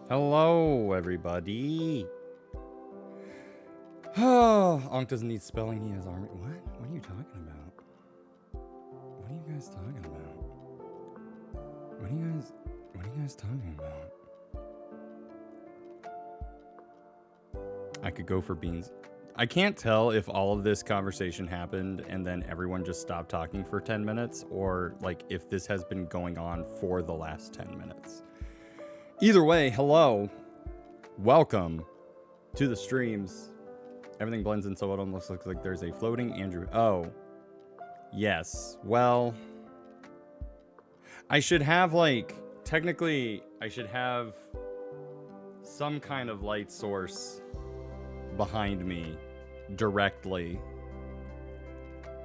Hello, everybody. Oh, Ankh doesn't need spelling. He has army. What? What are you talking about? What are you guys talking about? What are you guys talking about? I could go for beans. I can't tell if all of this conversation happened and then everyone just stopped talking for 10 minutes or like if this has been going on for the last 10 minutes. Either way, hello. Welcome to the streams. Everything blends in so it almost looks like there's a floating Andrew. Oh. Yes. Well, I should have technically I should have some kind of light source behind me directly,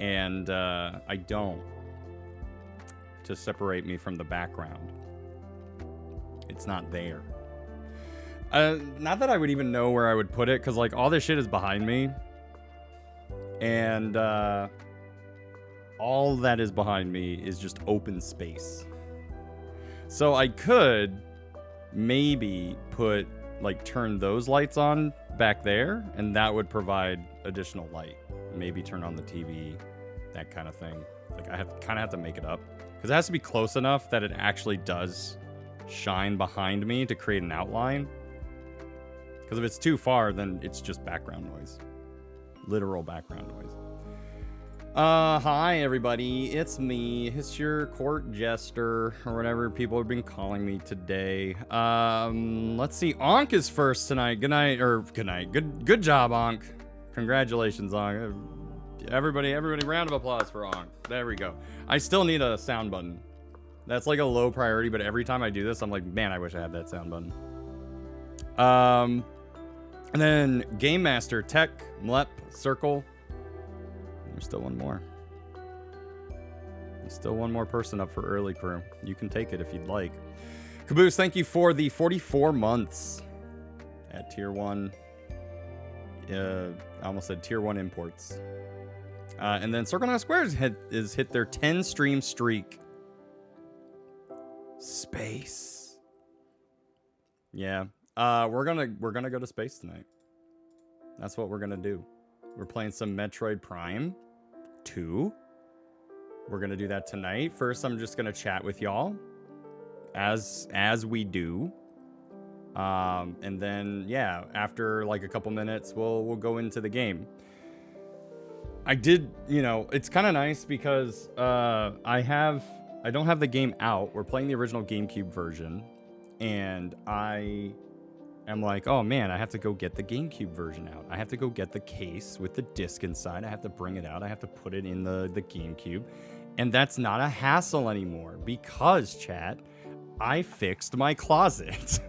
and I don't, to separate me from the background. It's not there. Not that I would even know where I would put it, because like all this shit is behind me, and all that is behind me is just open space. So I could maybe put turn those lights on back there, and that would provide additional light. Maybe turn on the TV, that kind of thing. Like I have to make it up, because it has to be close enough that it actually does shine behind me to create an outline. Because if it's too far, then it's just background noise. Literal background noise. Hi everybody, it's me. It's your court jester, or whatever people have been calling me today. Let's see, Ankh is first tonight. Good night. Good job, Ankh. Congratulations, Ankh. Everybody, round of applause for Ankh. There we go. I still need a sound button. That's like a low priority, but every time I do this, I'm like, man, I wish I had that sound button. And then Game Master, Tech, Mlep, Circle. There's still one more. There's still one more person up for early crew. You can take it if you'd like. Caboose, thank you for the 44 months at tier 1. I almost said tier 1 imports. And then Circle Now Squares has hit their 10 stream streak. Space. Yeah. We're gonna go to space tonight. That's what we're gonna do. We're playing some Metroid Prime 2. We're gonna do that tonight. First, I'm just gonna chat with y'all, as we do. And then yeah, after like a couple minutes, we'll go into the game. I did, it's kind of nice because I don't have the game out. We're playing the original GameCube version, and I'm like, oh man, I have to go get the GameCube version out. I have to go get the case with the disc inside. I have to bring it out. I have to put it in the GameCube. And that's not a hassle anymore because, chat, I fixed my closet.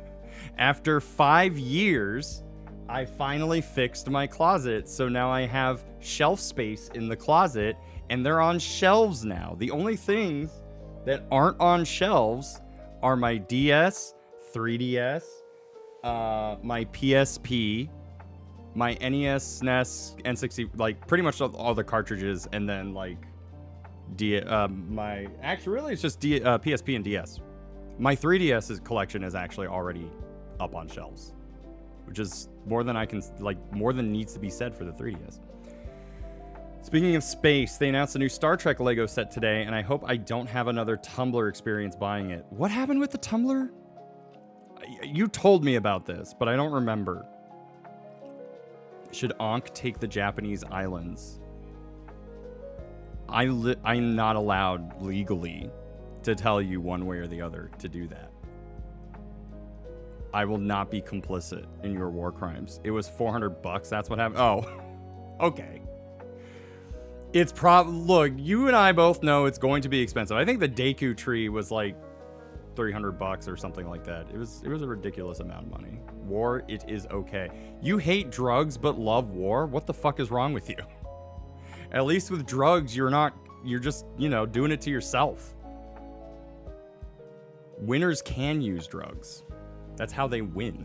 After 5 years, I finally fixed my closet. So now I have shelf space in the closet, and they're on shelves now. The only things that aren't on shelves are my DS, 3DS, my PSP, my NES, SNES, N60, like pretty much all the cartridges, and then like it's just PSP and DS. My 3DS collection is actually already up on shelves, which is more than needs to be said for the 3DS. Speaking of space, they announced a new Star Trek Lego set today, and I hope I don't have another Tumblr experience buying it. What happened with the Tumblr? You told me about this, but I don't remember. Should Ankh take the Japanese islands? I'm not allowed legally to tell you one way or the other to do that. I will not be complicit in your war crimes. It was $400. That's what happened. Oh, okay. It's look, you and I both know it's going to be expensive. I think the Deku tree was like $300 or something like that. It was a ridiculous amount of money. War, it is okay. You hate drugs but love war? What the fuck is wrong with you? At least with drugs, you're just, doing it to yourself. Winners can use drugs. That's how they win.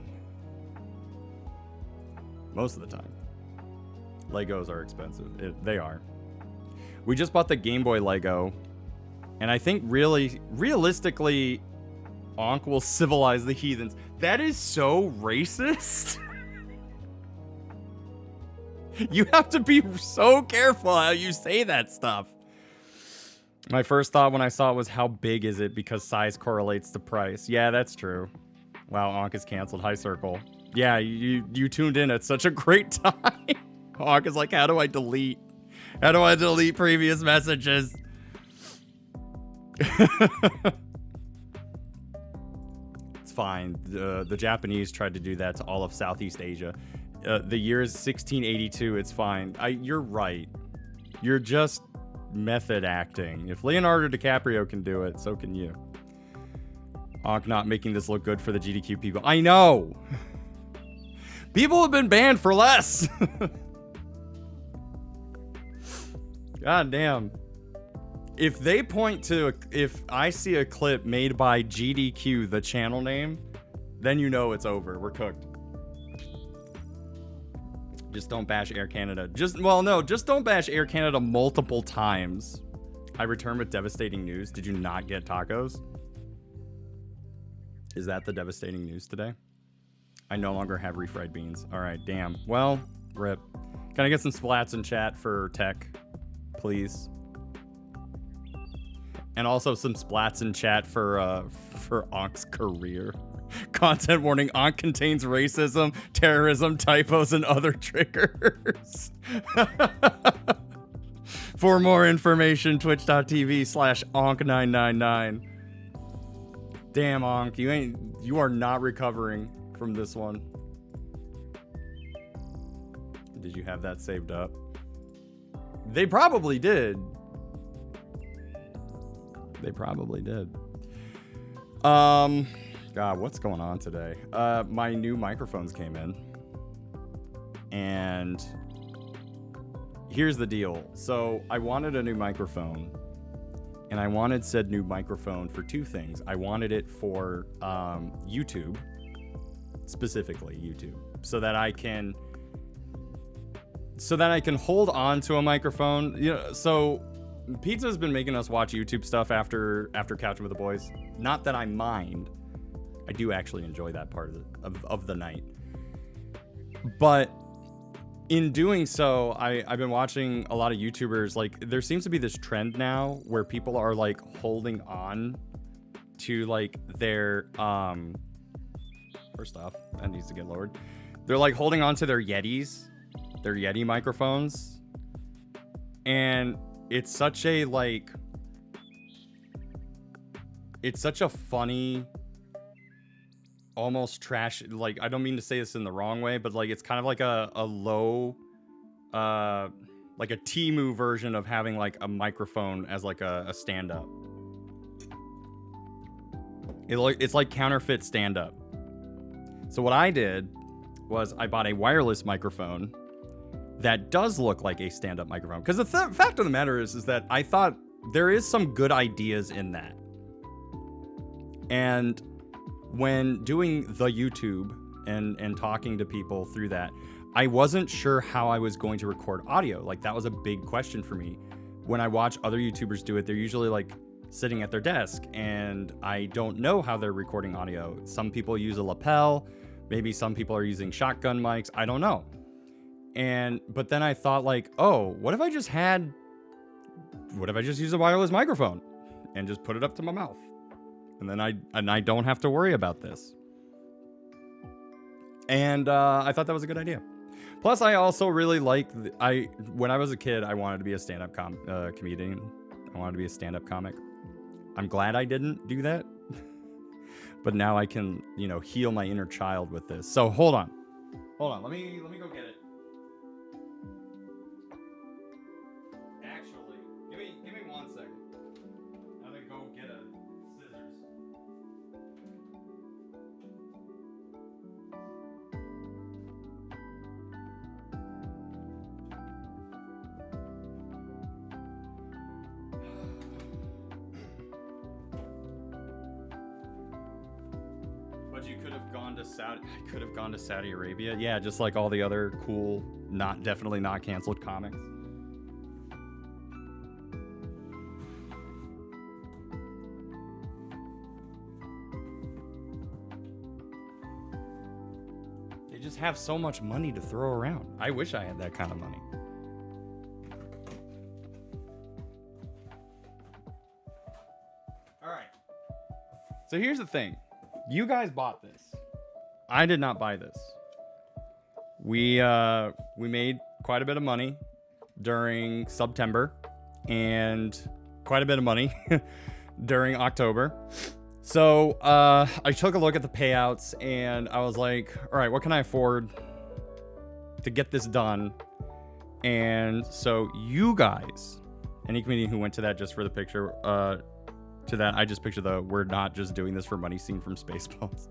Most of the time. Legos are expensive. They are. We just bought the Game Boy Lego, and I think realistically, Ankh will civilize the heathens. That is so racist. You have to be so careful how you say that stuff. My first thought when I saw it was, how big is it? Because size correlates to price. Yeah, that's true. Wow, Ankh is canceled. Hi, Circle. Yeah, you tuned in at such a great time. Ankh is like, how do I delete? How do I delete previous messages? It's fine. The Japanese tried to do that to all of Southeast Asia. The year is 1682. It's fine. You're right. You're just method acting. If Leonardo DiCaprio can do it, so can you. Ankh not making this look good for the GDQ people. I know. People have been banned for less. God damn. If they point to, if I see a clip made by GDQ, the channel name, then you know it's over. We're cooked. Just don't bash Air Canada. Just don't bash Air Canada multiple times. I return with devastating news. Did you not get tacos? Is that the devastating news today? I no longer have refried beans. All right, damn. Well, rip. Can I get some splats in chat for tech, please? And also some splats in chat for Ankh's career. Content warning: Ankh contains racism, terrorism, typos, and other triggers. For more information, twitch.tv/Ankh999. Damn, Ankh, you are not recovering from this one. Did you have that saved up? They probably did. They probably did. God, what's going on today? My new microphones came in. And here's the deal. So I wanted a new microphone. And I wanted said new microphone for two things. I wanted it for YouTube. Specifically YouTube. So that I can hold on to a microphone. You know, so Pizza's been making us watch YouTube stuff after Couching with the Boys. Not that I mind. I do actually enjoy that part of the night. But in doing so, I've been watching a lot of YouTubers. Like, there seems to be this trend now where people are like holding on to like their first off, that needs to get lowered. They're like holding on to their Yeti microphones. And it's such a funny, almost trash, like, I don't mean to say this in the wrong way, but like it's kind of like a low, like a Temu version of having like a microphone as like a stand-up. It's like counterfeit stand-up. So what I did was I bought a wireless microphone that does look like a stand-up microphone. Because the fact of the matter is that I thought there is some good ideas in that. And when doing the YouTube and talking to people through that, I wasn't sure how I was going to record audio. Like, that was a big question for me. When I watch other YouTubers do it, they're usually like sitting at their desk, and I don't know how they're recording audio. Some people use a lapel. Maybe some people are using shotgun mics. I don't know. But then I thought, like, oh, what if I just use a wireless microphone and just put it up to my mouth? And then I don't have to worry about this. And I thought that was a good idea. Plus, I also really like, when I was a kid, I wanted to be a stand-up comedian. I wanted to be a stand-up comic. I'm glad I didn't do that. But now I can, heal my inner child with this. So hold on. Let me go get it. Actually, give me 1 second. I'm gonna go get a scissors. But you could have gone to Saudi Arabia. Yeah, just like all the other cool, definitely not canceled comics. just have so much money to throw around. I wish I had that kind of money. All right. So here's the thing. You guys bought this. I did not buy this. We made quite a bit of money during September and quite a bit of money during October. So I took a look at the payouts and I was like, all right, what can I afford to get this done? And so you guys, any comedian who went to that just for the picture, to that, I just picture the we're not just doing this for money scene from Spaceballs.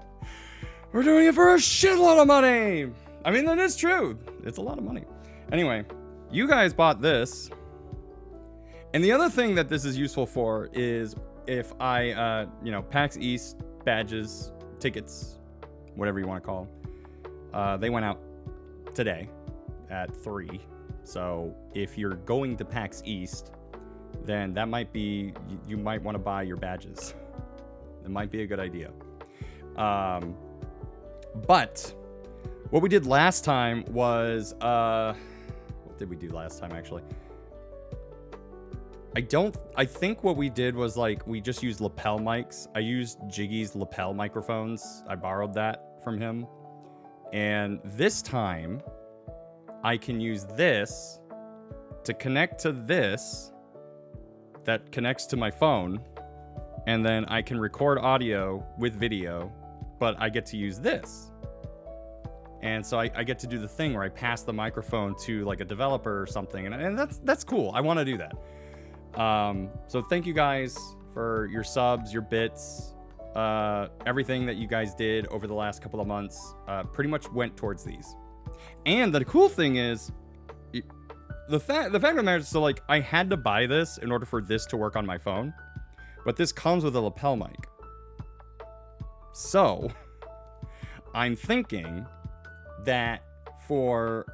We're doing it for a shitload of money. I mean, that is true. It's a lot of money. Anyway, you guys bought this. And the other thing that this is useful for is if I, PAX East badges, tickets, whatever you want to call them, they went out today at 3. So if you're going to PAX East, then that might be, you might want to buy your badges. That might be a good idea. But what we did last time was, what did we do last time actually? I think what we did was like, we just used lapel mics. I used Jiggy's lapel microphones. I borrowed that from him. And this time I can use this to connect to this that connects to my phone. And then I can record audio with video, but I get to use this. And so I get to do the thing where I pass the microphone to like a developer or something. And that's cool. I want to do that. So thank you guys for your subs, your bits, everything that you guys did over the last couple of months, pretty much went towards these. And the cool thing is, the fact of the matter is, so like I had to buy this in order for this to work on my phone, but this comes with a lapel mic. So I'm thinking that for,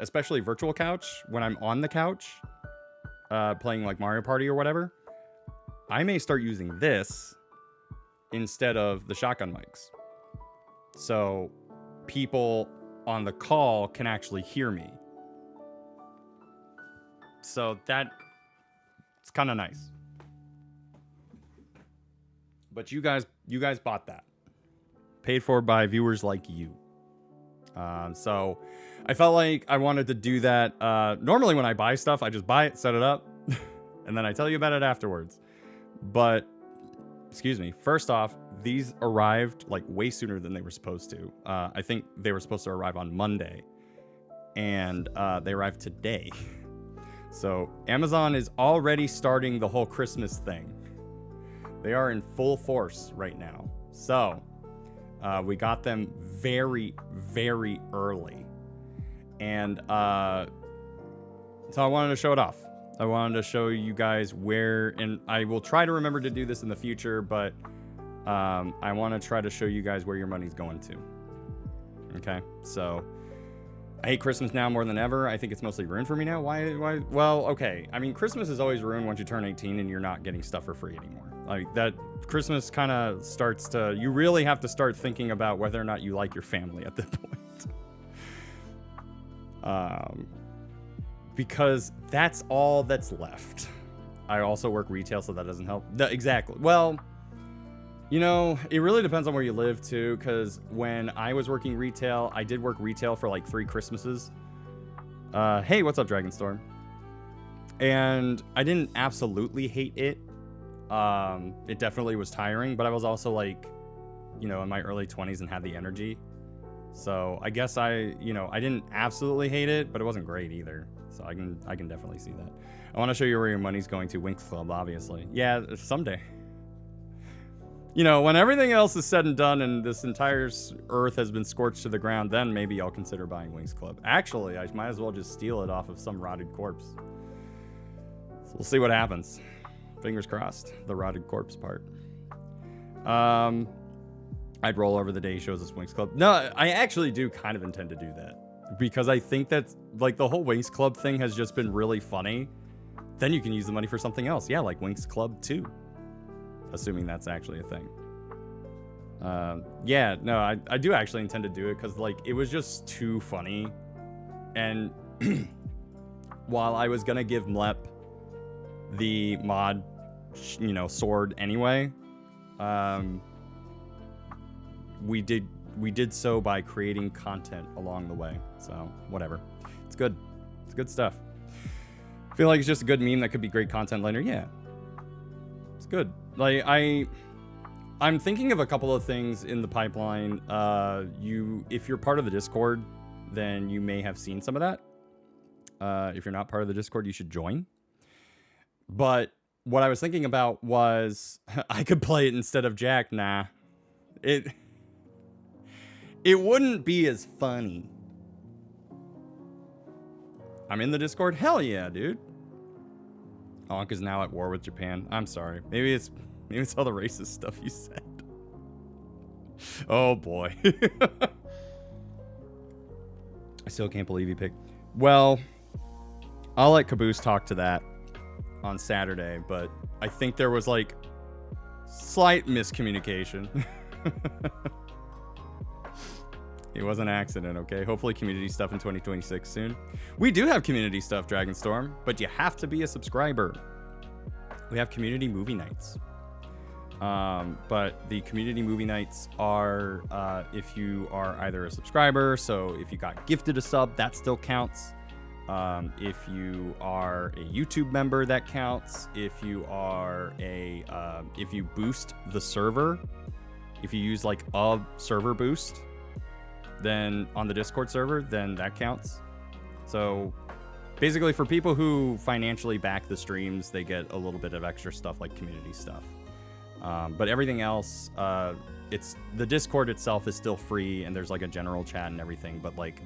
especially virtual couch, when I'm on the couch, playing like Mario Party or whatever, I may start using this instead of the shotgun mics. So people on the call can actually hear me. So that it's kind of nice. But you guys bought that. Paid for by viewers like you. So I felt like I wanted to do that. Normally when I buy stuff, I just buy it, set it up, and then I tell you about it afterwards. But, excuse me, first off, these arrived like way sooner than they were supposed to. I think they were supposed to arrive on Monday, and they arrived today. So Amazon is already starting the whole Christmas thing. They are in full force right now. So we got them very, very early. And so I wanted to show it off. I wanted to show you guys where, and I will try to remember to do this in the future, but I want to try to show you guys where your money's going to. Okay, so I hate Christmas now more than ever. I think it's mostly ruined for me now. Why? Well, okay. I mean, Christmas is always ruined once you turn 18 and you're not getting stuff for free anymore. Like that, Christmas kind of starts to, you really have to start thinking about whether or not you like your family at that point. Because that's all that's left. I also work retail, so that doesn't help. Exactly. Well, you know, it really depends on where you live too, because when I was working retail, I did work retail for like 3 Christmases. Hey, what's up, Dragonstorm? And I didn't absolutely hate it. It definitely was tiring, but I was also like, you know, in my early 20s and had the energy. So I guess I didn't absolutely hate it, but it wasn't great either. So I can definitely see that. I want to show you where your money's going to. Winx Club, obviously. Yeah, someday. You know, when everything else is said and done and this entire earth has been scorched to the ground, then maybe I'll consider buying Winx Club. Actually, I might as well just steal it off of some rotted corpse. So we'll see what happens. Fingers crossed, the rotted corpse part. I'd roll over the day he shows us Winx Club. No, I actually do kind of intend to do that. Because I think that's, like, the whole Winx Club thing has just been really funny. Then you can use the money for something else. Yeah, like Winx Club 2. Assuming that's actually a thing. Yeah, no, I do actually intend to do it because, like, it was just too funny. And while I was gonna give Mlep the mod, you know, sword anyway, we did so by creating content along the way. So whatever, it's good. It's good stuff. I feel like it's just a good meme that could be great content later. Yeah, it's good. Like I'm thinking of a couple of things in the pipeline. If you're part of the Discord, then you may have seen some of that. If you're not part of the Discord, you should join. But what I was thinking about was I could play it instead of Jack. Nah, it wouldn't be as funny. I'm in the Discord? Hell yeah, dude. Ankh is now at war with Japan. I'm sorry. Maybe it's all the racist stuff you said. Oh boy. I still can't believe you picked. Well, I'll let Caboose talk to that on Saturday, but I think there was like slight miscommunication. It was an accident, okay? Hopefully community stuff in 2026 soon. We do have community stuff, Dragonstorm, but you have to be a subscriber. We have community movie nights. But the community movie nights are if you are either a subscriber, so if you got gifted a sub, that still counts. If you are a YouTube member, that counts. If you are if you boost the server, if you use like a server boost, then on the Discord server, then that counts. So basically for people who financially back the streams, they get a little bit of extra stuff like community stuff. But everything else, it's the Discord itself is still free, and there's like a general chat and everything, but like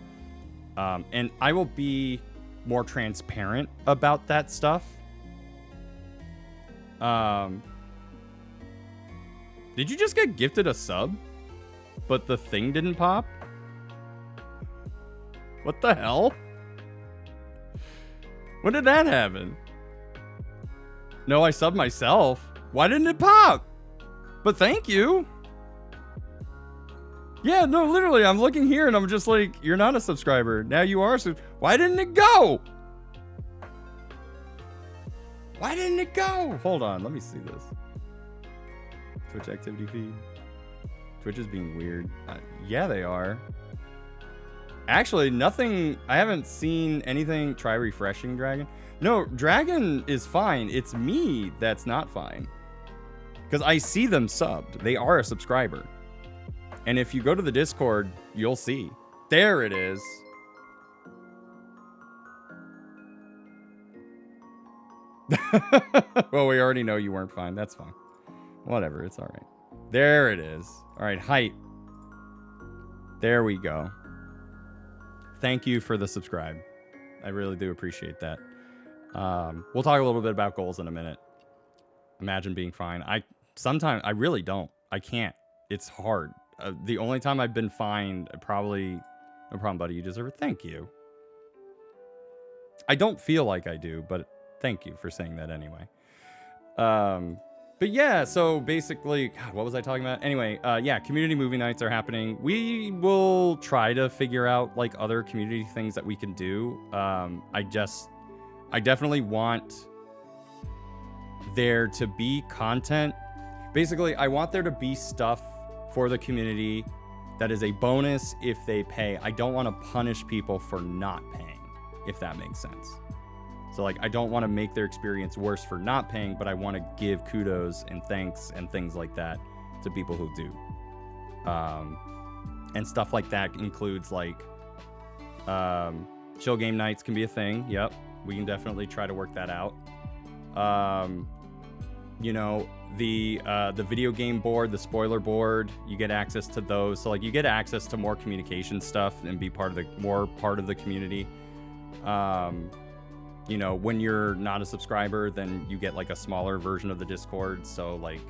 and I will be more transparent about that stuff. Did you just get gifted a sub but the thing didn't pop? What the hell? When did that happen? No, I subbed myself. Why didn't it pop? But thank you. Yeah, no, literally, I'm looking here and I'm just like, you're not a subscriber. Now you are. So why didn't it go? Why didn't it go? Hold on, let me see this. Twitch activity feed. Twitch is being weird. Yeah, they are. Actually, nothing. I haven't seen anything. Try refreshing Dragon. No, Dragon is fine. It's me that's not fine. Because I see them subbed. They are a subscriber. And if you go to the Discord, you'll see. There it is. Well, we already know you weren't fine. That's fine. Whatever, it's all right. There it is. All right, height. There we go. Thank you for the subscribe. I really do appreciate that. We'll talk a little bit about goals in a minute. Imagine being fine. Sometimes I really don't. I can't. It's hard. The only time I've been fined, probably, no problem, buddy. You deserve it. Thank you. I don't feel like I do, but thank you for saying that anyway. But yeah, so basically, God, what was I talking about? Anyway, yeah, community movie nights are happening. We will try to figure out like other community things that we can do. I definitely want there to be content. Basically, I want there to be stuff for the community that is a bonus if they pay. I don't want to punish people for not paying, if that makes sense. So like, I don't want to make their experience worse for not paying, but I want to give kudos and thanks and things like that to people who do. And stuff like that includes like, chill game nights can be a thing. Yep. We can definitely try to work that out. You know, the video game board, the spoiler board, you get access to those. So like you get access to more communication stuff and be part of the community. You know, when you're not a subscriber, then you get like a smaller version of the Discord. So like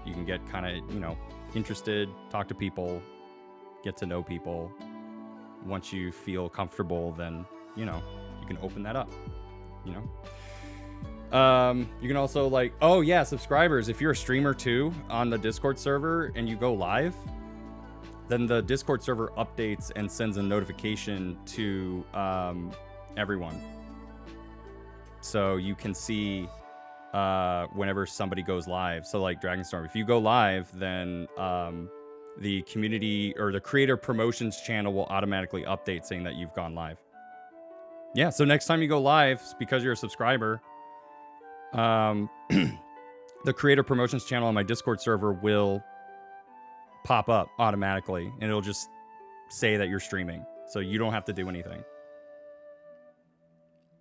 you can get kind of, you know, interested, talk to people, get to know people. Once you feel comfortable, then, you know, you can open that up, you know? You can also like, oh yeah, subscribers. If you're a streamer too on the Discord server and you go live, then the Discord server updates and sends a notification to everyone. So you can see whenever somebody goes live. So like Dragonstorm, if you go live, then the community or the creator promotions channel will automatically update saying that you've gone live. Yeah, so next time you go live, because you're a subscriber, the creator promotions channel on my Discord server will pop up automatically, and it'll just say that you're streaming, so you don't have to do anything.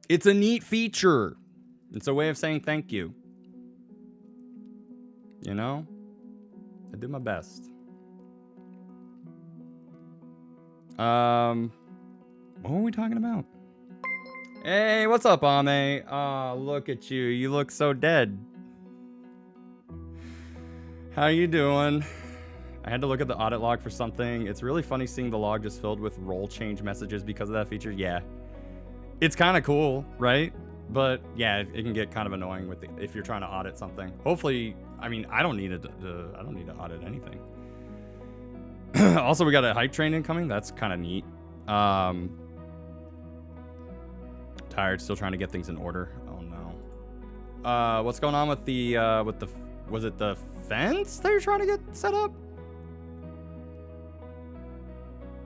It's a neat feature. It's a way of saying thank you. You know? I did my best. What were we talking about? Hey, what's up, Ame? Oh, look at you. You look so dead. How you doing? I had to look at the audit log for something. It's really funny seeing the log just filled with role change messages because of that feature. Yeah. It's kind of cool, right? But yeah, it can get kind of annoying with if you're trying to audit something. Hopefully, I mean, I don't need to audit anything. Also, we got a hype train incoming. That's kind of neat. Tired, still trying to get things in order. Oh no. What's going on with the was it the fence that you're trying to get set up?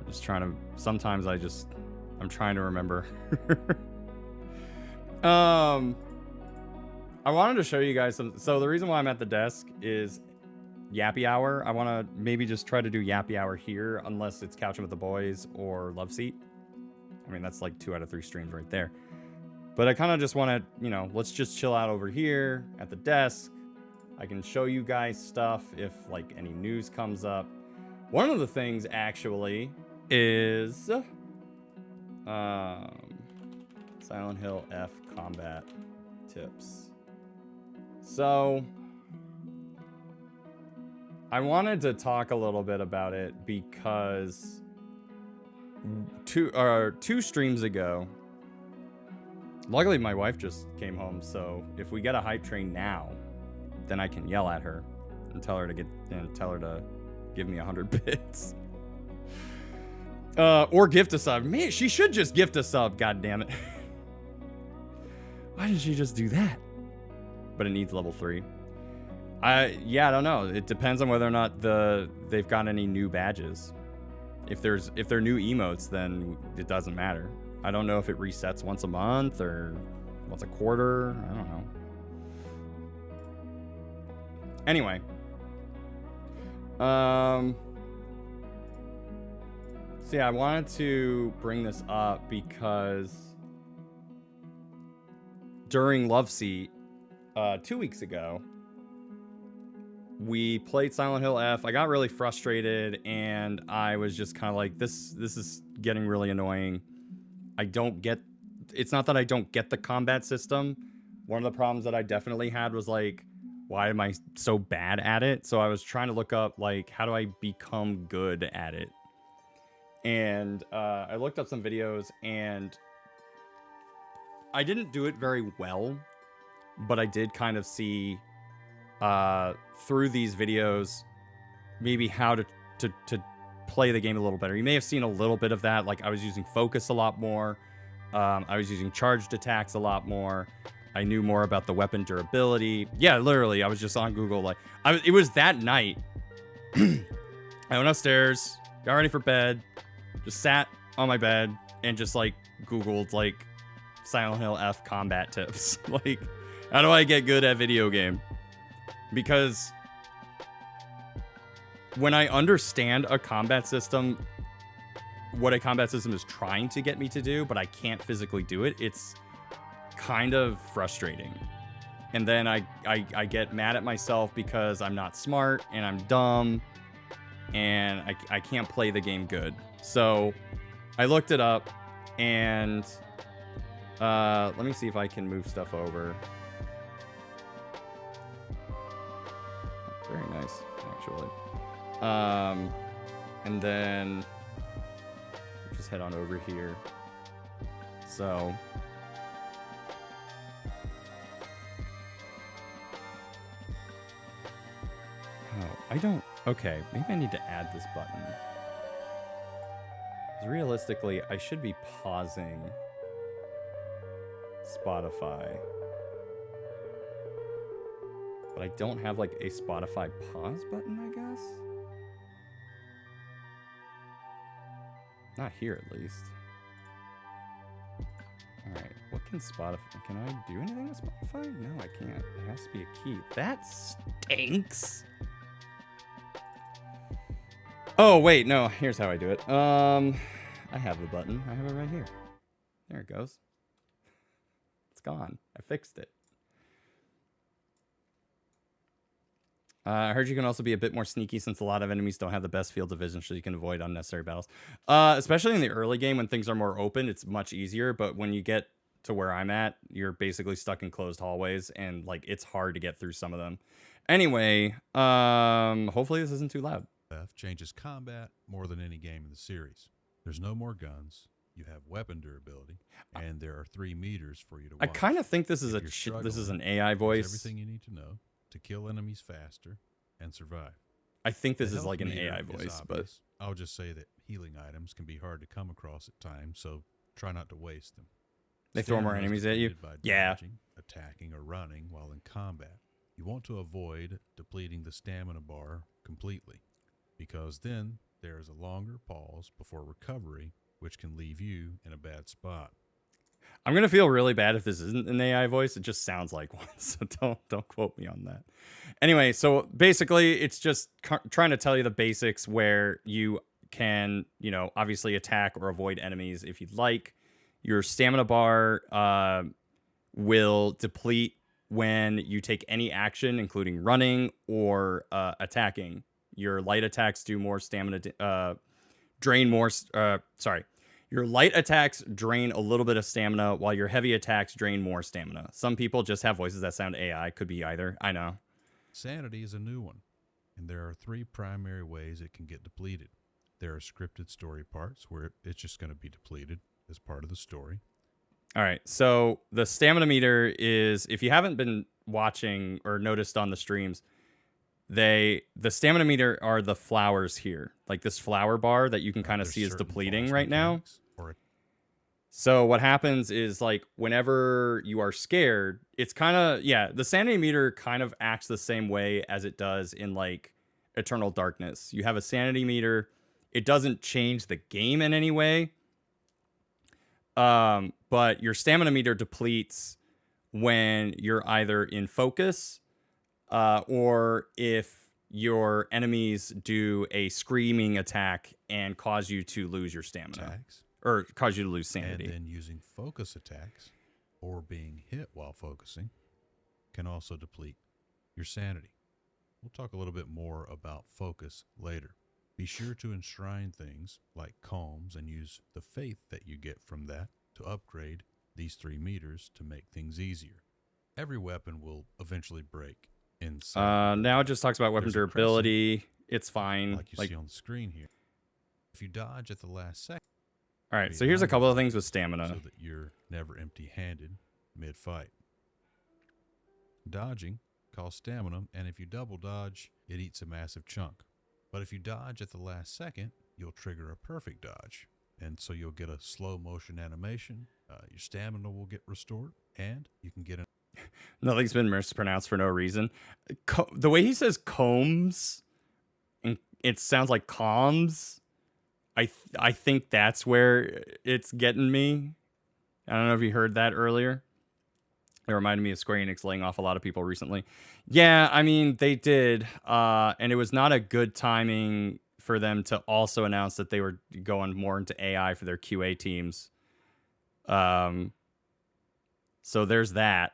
I'm just trying to, sometimes I'm trying to remember. I wanted to show you guys some, so the reason why I'm at the desk is Yappy Hour. I want to maybe just try to do Yappy Hour here, unless it's Couching with the Boys or Love Seat. I mean, that's like 2 out of 3 streams right there. But I kind of just want to, you know, let's just chill out over here at the desk. I can show you guys stuff if like any news comes up. One of the things actually is Silent Hill F combat tips. So I wanted to talk a little bit about it because two streams ago, luckily my wife just came home, so if we get a hype train now, then I can yell at her and tell her to give me 100 bits. Or gift a sub. Man, she should just gift a sub, god damn it. Why didn't she just do that? But it needs level 3. Yeah, I don't know. It depends on whether or not they've got any new badges. If they're new emotes, then it doesn't matter. I don't know if it resets once a month or once a quarter. I don't know. Anyway. So yeah, I wanted to bring this up because during Love Seat 2 weeks ago, we played Silent Hill F. I got really frustrated and I was just kind of like, this is getting really annoying. It's not that I don't get the combat system. One of the problems that I definitely had was like, why am I so bad at it? So I was trying to look up like, how do I become good at it? And I looked up some videos and I didn't do it very well, but I did kind of see through these videos maybe how to play the game a little better. You may have seen a little bit of that. Like I was using focus a lot more. I was using charged attacks a lot more. I knew more about the weapon durability. Yeah, literally, I was just on Google. Like, it was that night. I went upstairs, got ready for bed, just sat on my bed, and just like Googled like Silent Hill F combat tips. Like, how do I get good at video game? Because when I understand a combat system, what a combat system is trying to get me to do, but I can't physically do it, it's kind of frustrating. And then I get mad at myself because I'm not smart and I'm dumb and I can't play the game good. So I looked it up and let me see if I can move stuff over. Very nice, actually. And then just head on over here. So I don't... Okay, maybe I need to add this button. 'Cause realistically, I should be pausing Spotify. But I don't have like a Spotify pause button, I guess? Not here, at least. Alright, what can Spotify... Can I do anything with Spotify? No, I can't. It has to be a key. That stinks! Oh, wait, no. Here's how I do it. I have the button. I have it right here. There it goes. It's gone. I fixed it. I heard you can also be a bit more sneaky since a lot of enemies don't have the best field of vision, so you can avoid unnecessary battles. Especially in the early game when things are more open, it's much easier. But when you get to where I'm at, you're basically stuck in closed hallways, and like it's hard to get through some of them. Anyway, hopefully this isn't too loud. Changes combat more than any game in the series. There's no more guns. You have weapon durability, and there are 3 meters for you to watch. I kind of think this is this is an AI voice. Everything you need to know to kill enemies faster and survive. I think this is like an AI voice, but I'll just say that healing items can be hard to come across at times, so try not to waste them. They throw more enemies at you? Yeah. Dodging, attacking, or running while in combat. You want to avoid depleting the stamina bar completely, because then there is a longer pause before recovery, which can leave you in a bad spot. I'm gonna feel really bad if this isn't an AI voice. It just sounds like one, so don't quote me on that. Anyway, so basically, it's just trying to tell you the basics where you can, you know, obviously attack or avoid enemies if you'd like. Your stamina bar will deplete when you take any action, including running or attacking. Your light attacks do more stamina, drain more. Your light attacks drain a little bit of stamina, while your heavy attacks drain more stamina. Some people just have voices that sound AI. Could be either. I know. Sanity is a new one, and there are 3 primary ways it can get depleted. There are scripted story parts where it's just going to be depleted as part of the story. All right, so the stamina meter is, if you haven't been watching or noticed on the streams, the stamina meter are the flowers here, like this flower bar that you can kind of see is depleting right now. So what happens is, like, whenever you are scared, it's kind of, yeah, the sanity meter kind of acts the same way as it does in like Eternal Darkness. You have a sanity meter. It doesn't change the game in any way. But your stamina meter depletes when you're either in focus, or if your enemies do a screaming attack and cause you to lose your stamina. Or cause you to lose sanity. And then using focus attacks or being hit while focusing can also deplete your sanity. We'll talk a little bit more about focus later. Be sure to enshrine things like calms and use the faith that you get from that to upgrade these 3 meters to make things easier. Every weapon will eventually break in some. Now it just talks about weapon durability. It's fine. Like you see on the screen here. If you dodge at the last second. All right, so here's a couple of things with stamina. So that you're never empty-handed mid-fight. Dodging costs stamina, and if you double dodge, it eats a massive chunk. But if you dodge at the last second, you'll trigger a perfect dodge. And so you'll get a slow motion animation, your stamina will get restored, and you can get an... Nothing's been mispronounced for no reason. The way he says combs, and it sounds like calms. I think that's where it's getting me. I don't know if you heard that earlier. It reminded me of Square Enix laying off a lot of people recently. Yeah, I mean, they did. And it was not a good timing for them to also announce that they were going more into AI for their QA teams. So there's that.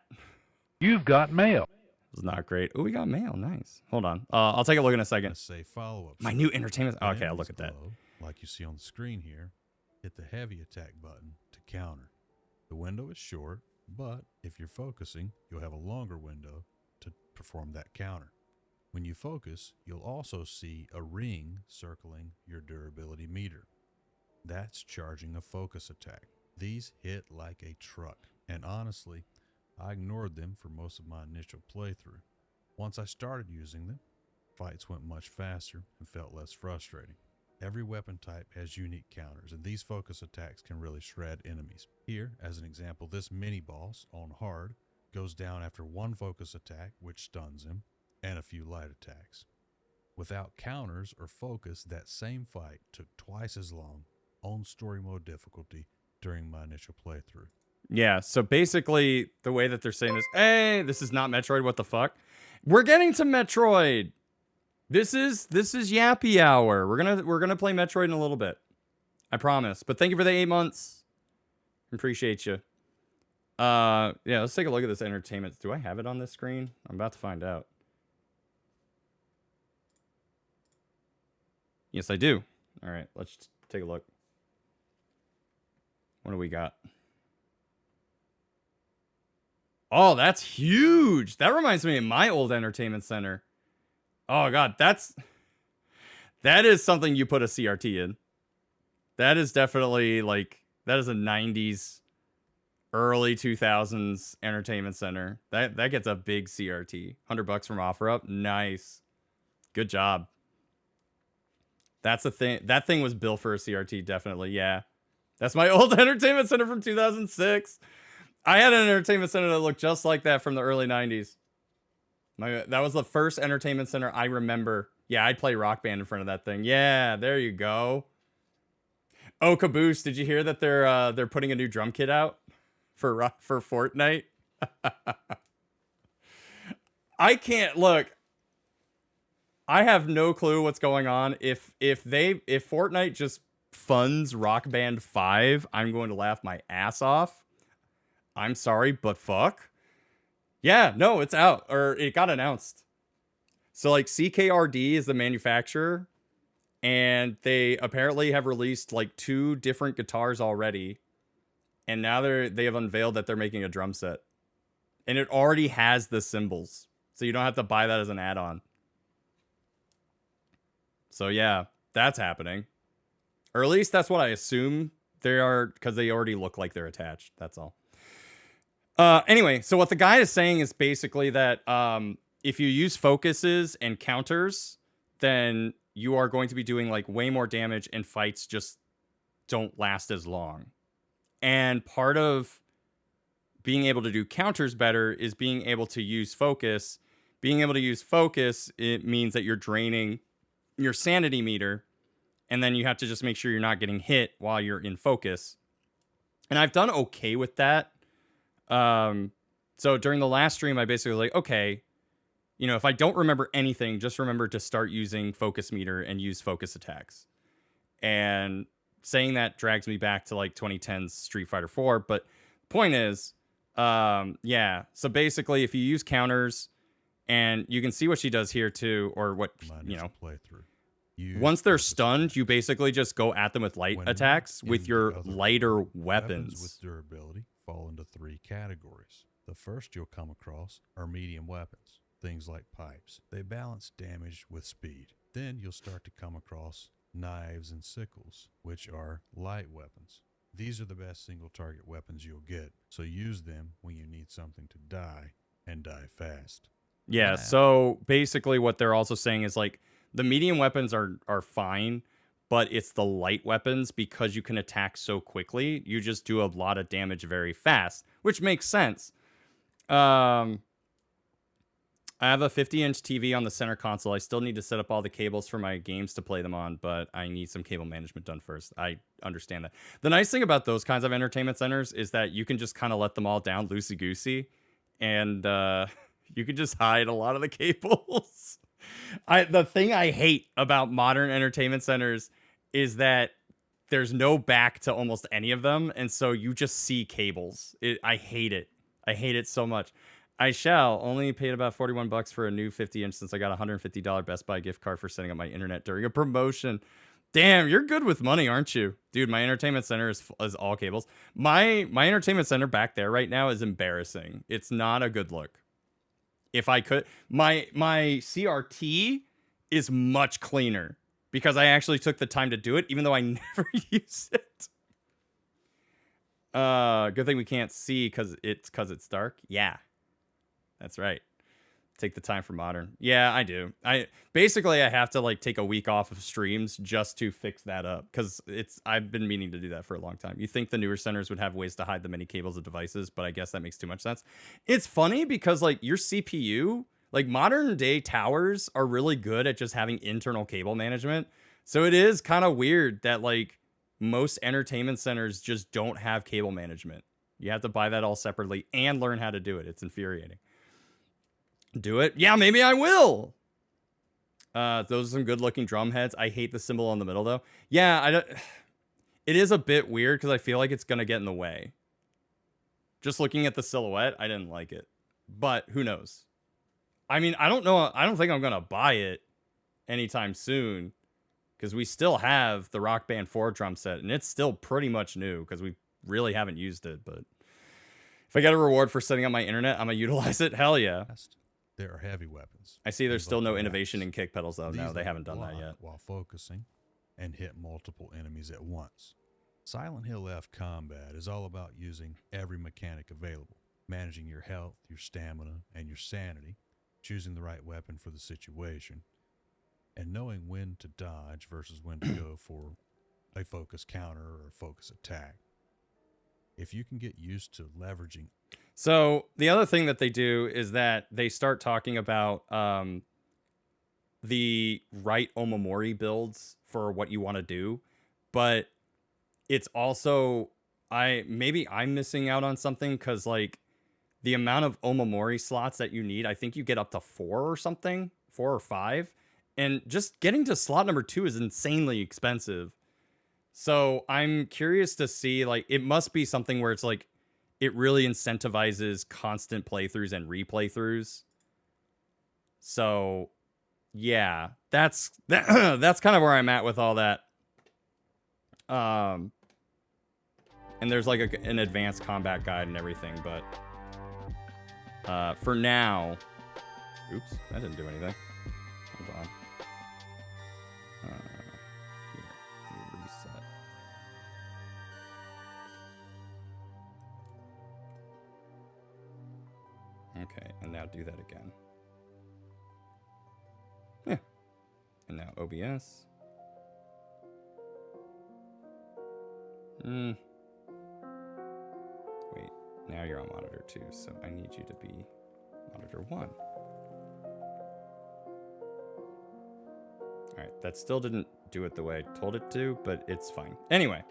You've got mail. It was not great. Oh, we got mail. Nice. Hold on. I'll take a look in a second. Say follow-up. My new entertainment. Oh, okay, I'll look at that. Like you see on the screen here, hit the heavy attack button to counter. The window is short, but if you're focusing, you'll have a longer window to perform that counter. When you focus, you'll also see a ring circling your durability meter. That's charging a focus attack. These hit like a truck, and honestly, I ignored them for most of my initial playthrough. Once I started using them, Fights went much faster and felt less frustrating. Every weapon type has unique counters, and these focus attacks can really shred enemies. Here, as an example, this mini-boss on hard goes down after one focus attack, which stuns him, and a few light attacks. Without counters or focus, that same fight took twice as long on story mode difficulty during my initial playthrough. Yeah, so basically the way that they're saying is, hey, this is not Metroid, what the fuck? We're getting to Metroid. This is Yappy Hour. We're gonna play Metroid in a little bit. I promise. But thank you for the 8 months. Appreciate you. Yeah, let's take a look at this entertainment. Do I have it on this screen? I'm about to find out. Yes, I do. All right, let's take a look. What do we got? Oh, that's huge. That reminds me of my old entertainment center. Oh god, that is something you put a CRT in. That is definitely like, that is a 90s, early 2000s entertainment center. That gets a big CRT. $100 from OfferUp. Nice. Good job. That's the thing. That thing was built for a CRT, definitely. Yeah. That's my old entertainment center from 2006. I had an entertainment center that looked just like that from the early 90s. That was the first entertainment center I remember. Yeah, I'd play Rock Band in front of that thing. Yeah, there you go. Oh, Caboose, did you hear that they're putting a new drum kit out for Fortnite? I can't look. I have no clue what's going on. If Fortnite just funds Rock Band 5, I'm going to laugh my ass off. I'm sorry, but fuck. Yeah, no, it's out, or it got announced. So like CKRD is the manufacturer, and they apparently have released like 2 different guitars already, and now they have unveiled that they're making a drum set, and it already has the cymbals, so you don't have to buy that as an add-on. So yeah, that's happening, or at least that's what I assume they are, because they already look like they're attached. That's all. Anyway, so what the guy is saying is basically that if you use focuses and counters, then you are going to be doing like way more damage, and fights just don't last as long. And part of being able to do counters better is being able to use focus. Being able to use focus, it means that you're draining your sanity meter, and then you have to just make sure you're not getting hit while you're in focus. And I've done okay with that. So during the last stream, I basically like, okay, you know, if I don't remember anything, just remember to start using focus meter and use focus attacks. And saying that drags me back to like 2010's Street Fighter 4. But point is, yeah. So basically, if you use counters, and you can see what she does here too, or what, you know, playthrough. Once they're stunned, you basically just go at them with light attacks with your lighter weapons. Weapons with durability fall into 3 categories. The first you'll come across are medium weapons, things like pipes. They balance damage with speed. Then you'll start to come across knives and sickles, which are light weapons. These are the best single target weapons you'll get, so use them when you need something to die, and die fast. Yeah, so basically what they're also saying is like the medium weapons are fine, but it's the light weapons, because you can attack so quickly, you just do a lot of damage very fast, which makes sense. I have a 50-inch TV on the center console. I still need to set up all the cables for my games to play them on, but I need some cable management done first. I understand that. The nice thing about those kinds of entertainment centers is that you can just kind of let them all down loosey-goosey, and you can just hide a lot of the cables. The thing I hate about modern entertainment centers is that there's no back to almost any of them, and so you just see cables. I hate it. I hate it so much. I shall only paid about $41 for a new 50-inch since I got a $150 Best Buy gift card for setting up my internet during a promotion. Damn, you're good with money, aren't you? Dude, my entertainment center is all cables. My entertainment center back there right now is embarrassing. It's not a good look. If I could, my CRT is much cleaner because I actually took the time to do it, even though I never use it. Good thing we can't see because it's dark. Yeah, that's right. Take the time for modern. Yeah, I do. I have to like take a week off of streams just to fix that up because I've been meaning to do that for a long time. You think the newer centers would have ways to hide the many cables of devices, but I guess that makes too much sense. It's funny because like your CPU, like modern day towers are really good at just having internal cable management. So it is kind of weird that like most entertainment centers just don't have cable management. You have to buy that all separately and learn how to do it. It's infuriating. Do it? Yeah, maybe I will. Those are some good looking drum heads. I hate the symbol in the middle though. Yeah, I don't. It is a bit weird because I feel like it's gonna get in the way. Just looking at the silhouette, I didn't like it. But who knows? I mean, I don't know. I don't think I'm gonna buy it anytime soon because we still have the Rock Band 4 drum set and it's still pretty much new because we really haven't used it. But if I get a reward for setting up my internet, I'm gonna utilize it. Hell yeah. There are heavy weapons. I see there's still no innovation in kick pedals, though. No, they haven't done that yet. While focusing and hit multiple enemies at once. Silent Hill F combat is all about using every mechanic available, managing your health, your stamina, and your sanity, choosing the right weapon for the situation, and knowing when to dodge versus when to go for a focus counter or a focus attack. If you can get used to leveraging. So the other thing that they do is that they start talking about the right Omamori builds for what you want to do, but it's also maybe I'm missing out on something because like the amount of Omamori slots that you need, I think you get up to 4 or something, 4 or 5, and just getting to slot number 2 is insanely expensive. So I'm curious to see, like, it must be something where it's like, it really incentivizes constant playthroughs and replaythroughs. So yeah, that's kind of where I'm at with all that. And there's like an advanced combat guide and everything, but for now, oops, that didn't do anything. Hold on. Reset. Okay, and now do that again. Yeah. And now OBS. Wait, now you're on monitor 2, so I need you to be monitor 1. Alright, that still didn't do it the way I told it to, but it's fine. Anyway.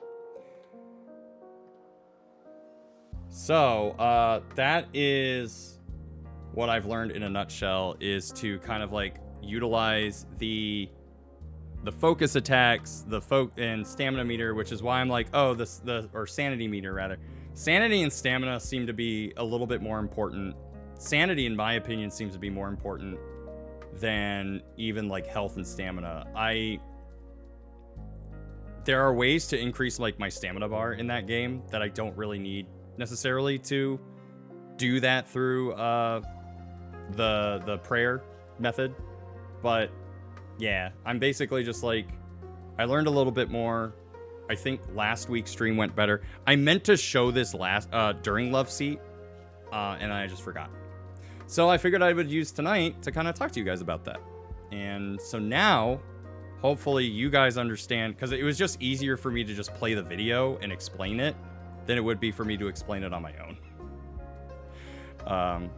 So, that is what I've learned in a nutshell, is to kind of like utilize the focus attacks, and stamina meter, which is why I'm like, oh, or sanity meter rather. Sanity and stamina seem to be a little bit more important. Sanity, in my opinion, seems to be more important than even like health and stamina. There are ways to increase like my stamina bar in that game that I don't really need necessarily to do that through the prayer method. But yeah, I'm basically just like, I learned a little bit more. I think last week's stream went better. I meant to show this during Love Seat, and I just forgot. So I figured I would use tonight to kind of talk to you guys about that. And so now, hopefully you guys understand, because it was just easier for me to just play the video and explain it than it would be for me to explain it on my own.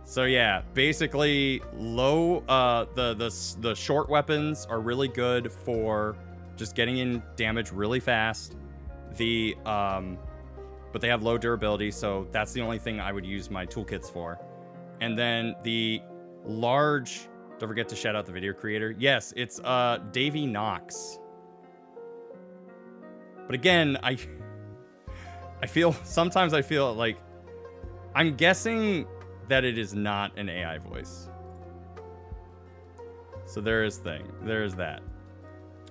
So yeah, basically the short weapons are really good for just getting in damage really fast. But they have low durability, so that's the only thing I would use my toolkits for. And then the large, don't forget to shout out the video creator. Yes, it's Davey Knox. But again, sometimes I feel like I'm guessing that it is not an AI voice. So there is that.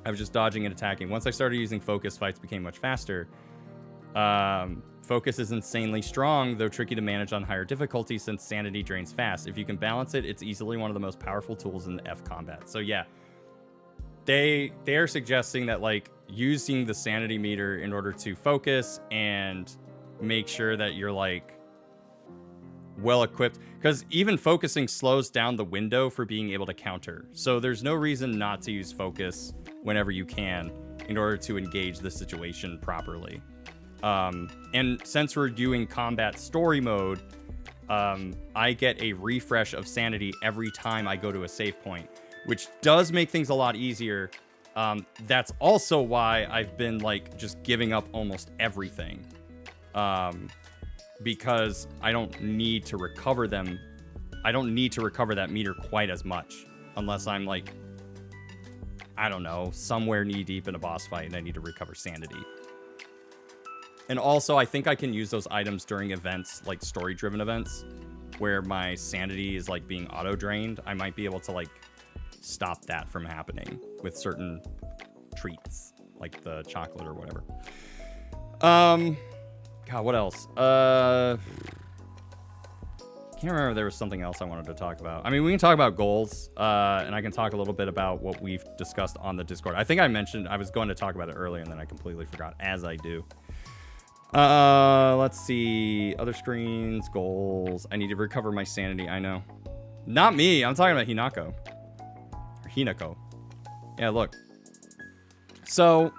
I was just dodging and attacking. Once I started using focus, fights became much faster. Focus is insanely strong, though tricky to manage on higher difficulty since sanity drains fast. If you can balance it, it's easily one of the most powerful tools in F combat. So yeah, they're suggesting that like using the sanity meter in order to focus and make sure that you're like well equipped, because even focusing slows down the window for being able to counter. So there's no reason not to use focus whenever you can in order to engage the situation properly. And since we're doing combat story mode, I get a refresh of sanity every time I go to a save point, which does make things a lot easier. That's also why I've been like just giving up almost everything. Because I don't need to recover them. I don't need to recover that meter quite as much unless I'm like, I don't know, somewhere knee deep in a boss fight and I need to recover sanity. And also, I think I can use those items during events, like story-driven events, where my sanity is like being auto-drained. I might be able to like stop that from happening with certain treats, like the chocolate or whatever. God, what else? Can't remember if there was something else I wanted to talk about. I mean, we can talk about goals, and I can talk a little bit about what we've discussed on the Discord. I think I mentioned I was going to talk about it earlier, and then I completely forgot, as I do. Let's see. Other screens, goals. I need to recover my sanity. I know. Not me. I'm talking about Hinako. Or Hinako. Yeah, look. So,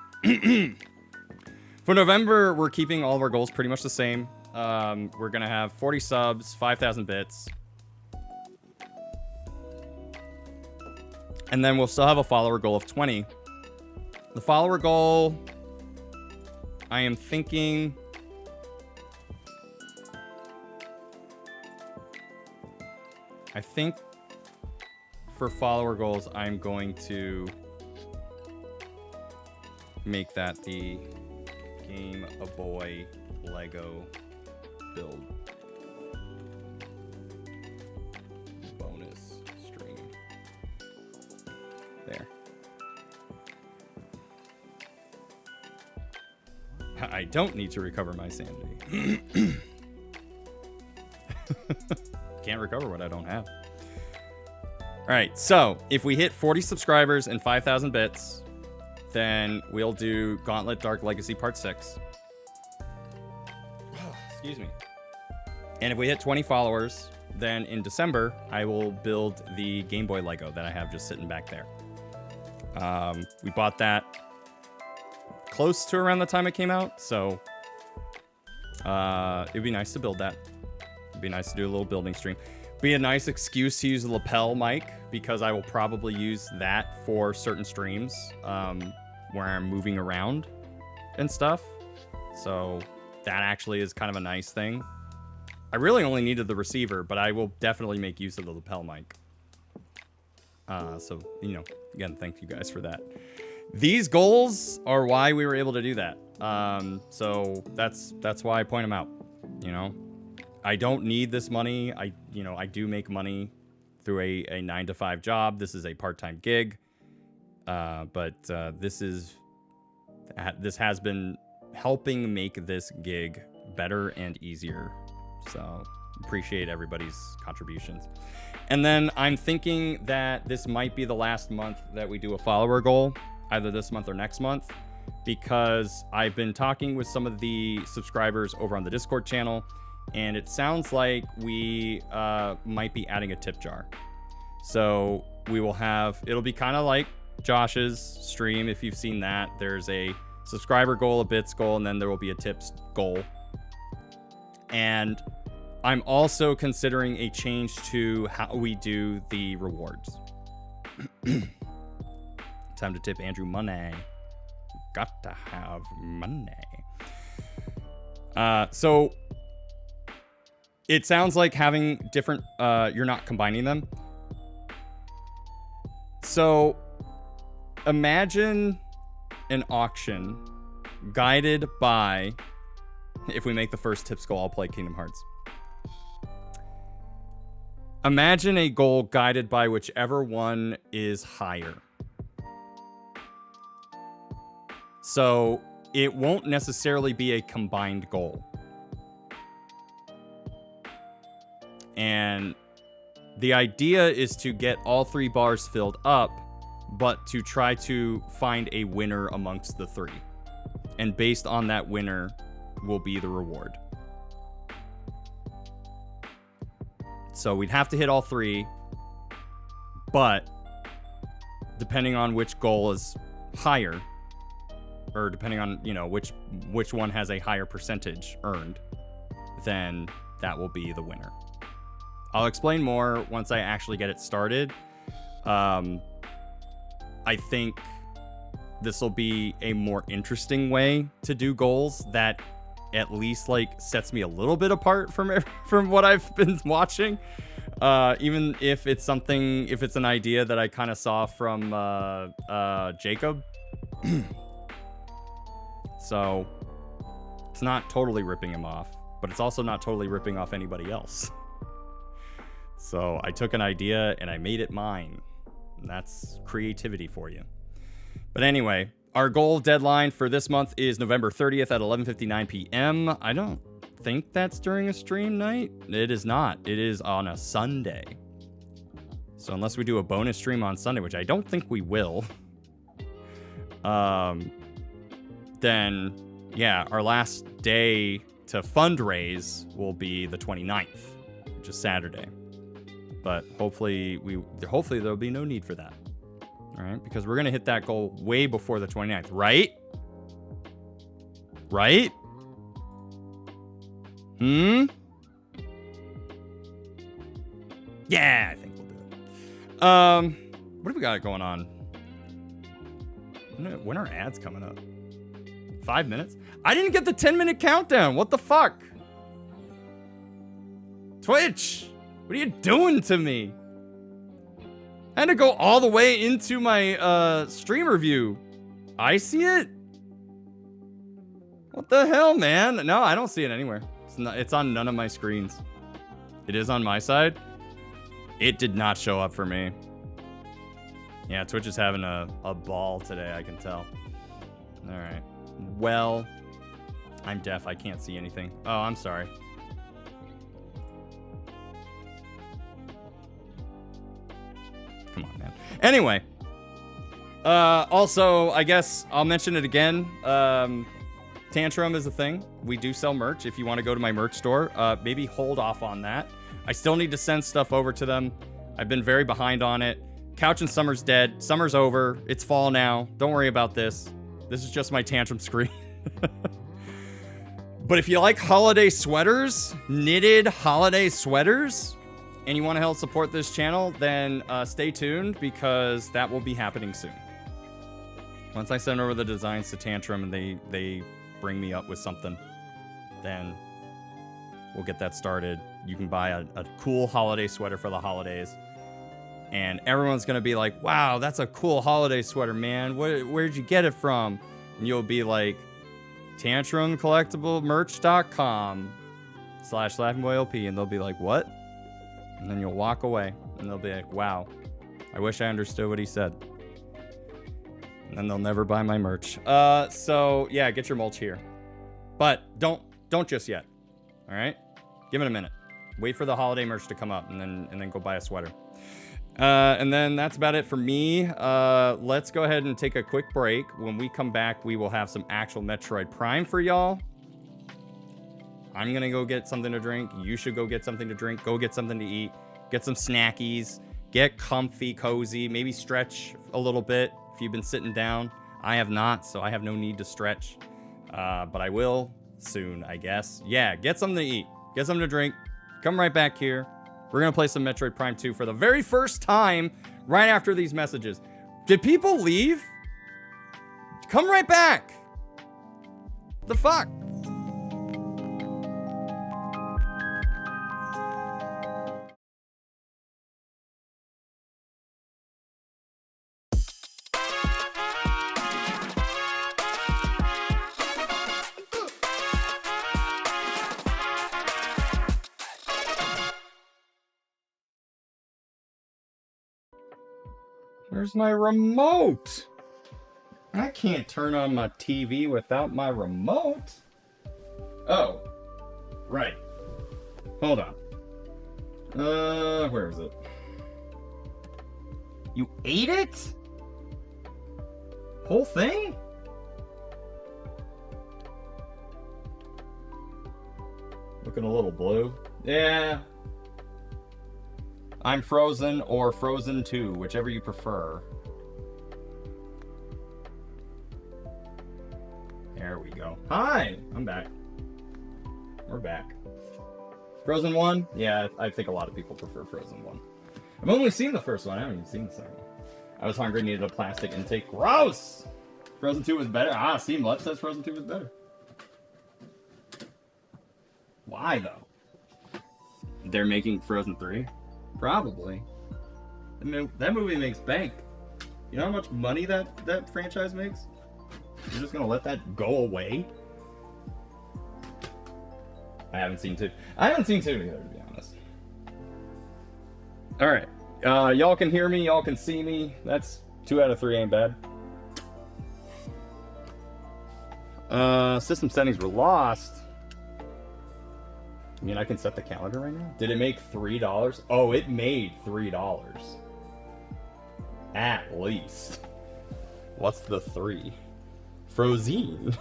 for November, we're keeping all of our goals pretty much the same. We're going to have 40 subs, 5,000 bits. And then we'll still have a follower goal of 20. The follower goal, I am thinking... I think for follower goals, I'm going to make that the Game Boy Lego build bonus stream. There. I don't need to recover my sanity. Can't recover what I don't have. All right, so if we hit 40 subscribers and 5,000 bits, then we'll do Gauntlet Dark Legacy Part 6. Excuse me. And if we hit 20 followers, then in December, I will build the Game Boy Lego that I have just sitting back there. We bought that close to around the time it came out, so it'd be nice to build that. It'd be nice to do a little building stream. Be a nice excuse to use the lapel mic, because I will probably use that for certain streams where I'm moving around and stuff. So that actually is kind of a nice thing. I really only needed the receiver, but I will definitely make use of the lapel mic. So, you know, again, thank you guys for that. These goals are why we were able to do that. So that's why I point them out, you know. I don't need this money. I do make money through a 9-to-5 job. This is a part-time gig. But this has been helping make this gig better and easier. So appreciate everybody's contributions. And then I'm thinking that this might be the last month that we do a follower goal, either this month or next month, because I've been talking with some of the subscribers over on the Discord channel, and it sounds like we might be adding a tip jar. So we will have, it'll be kind of like Josh's stream, if you've seen that. There's a subscriber goal, a bits goal, and then there will be a tips goal. And I'm also considering a change to how we do the rewards. Time to tip Andrew money. Got to have money. So it sounds like having different, you're not combining them. So imagine an auction guided by, if we make the first tips goal, I'll play Kingdom Hearts. Imagine a goal guided by whichever one is higher. So it won't necessarily be a combined goal. And the idea is to get all 3 bars filled up, but to try to find a winner amongst the 3. And based on that winner will be the reward. So we'd have to hit all 3, but depending on which goal is higher, or depending on, you know, which one has a higher percentage earned, then that will be the winner. I'll explain more once I actually get it started. I think this will be a more interesting way to do goals that at least like sets me a little bit apart from what I've been watching. Even if it's an idea that I kind of saw from Jacob. So it's not totally ripping him off, but it's also not totally ripping off anybody else. So I took an idea and I made it mine. And that's creativity for you. But anyway, our goal deadline for this month is November 30th at 11:59 p.m. I don't think that's during a stream night. It is not. It is on a Sunday. So unless we do a bonus stream on Sunday, which I don't think we will, then yeah, our last day to fundraise will be the 29th, which is Saturday. But hopefully there'll be no need for that. All right, because we're going to hit that goal way before the 29th, right? Right? Yeah, I think we'll do it. What have we got going on? When are ads coming up? 5 minutes? I didn't get the 10-minute countdown. What the fuck? Twitch, what are you doing to me? I had to go all the way into my streamer view. I see it? What the hell, man? No, I don't see it anywhere. It's on none of my screens. It is on my side. It did not show up for me. Yeah, Twitch is having a ball today, I can tell. All right. Well, I'm deaf. I can't see anything. Oh, I'm sorry. Come on, man. Anyway. Also, I guess I'll mention it again. Tantrum is a thing. We do sell merch. If you want to go to my merch store, maybe hold off on that. I still need to send stuff over to them. I've been very behind on it. Couch and Summer's dead. Summer's over. It's fall now. Don't worry about this. This is just my Tantrum screen. But if you like holiday sweaters, knitted holiday sweaters, and you want to help support this channel, then stay tuned because that will be happening soon. Once I send over the designs to Tantrum and they bring me up with something, then we'll get that started. You can buy a cool holiday sweater for the holidays. And everyone's going to be like, wow, that's a cool holiday sweater, man. Where'd you get it from? And you'll be like, tantrumcollectiblemerch.com/LaughingboyLP. And they'll be like, what? And then you'll walk away. And they'll be like, wow, I wish I understood what he said. And then they'll never buy my merch. So, yeah, get your mulch here. But don't just yet. All right? Give it a minute. Wait for the holiday merch to come up and then go buy a sweater. And then that's about it for me. Let's go ahead and take a quick break. When we come back, we will have some actual Metroid Prime for y'all. I'm going to go get something to drink. You should go get something to drink. Go get something to eat. Get some snackies. Get comfy, cozy. Maybe stretch a little bit if you've been sitting down. I have not, so I have no need to stretch. But I will soon, I guess. Yeah, get something to eat. Get something to drink. Come right back here. We're going to play some Metroid Prime 2 for the very first time right after these messages. Did people leave? Come right back. The fuck? Where's my remote? I can't turn on my TV without my remote. Oh, right. Hold on. Where is it? You ate it? Whole thing? Looking a little blue. Yeah. I'm Frozen or Frozen 2, whichever you prefer. There we go. Hi! I'm back. We're back. Frozen 1? Yeah, I think a lot of people prefer Frozen 1. I've only seen the first one. I haven't even seen the second one. I was hungry, needed a plastic intake. Gross! Frozen 2 was better. Ah, see, Mutt says Frozen 2 was better. Why, though? They're making Frozen 3? Probably. That movie makes bank. You know how much money that franchise makes? You're just gonna let that go away? I haven't seen 2. I haven't seen 2 either, to be honest. Alright. Y'all can hear me, y'all can see me. That's 2 out of 3 ain't bad. System settings were lost. I mean, I can set the calendar right now. Did it make $3? Oh, it made $3. At least. What's the 3? Frozen.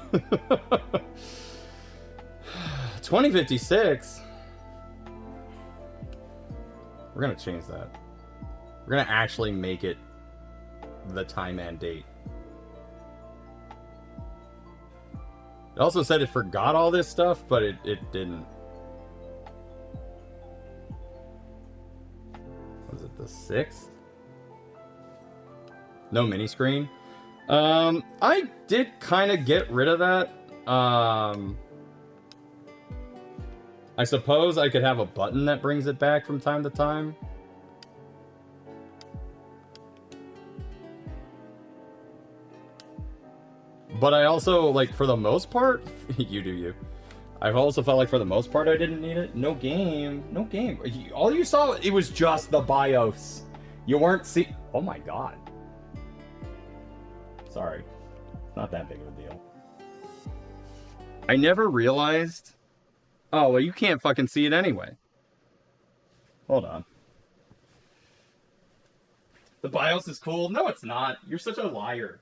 2056. We're gonna change that. We're gonna actually make it the time and date. It also said it forgot all this stuff, but it didn't. Was it the 6th? No mini screen. I did kind of get rid of that. I suppose I could have a button that brings it back from time to time. But I also, like, for the most part, you do you. I've also felt like for the most part I didn't need it. No game. No game. All you saw, it was just the BIOS. You weren't see. Oh my god. Sorry. Not that big of a deal. I never realized. Oh, well, you can't fucking see it anyway. Hold on. The BIOS is cool. No, it's not. You're such a liar.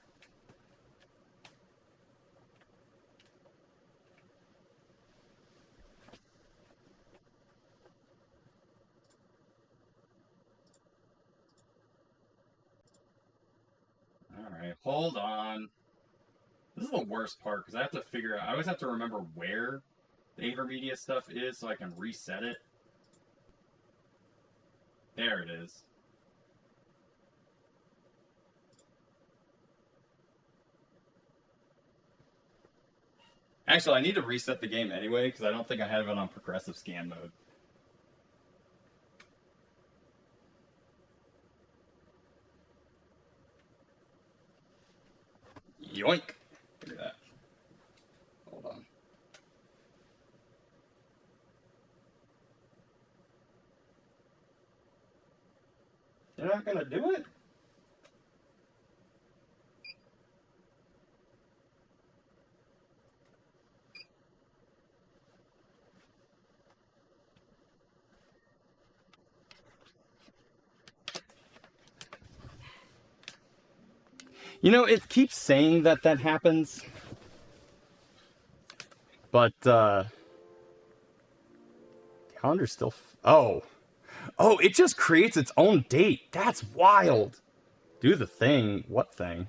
Alright, hold on. This is the worst part, because I have to figure out... I always have to remember where the intermediate stuff is so I can reset it. There it is. Actually, I need to reset the game anyway, because I don't think I have it on progressive scan mode. Yoink! Look at that. Hold on. You're not gonna do it? You know, it keeps saying that happens. But, calendar's still... Oh, it just creates its own date. That's wild. Do the thing. What thing?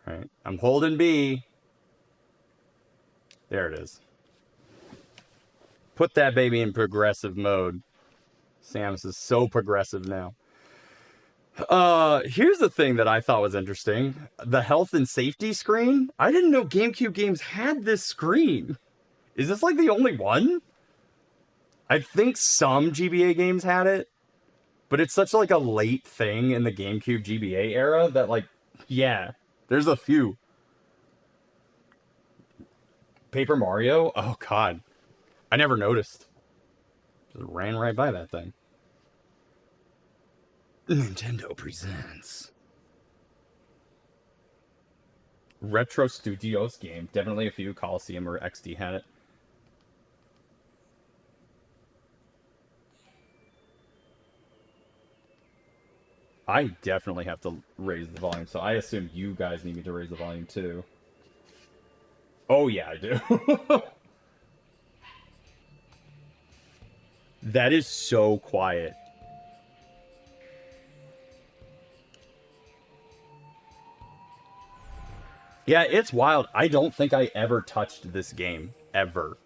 Alright, I'm holding B. There it is. Put that baby in progressive mode. Samus is so progressive now. Here's the thing that I thought was interesting. The health and safety screen. I didn't know GameCube games had this screen. Is this like the only one? I think some GBA games had it, but it's such like a late thing in the GameCube GBA era that, like, yeah, there's a few. Paper Mario? Oh god. I never noticed. Just ran right by that thing. Nintendo presents Retro Studios game. Definitely a few. Coliseum or XD had it. I definitely have to raise the volume, so I assume you guys need me to raise the volume too. Oh yeah, I do. That is so quiet. Yeah, it's wild. I don't think I ever touched this game. Ever.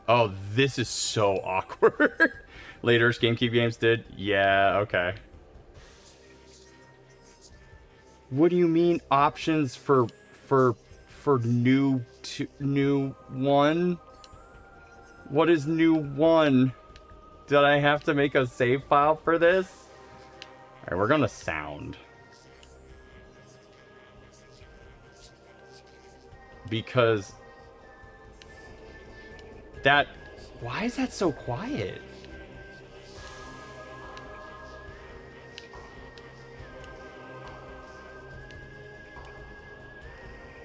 Oh, this is so awkward. Later GameCube games did? Yeah, okay. What do you mean options for new one? What is new one? Did I have to make a save file for this? All right, we're gonna sound. Because that, why is that so quiet?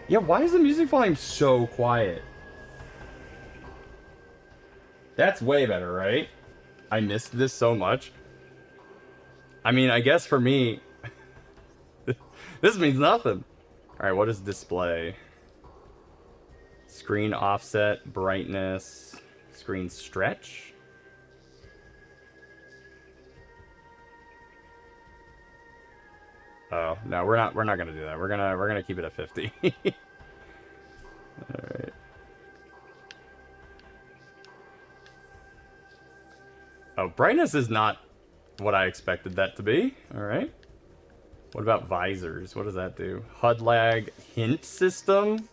Yeah, why is the music volume so quiet? That's way better, right? I missed this so much. I mean, I guess for me, this means nothing. All right, what is display? Screen offset, brightness, screen stretch. Oh, no, we're not gonna do that. We're gonna keep it at 50. Alright. Oh, brightness is not what I expected that to be. Alright. What about visors? What does that do? HUD lag hint system?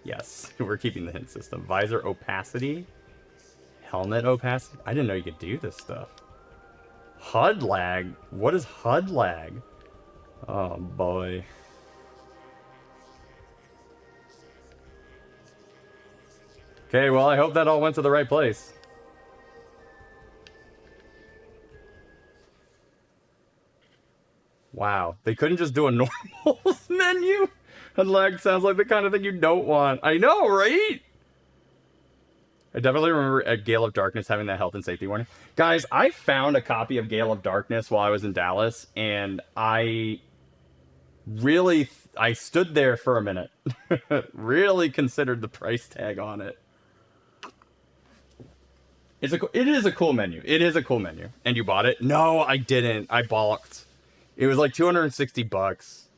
Yes, we're keeping the hint system. Visor opacity. Helmet opacity. I didn't know you could do this stuff. HUD lag? What is HUD lag? Oh boy. Okay, well, I hope that all went to the right place. Wow, they couldn't just do a normal menu? HUD lag sounds like the kind of thing you don't want. I know, right? I definitely remember at Gale of Darkness having that health and safety warning. Guys, I found a copy of Gale of Darkness while I was in Dallas, and I really, I stood there for a minute. Really considered the price tag on it. It is a cool menu. It is a cool menu. And you bought it? No, I didn't. I balked. It was like 260 bucks.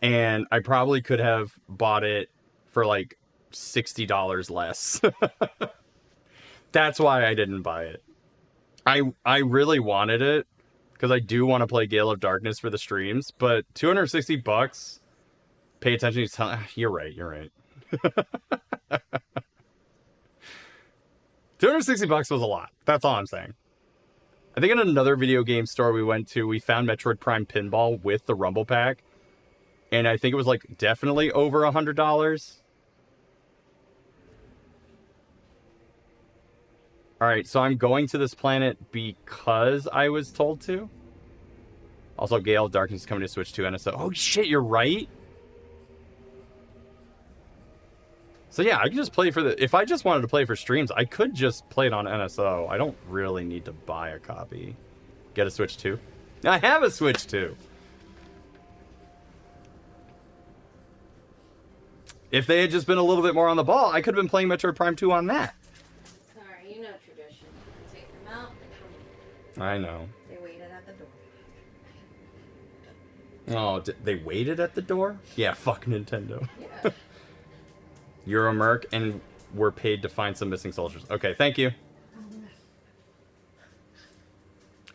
And I probably could have bought it for like $60 less. That's why I didn't buy it. I really wanted it because I do want to play Gale of Darkness for the streams, but 260 bucks. Pay attention to you're right, you're right. 260 bucks was a lot. That's all I'm saying. I think in another video game store we went to, we found Metroid Prime Pinball with the Rumble Pack. And I think it was like definitely over $100. Alright, so I'm going to this planet because I was told to. Also, Gale of Darkness is coming to Switch 2 NSO. Oh shit, you're right. So yeah, I can just play for the... If I just wanted to play for streams, I could just play it on NSO. I don't really need to buy a copy. Get a Switch 2. I have a Switch 2. If they had just been a little bit more on the ball, I could have been playing Metroid Prime 2 on that. Sorry, you know tradition. Take them out. I know. They waited at the door. Oh, they waited at the door? Yeah, fuck Nintendo. Yeah. You're a merc, and we're paid to find some missing soldiers. Okay, thank you.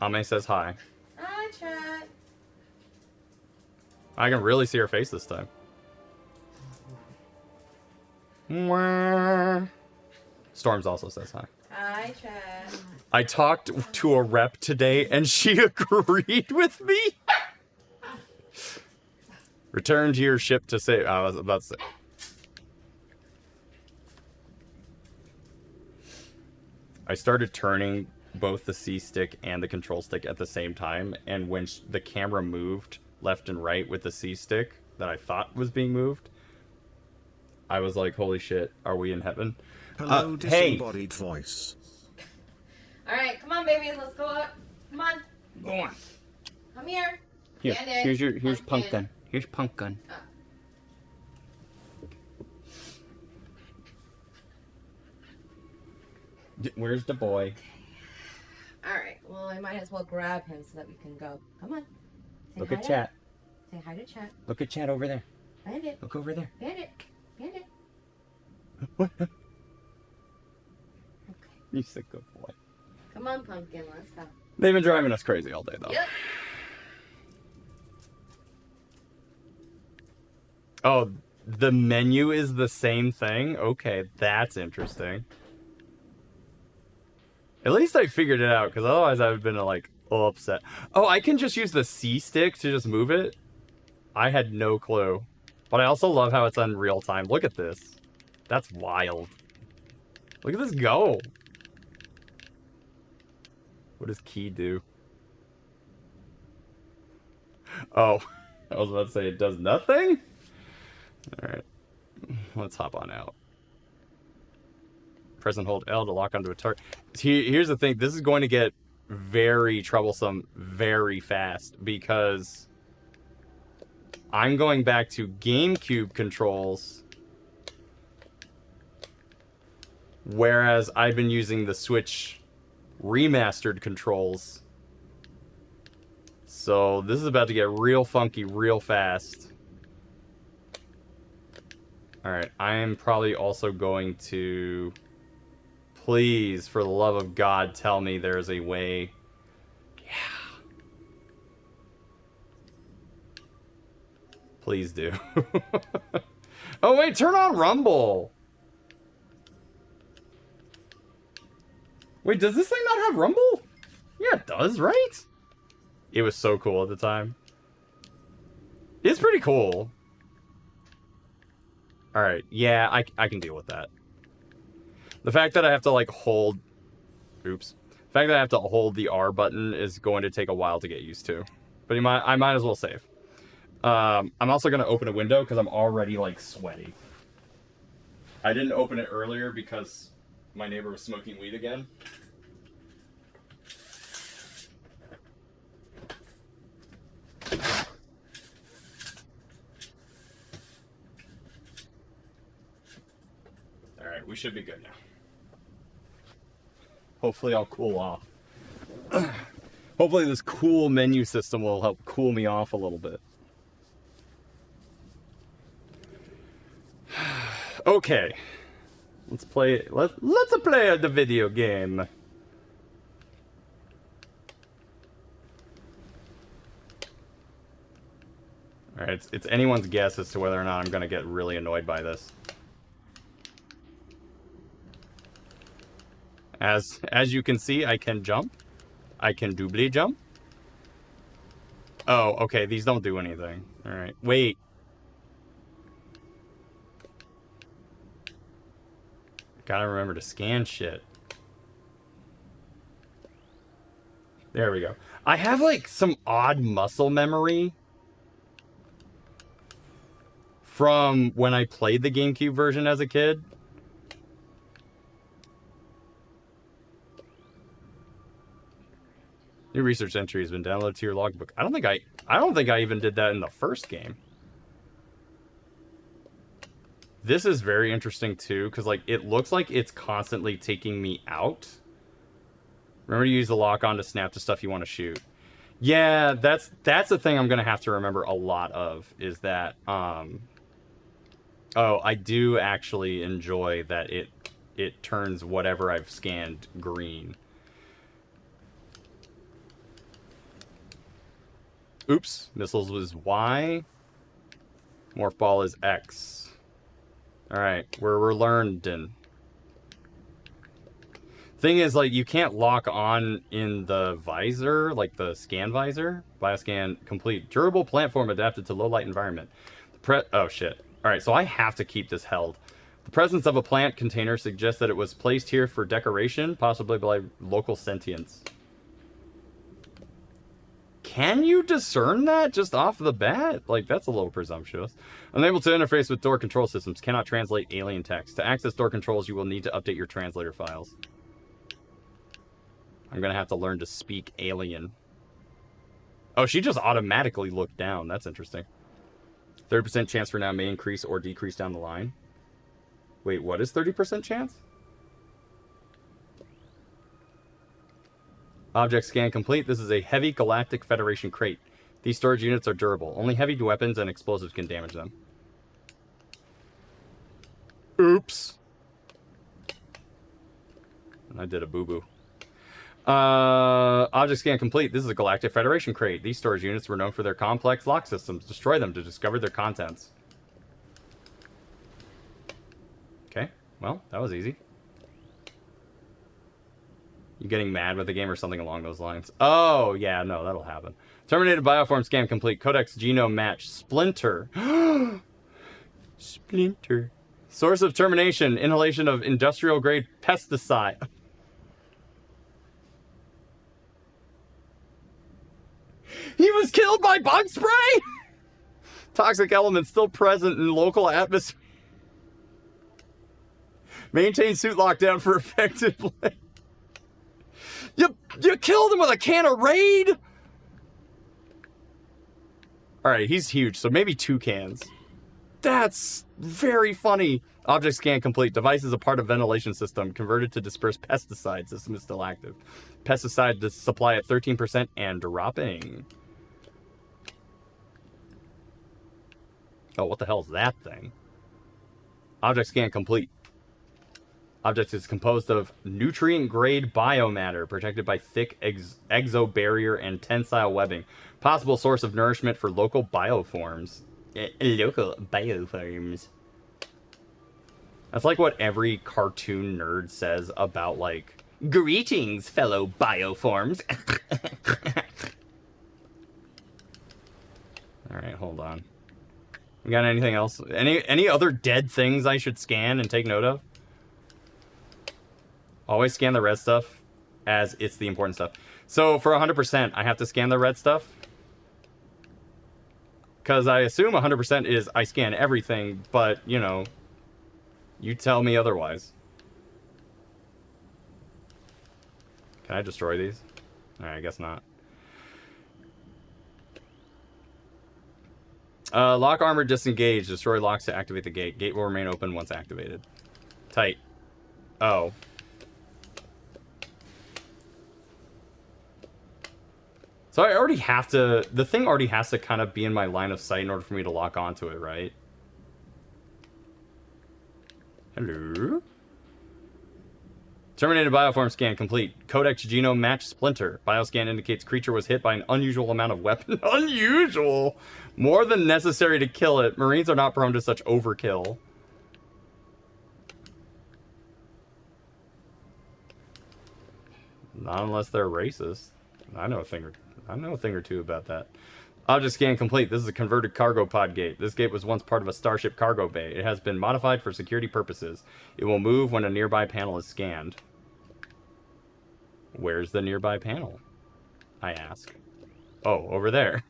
Ame says hi. Hi, chat. I can really see her face this time. Storms also says hi. Hi, chat. I talked to a rep today, and she agreed with me. Return to your ship to say... I was about to say... I started turning both the C stick and the control stick at the same time, and when the camera moved left and right with the C stick that I thought was being moved, I was like, holy shit, are we in heaven? Hello, disembodied voice. Alright, come on, babies, let's go up. Come on. Go on. Come here. Here, Stand in. here's Pumpkin. Here's Pumpkin. Oh. Where's the boy? Alright, well, I might as well grab him so that we can go. Come on. Say Look hi at to- chat. Say hi to chat. Look at chat over there. Bandit. Look over there. Bandit. Bandit. What? Okay. You sick good boy. Come on, Pumpkin. Let's go. They've been driving us crazy all day, though. Yep. Oh, the menu is the same thing? Okay, that's interesting. At least I figured it out, because otherwise I would have been, like, all upset. Oh, I can just use the C stick to just move it? I had no clue. But I also love how it's on real time. Look at this. That's wild. Look at this go. What does key do? Oh, I was about to say it does nothing? Alright. Let's hop on out. Press and hold L to lock onto a target. Here's the thing. This is going to get very troublesome very fast because I'm going back to GameCube controls, whereas I've been using the Switch remastered controls. So this is about to get real funky real fast. Alright, I am probably also going to... Please, for the love of God, tell me there's a way. Yeah. Please do. Oh, wait, turn on Rumble. Wait, does this thing not have Rumble? Yeah, it does, right? It was so cool at the time. It's pretty cool. Alright, yeah, I can deal with that. The fact that I have to, like, hold... Oops. The fact that I have to hold the R button is going to take a while to get used to. But I might as well save. I'm also going to open a window because I'm already, like, sweaty. I didn't open it earlier because my neighbor was smoking weed again. Alright, we should be good now. Hopefully I'll cool off. Hopefully this cool menu system will help cool me off a little bit. Okay. Let's play the video game. Alright, it's anyone's guess as to whether or not I'm gonna get really annoyed by this. As you can see, I can jump. I can doubly jump. Oh, okay, these don't do anything. Alright, wait. Gotta remember to scan shit. There we go. I have, like, some odd muscle memory from when I played the GameCube version as a kid. New research entry has been downloaded to your logbook. I don't think I even did that in the first game. This is very interesting too, because like it looks like it's constantly taking me out. Remember to use the lock on to snap to stuff you want to shoot. Yeah, that's the thing I'm gonna have to remember a lot of, is that oh, I do actually enjoy that it turns whatever I've scanned green. Oops, missiles was Y. Morph ball is X. Alright, we're learning. Thing is, like, you can't lock on in the visor, like the scan visor. Bioscan complete. Durable plant form adapted to low light environment. Oh shit. Alright, so I have to keep this held. The presence of a plant container suggests that it was placed here for decoration, possibly by local sentience. Can you discern that just off the bat? Like, that's a little presumptuous. Unable to interface with door control systems. Cannot translate alien text. To access door controls, you will need to update your translator files. I'm gonna have to learn to speak alien. Oh, she just automatically looked down. That's interesting. 30% chance for now may increase or decrease down the line. Wait, what is 30% chance? Object scan complete. This is a heavy Galactic Federation crate. These storage units are durable. Only heavy weapons and explosives can damage them. Oops. I did a boo-boo. Object scan complete. This is a Galactic Federation crate. These storage units were known for their complex lock systems. Destroy them to discover their contents. Okay, well, that was easy. You getting mad with the game or something along those lines? Oh, yeah, no, that'll happen. Terminated bioform scan complete. Codex genome match. Splinter. Splinter. Source of termination. Inhalation of industrial grade pesticide. He was killed by bug spray? Toxic elements still present in local atmosphere. Maintain suit lockdown for effective play. You killed him with a can of Raid? Alright, he's huge, so maybe 2 cans. That's very funny. Object scan complete. Device is a part of ventilation system. Converted to disperse pesticide. System is still active. Pesticide supply at 13% and dropping. Oh, what the hell is that thing? Object scan complete. Object is composed of nutrient-grade biomatter protected by thick exobarrier and tensile webbing. Possible source of nourishment for local bioforms. Local bioforms. That's like what every cartoon nerd says about, like, greetings, fellow bioforms. Alright, hold on. We got anything else? Any other dead things I should scan and take note of? Always scan the red stuff as it's the important stuff. So for 100%, I have to scan the red stuff. Because I assume 100% is I scan everything, but, you know, you tell me otherwise. Can I destroy these? Alright, I guess not. Lock armor disengaged. Destroy locks to activate the gate. Gate will remain open once activated. Tight. Oh. So I already have to... The thing already has to kind of be in my line of sight in order for me to lock onto it, right? Hello? Terminated bioform scan complete. Codex genome match splinter. Bioscan indicates creature was hit by an unusual amount of weapon. Unusual! More than necessary to kill it. Marines are not prone to such overkill. Not unless they're racist. I know a thing or two about that. Object scan complete. This is a converted cargo pod gate. This gate was once part of a starship cargo bay. It has been modified for security purposes. It will move when a nearby panel is scanned. Where's the nearby panel? I ask. Oh, over there.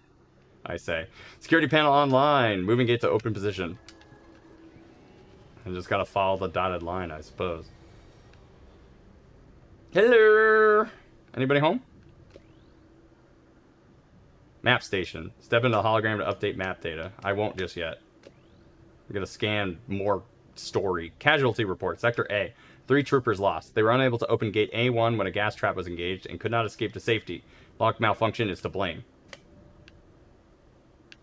I say. Security panel online. Moving gate to open position. I just gotta follow the dotted line, I suppose. Hello! Anybody home? Map station. Step into the hologram to update map data. I won't just yet. I'm gonna scan more story. Casualty report. Sector A. 3 troopers lost. They were unable to open gate A1 when a gas trap was engaged and could not escape to safety. Lock malfunction is to blame.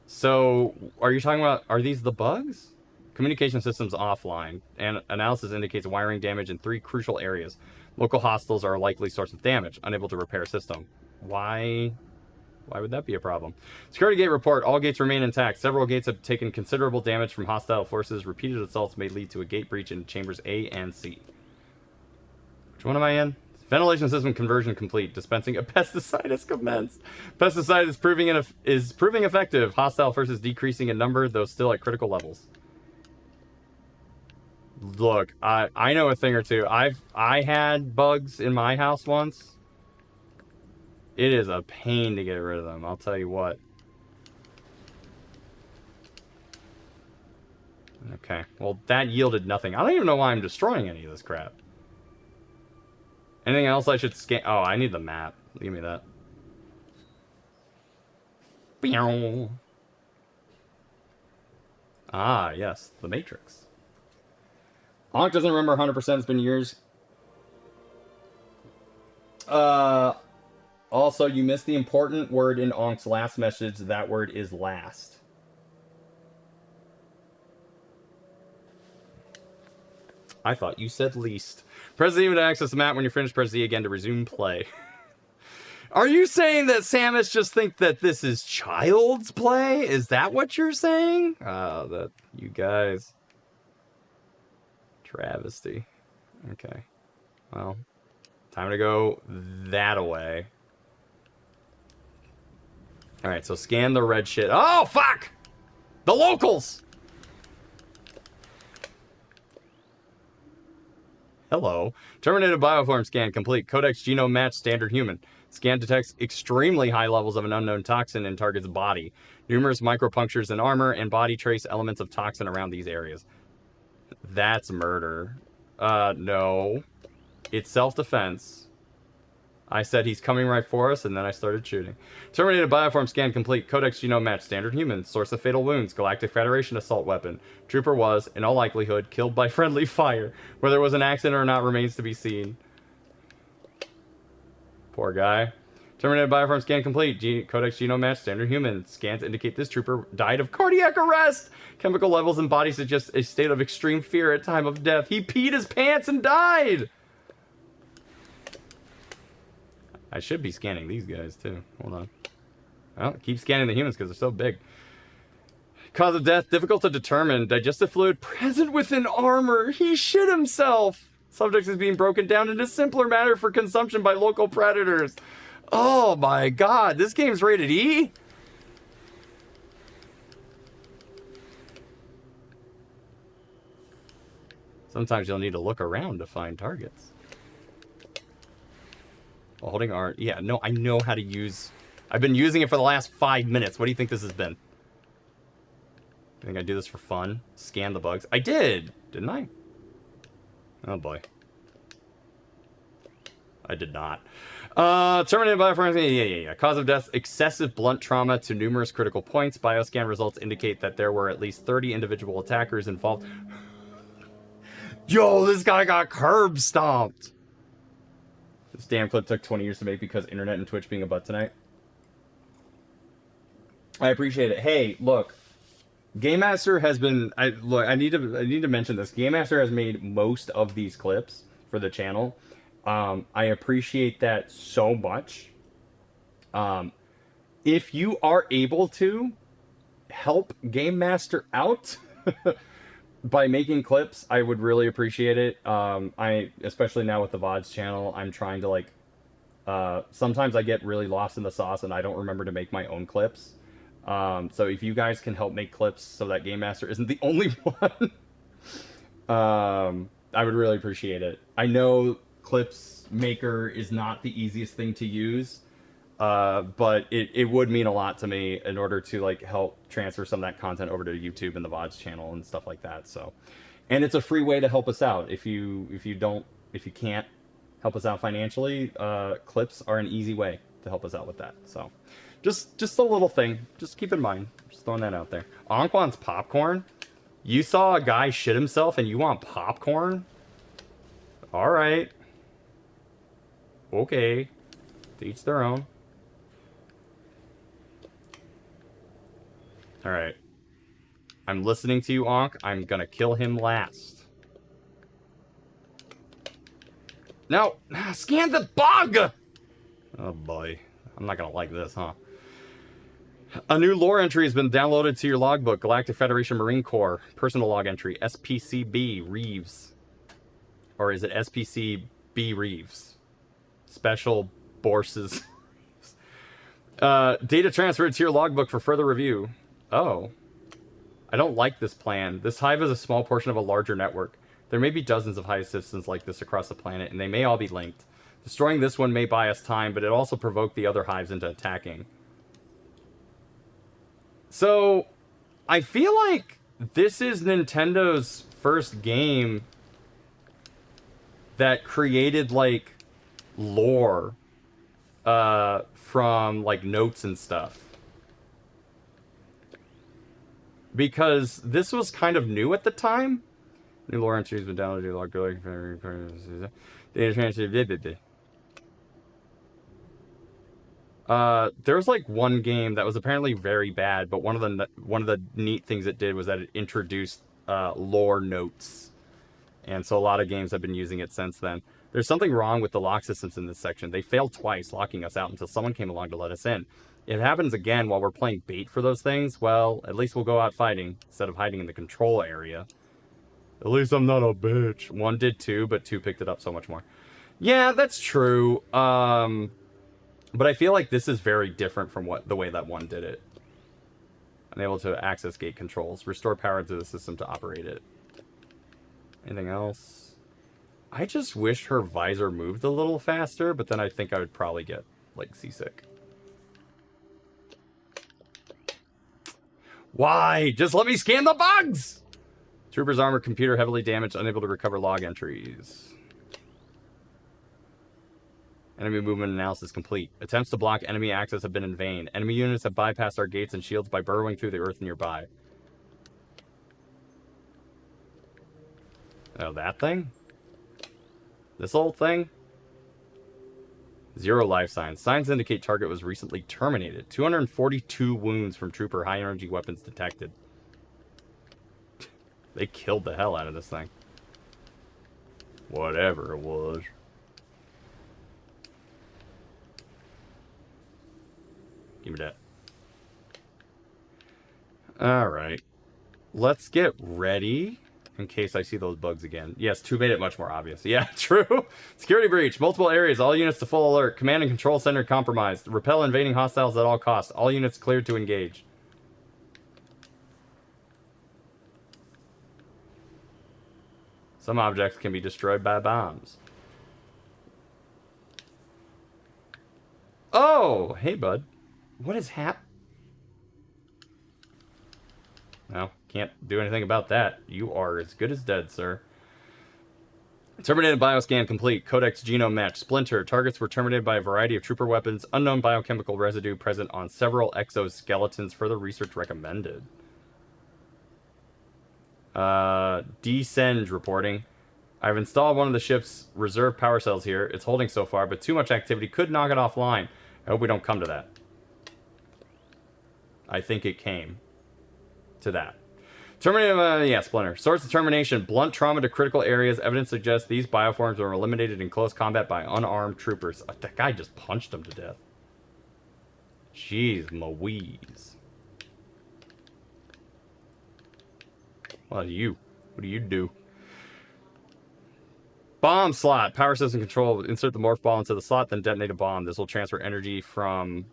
So, are you talking about... Are these the bugs? Communication systems offline. And analysis indicates wiring damage in 3 crucial areas. Local hostiles are a likely source of damage. Unable to repair system. Why would that be a problem? Security gate report. All gates remain intact. Several gates have taken considerable damage from hostile forces. Repeated assaults may lead to a gate breach in chambers A and C. Which one am I in? Ventilation system conversion complete. Dispensing a pesticide has commenced. Pesticide is proving effective. Hostile forces decreasing in number, though still at critical levels. Look, I know a thing or two. I had bugs in my house once. It is a pain to get rid of them, I'll tell you what. Okay, well that yielded nothing. I don't even know why I'm destroying any of this crap. Anything else I should scan? Oh, I need the map. Give me that. Ah, yes, the Matrix. Honk doesn't remember 100%. It's been years. Also, you missed the important word in Onk's last message. That word is last. I thought you said least. Press Z to access the map. When you're finished, press Z again to resume play. Are you saying that Samus just think that this is child's play? Is that what you're saying? Oh, that you guys. Travesty. Okay. Well, time to go that away. Alright, so scan the red shit. Oh, fuck! The locals! Hello. Terminated bioform scan complete. Codex genome match standard human. Scan detects extremely high levels of an unknown toxin in target's body. Numerous micropunctures in armor and body trace elements of toxin around these areas. That's murder. No. It's self-defense. I said he's coming right for us, and then I started shooting. Terminated bioform scan complete. Codex genome match standard human. Source of fatal wounds. Galactic Federation assault weapon. Trooper was, in all likelihood, killed by friendly fire. Whether it was an accident or not remains to be seen. Poor guy. Terminated bioform scan complete. Codex genome match standard human. Scans indicate this trooper died of cardiac arrest. Chemical levels in body suggest a state of extreme fear at time of death. He peed his pants and died. I should be scanning these guys too. Hold on. Well, keep scanning the humans because they're so big. Cause of death, difficult to determine. Digestive fluid present within armor. He shit himself. Subject is being broken down into simpler matter for consumption by local predators. Oh my god, this game's rated E? Sometimes you'll need to look around to find targets. While holding R. Yeah, no, I know how to use... I've been using it for the last 5 minutes. What do you think this has been? I think I do this for fun. Scan the bugs. I did! Didn't I? Oh boy. I did not. Terminated bioform. Yeah. Cause of death, excessive blunt trauma to numerous critical points. Bioscan results indicate that there were at least 30 individual attackers involved. Yo, this guy got curb stomped! This damn clip took 20 years to make because internet and Twitch being a butt tonight. I appreciate it. Hey, look. Game Master has been... I need to mention this. Game Master has made most of these clips for the channel. I appreciate that so much. If you are able to help Game Master out by making clips, I would really appreciate it. Especially now with the VODs channel, I'm trying to like... sometimes I get really lost in the sauce and I don't remember to make my own clips. So if you guys can help make clips so that Game Master isn't the only one, I would really appreciate it. I know Clips Maker is not the easiest thing to use, but it would mean a lot to me in order to like help transfer some of that content over to YouTube and the VODs channel and stuff like that. So, and it's a free way to help us out. If you can't help us out financially, clips are an easy way to help us out with that. So. Just a little thing. Just keep in mind. Just throwing that out there. Ankh wants popcorn? You saw a guy shit himself and you want popcorn? Alright. Okay. To each their own. Alright. I'm listening to you, Ankh. I'm gonna kill him last. No! Scan the bug! Oh boy. I'm not gonna like this, huh? A new lore entry has been downloaded to your logbook. Galactic Federation Marine Corps. Personal log entry. SPCB Reeves. Or is it SPCB Reeves? Special Borses. Data transferred to your logbook for further review. Oh. I don't like this plan. This hive is a small portion of a larger network. There may be dozens of hive systems like this across the planet, and they may all be linked. Destroying this one may buy us time, but it also provoked the other hives into attacking. So, I feel like this is Nintendo's first game that created, like, lore from, like, notes and stuff. Because this was kind of new at the time. New lore entry has been downloaded to data transfer. There was like one game that was apparently very bad, but one of the neat things it did was that it introduced lore notes, and so a lot of games have been using it since then. There's something wrong with the lock systems in this section. They failed twice, locking us out until someone came along to let us in. If it happens again while we're playing bait for those things, well, at least we'll go out fighting instead of hiding in the control area. At least I'm not a bitch. One did too, but two picked it up so much more. Yeah, that's true. But I feel like this is very different from the way that one did it. Unable to access gate controls. Restore power to the system to operate it. Anything else? I just wish her visor moved a little faster, but then I think I would probably get, like, seasick. Why? Just let me scan the bugs! Trooper's armor, computer heavily damaged, unable to recover log entries. Enemy movement analysis complete. Attempts to block enemy access have been in vain. Enemy units have bypassed our gates and shields by burrowing through the earth nearby. Oh, that thing? This old thing? 0 life signs. Signs indicate target was recently terminated. 242 wounds from Trooper high energy weapons detected. They killed the hell out of this thing. Whatever it was. Give me that. Alright. Let's get ready in case I see those bugs again. Yes, 2 made it much more obvious. Yeah, true. Security breach. Multiple areas. All units to full alert. Command and control center compromised. Repel invading hostiles at all costs. All units cleared to engage. Some objects can be destroyed by bombs. Oh, hey, bud. What is No, can't do anything about that. You are as good as dead, sir. Terminated bioscan complete. Codex genome match. Splinter. Targets were terminated by a variety of trooper weapons. Unknown biochemical residue present on several exoskeletons. Further research recommended. Descend reporting. I've installed one of the ship's reserve power cells here. It's holding so far, but too much activity could knock it offline. I hope we don't come to that. I think it came to that. Terminated, yeah, Splinter. Source of termination. Blunt trauma to critical areas. Evidence suggests these bioforms were eliminated in close combat by unarmed troopers. That guy just punched him to death. Jeez Louise. What do you do? Bomb slot. Power system control. Insert the morph ball into the slot, then detonate a bomb. This will transfer energy from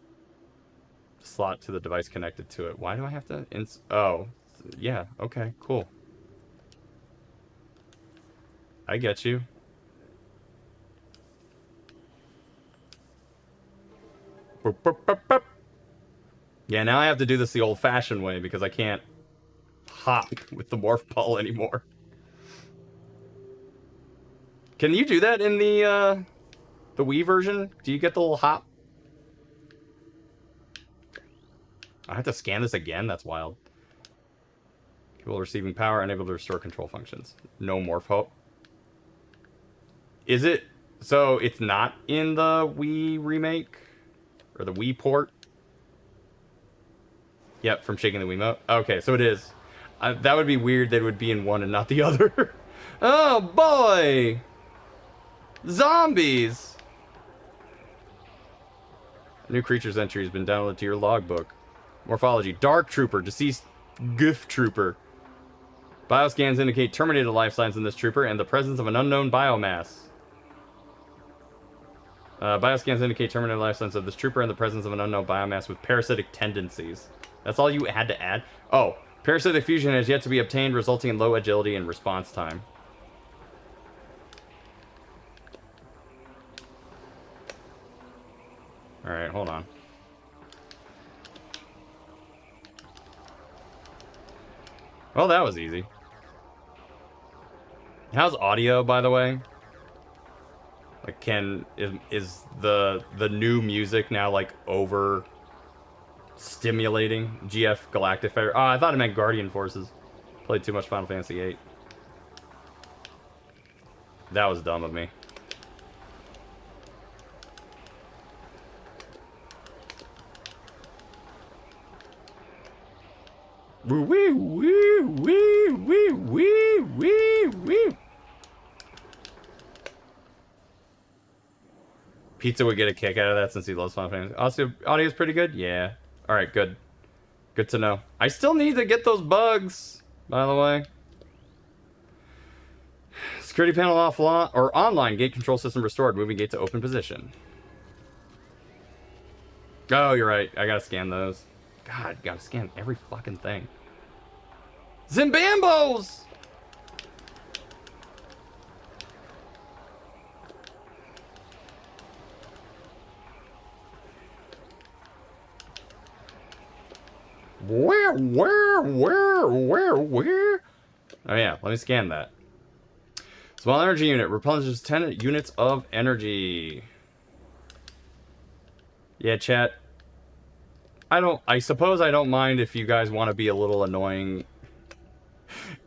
the slot to the device connected to it. Why do I have to... Oh. Yeah. Okay. Cool. I get you. Boop, boop, boop, boop. Yeah, now I have to do this the old-fashioned way because I can't hop with the morph ball anymore. Can you do that in the Wii version? Do you get the little hop? I have to scan this again? That's wild. People receiving power, unable to restore control functions. No morph hope. Is it? So it's not in the Wii remake? Or the Wii port? Yep, from shaking the Wiimote. Okay, so it is. That would be weird that it would be in one and not the other. Oh, boy! Zombies! A new creature's entry has been downloaded to your logbook. Morphology. Dark Trooper. Deceased Goof Trooper. Bioscans indicate terminated life signs in this trooper and the presence of an unknown biomass. Bioscans indicate terminated life signs of this trooper and the presence of an unknown biomass with parasitic tendencies. That's all you had to add? Oh, parasitic fusion has yet to be obtained, resulting in low agility and response time. Alright, hold on. Well, that was easy. How's audio, by the way? Like, is the new music now, like, over stimulating? GF Galactic Fire. Oh, I thought it meant Guardian Forces. Played too much Final Fantasy VIII. That was dumb of me. Woo wee wee wee wee wee wee wee. Pizza would get a kick out of that since he loves Final Fantasy. Audio's pretty good? Yeah. Alright, good. Good to know. I still need to get those bugs, by the way. Security panel offline or online. Gate control system restored. Moving gate to open position. Oh, you're right. I gotta scan those. God, gotta scan every fucking thing. Zimbambos! Where? Oh yeah, let me scan that. Small energy unit replenishes 10 units of energy. Yeah, chat. I suppose I don't mind if you guys want to be a little annoying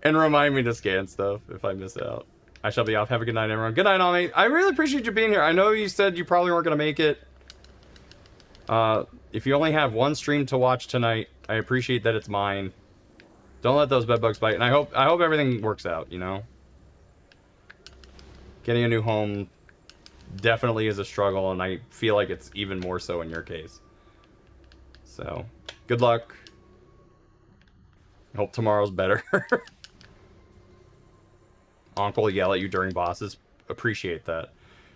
and remind me to scan stuff if I miss out. I shall be off. Have a good night, everyone. Good night, all mate. I really appreciate you being here. I know you said you probably weren't going to make it. If you only have one stream to watch tonight, I appreciate that it's mine. Don't let those bedbugs bite. And I hope everything works out, you know? Getting a new home definitely is a struggle, and I feel like it's even more so in your case. So, good luck. Hope tomorrow's better. Uncle yell at you during bosses. Appreciate that.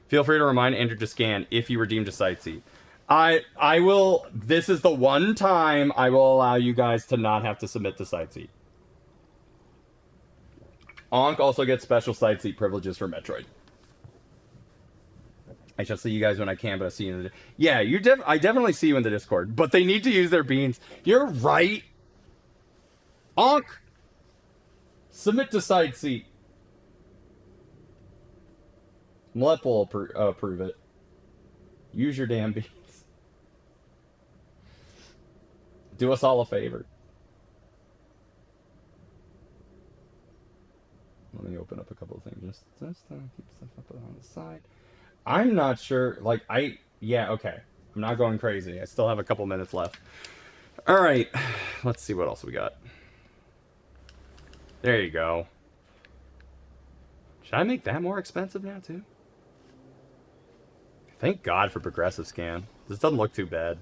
Feel free to remind Andrew to scan if you redeemed a site seat. I will. This is the one time I will allow you guys to not have to submit the site seat. Onk also gets special site seat privileges for Metroid. I shall see you guys when I can, but I see you in the... Yeah, I definitely see you in the Discord, but they need to use their beans. You're right. Onk! Submit to site seat. Mlep will approve it. Use your damn beans. Do us all a favor. Let me open up a couple of things. Just keep stuff up on the side. I'm not sure. Yeah, okay. I'm not going crazy. I still have a couple minutes left. All right. Let's see what else we got. There you go. Should I make that more expensive now, too? Thank God for progressive scan. This doesn't look too bad.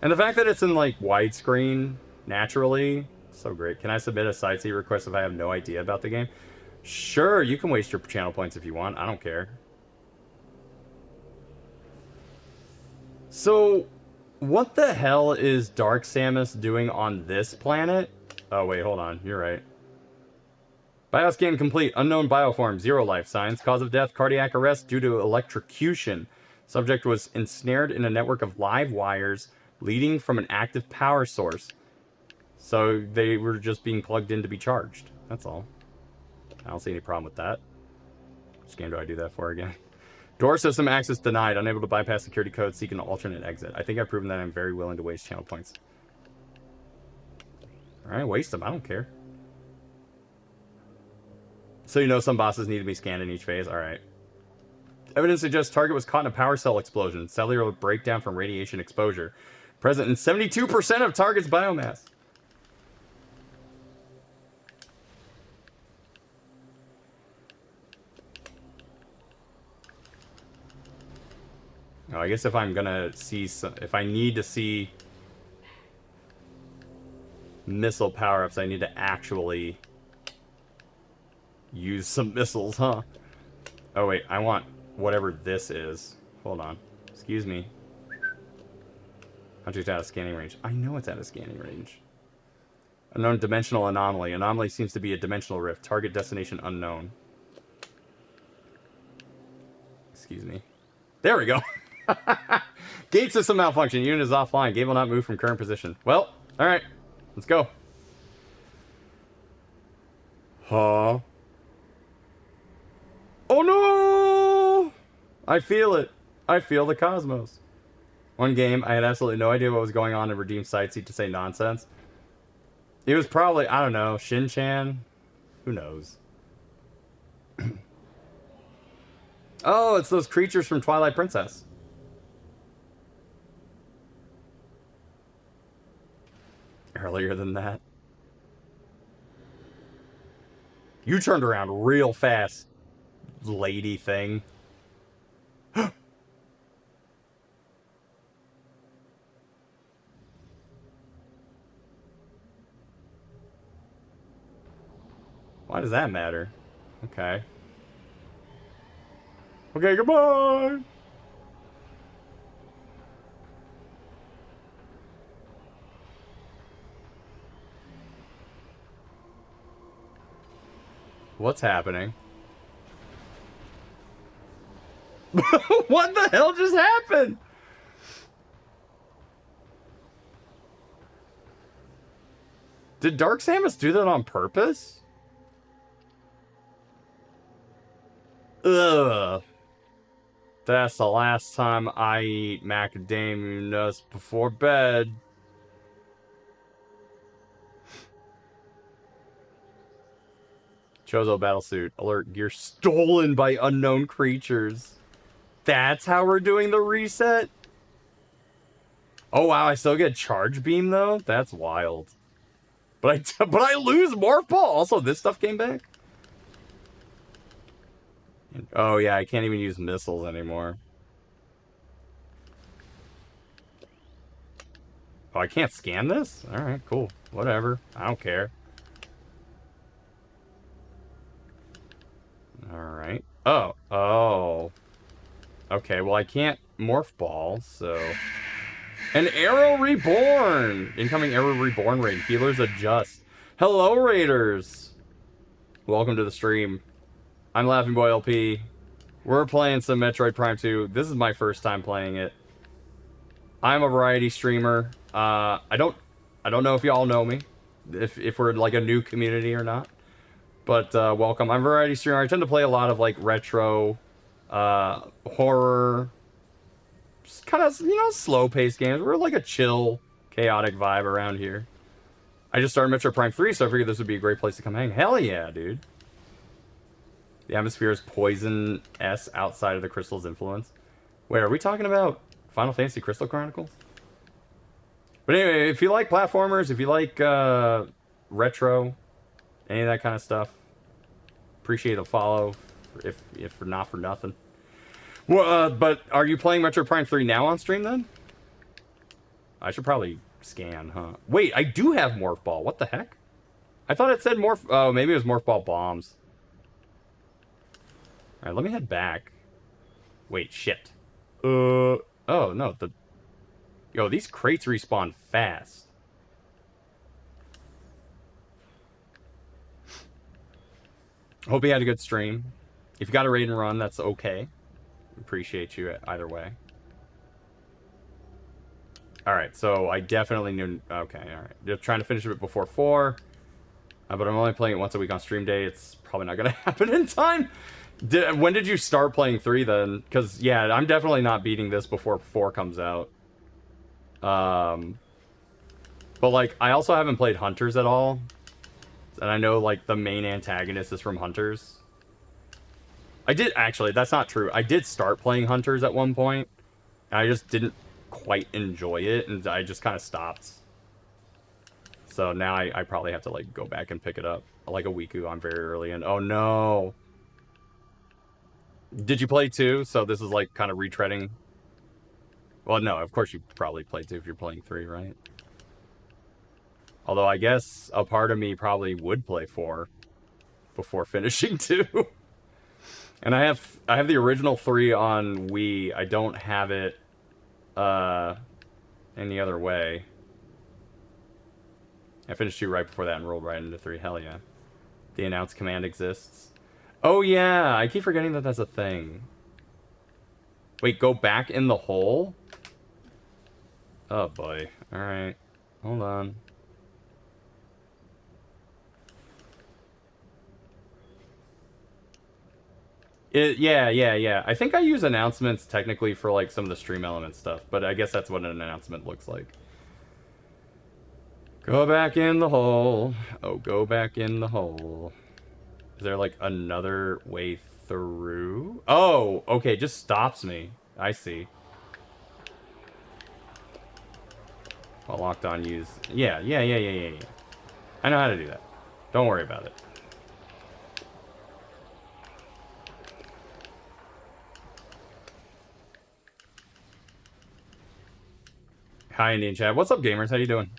And the fact that it's in, like, widescreen, naturally, so great. Can I submit a side seat request if I have no idea about the game? Sure, you can waste your channel points if you want. I don't care. So, what the hell is Dark Samus doing on this planet? Oh, wait, hold on. You're right. Bioscan complete. Unknown bioform. 0 life signs. Cause of death. Cardiac arrest due to electrocution. Subject was ensnared in a network of live wires leading from an active power source. So they were just being plugged in to be charged. That's all. I don't see any problem with that. Which game do I do that for again? Door system access denied. Unable to bypass security code. Seek an alternate exit. I think I've proven that I'm very willing to waste channel points. Alright, waste them. I don't care. So you know some bosses need to be scanned in each phase. Alright. Evidence suggests target was caught in a power cell explosion. Cellular breakdown from radiation exposure. Present in 72% of target's biomass. Oh, I guess if I'm gonna see some, if I need to see missile power-ups, I need to actually use some missiles, huh? Oh wait, I want whatever this is. Hold on. Excuse me. Object out of scanning range. I know it's out of scanning range. Unknown dimensional anomaly. Anomaly seems to be a dimensional rift. Target destination unknown. Excuse me. There we go. Gate system malfunction. Unit is offline. Gate will not move from current position. Well, alright. Let's go. Huh? Oh no! I feel it. I feel the cosmos. One game, I had absolutely no idea what was going on in Redeemed Side Seat to say nonsense. It was probably, I don't know, Shin-Chan? Who knows? Oh, it's those creatures from Twilight Princess. Earlier than that. You turned around real fast, lady thing. Why does that matter? Okay. Okay, goodbye! What's happening? What the hell just happened? Did Dark Samus do that on purpose? Ugh. That's the last time I eat macadamia nuts before bed. Chozo battlesuit. Alert, gear stolen by unknown creatures. That's how we're doing the reset? Oh wow, I still get charge beam though? That's wild. But I lose morph ball. Also, this stuff came back? Oh yeah, I can't even use missiles anymore. Oh, I can't scan this? Alright, cool. Whatever. I don't care. Alright. Oh. Oh. Okay, well I can't morph ball, so... An Arrow Reborn! Incoming Arrow Reborn raid. Healers adjust. Hello, Raiders! Welcome to the stream. I'm Laughingboy LP. We're playing some Metroid Prime 2. This is my first time playing it. I'm a variety streamer. I don't know if y'all know me. If we're like a new community or not. But welcome. I'm a variety streamer. I tend to play a lot of like retro, horror, kind of, you know, slow-paced games. We're like a chill, chaotic vibe around here. I just started Metroid Prime 3, so I figured this would be a great place to come hang. Hell yeah, dude. The atmosphere is poison-S outside of the crystal's influence. Wait, are we talking about Final Fantasy Crystal Chronicles? But anyway, if you like platformers, if you like retro, any of that kind of stuff, appreciate a follow, if not for nothing. Well, but are you playing Metroid Prime 3 now on stream then? I should probably scan, huh? Wait, I do have Morph Ball. What the heck? I thought it said Morph... Oh, maybe it was Morph Ball Bombs. Alright, let me head back. Wait, shit. Oh, no, the... Yo, these crates respawn fast. Hope you had a good stream. If you got a raid and run, that's okay. Appreciate you either way. Alright, so I definitely knew... Okay, alright. Just trying to finish it before 4. But I'm only playing it once a week on stream day. It's probably not going to happen in time. When did you start playing 3 then? Because, yeah, I'm definitely not beating this before 4 comes out. But, like, I also haven't played Hunters at all. And I know, like, the main antagonist is from Hunters. I did, actually, that's not true. I did start playing Hunters at one point. And I just didn't quite enjoy it. And I just kind of stopped. So now I probably have to, like, go back and pick it up. Like a Wiku, I'm very early in. Oh, no. Did you play 2? So this is, like, kind of retreading. Well, no, of course you probably played 2 if you're playing 3, right? Although I guess a part of me probably would play 4 before finishing 2. And I have the original 3 on Wii. I don't have it any other way. I finished 2 right before that and rolled right into 3. Hell yeah. The announce command exists. Oh yeah, I keep forgetting that that's a thing. Wait, go back in the hole? Oh boy. Alright. Hold on. Yeah. I think I use announcements technically for like some of the stream element stuff, but I guess that's what an announcement looks like. Go back in the hole. Oh, go back in the hole. Is there like another way through? Oh, okay, just stops me. I see. Well, locked on use. Yeah. I know how to do that. Don't worry about it. Hi, Indian chat. What's up, gamers? How you doing?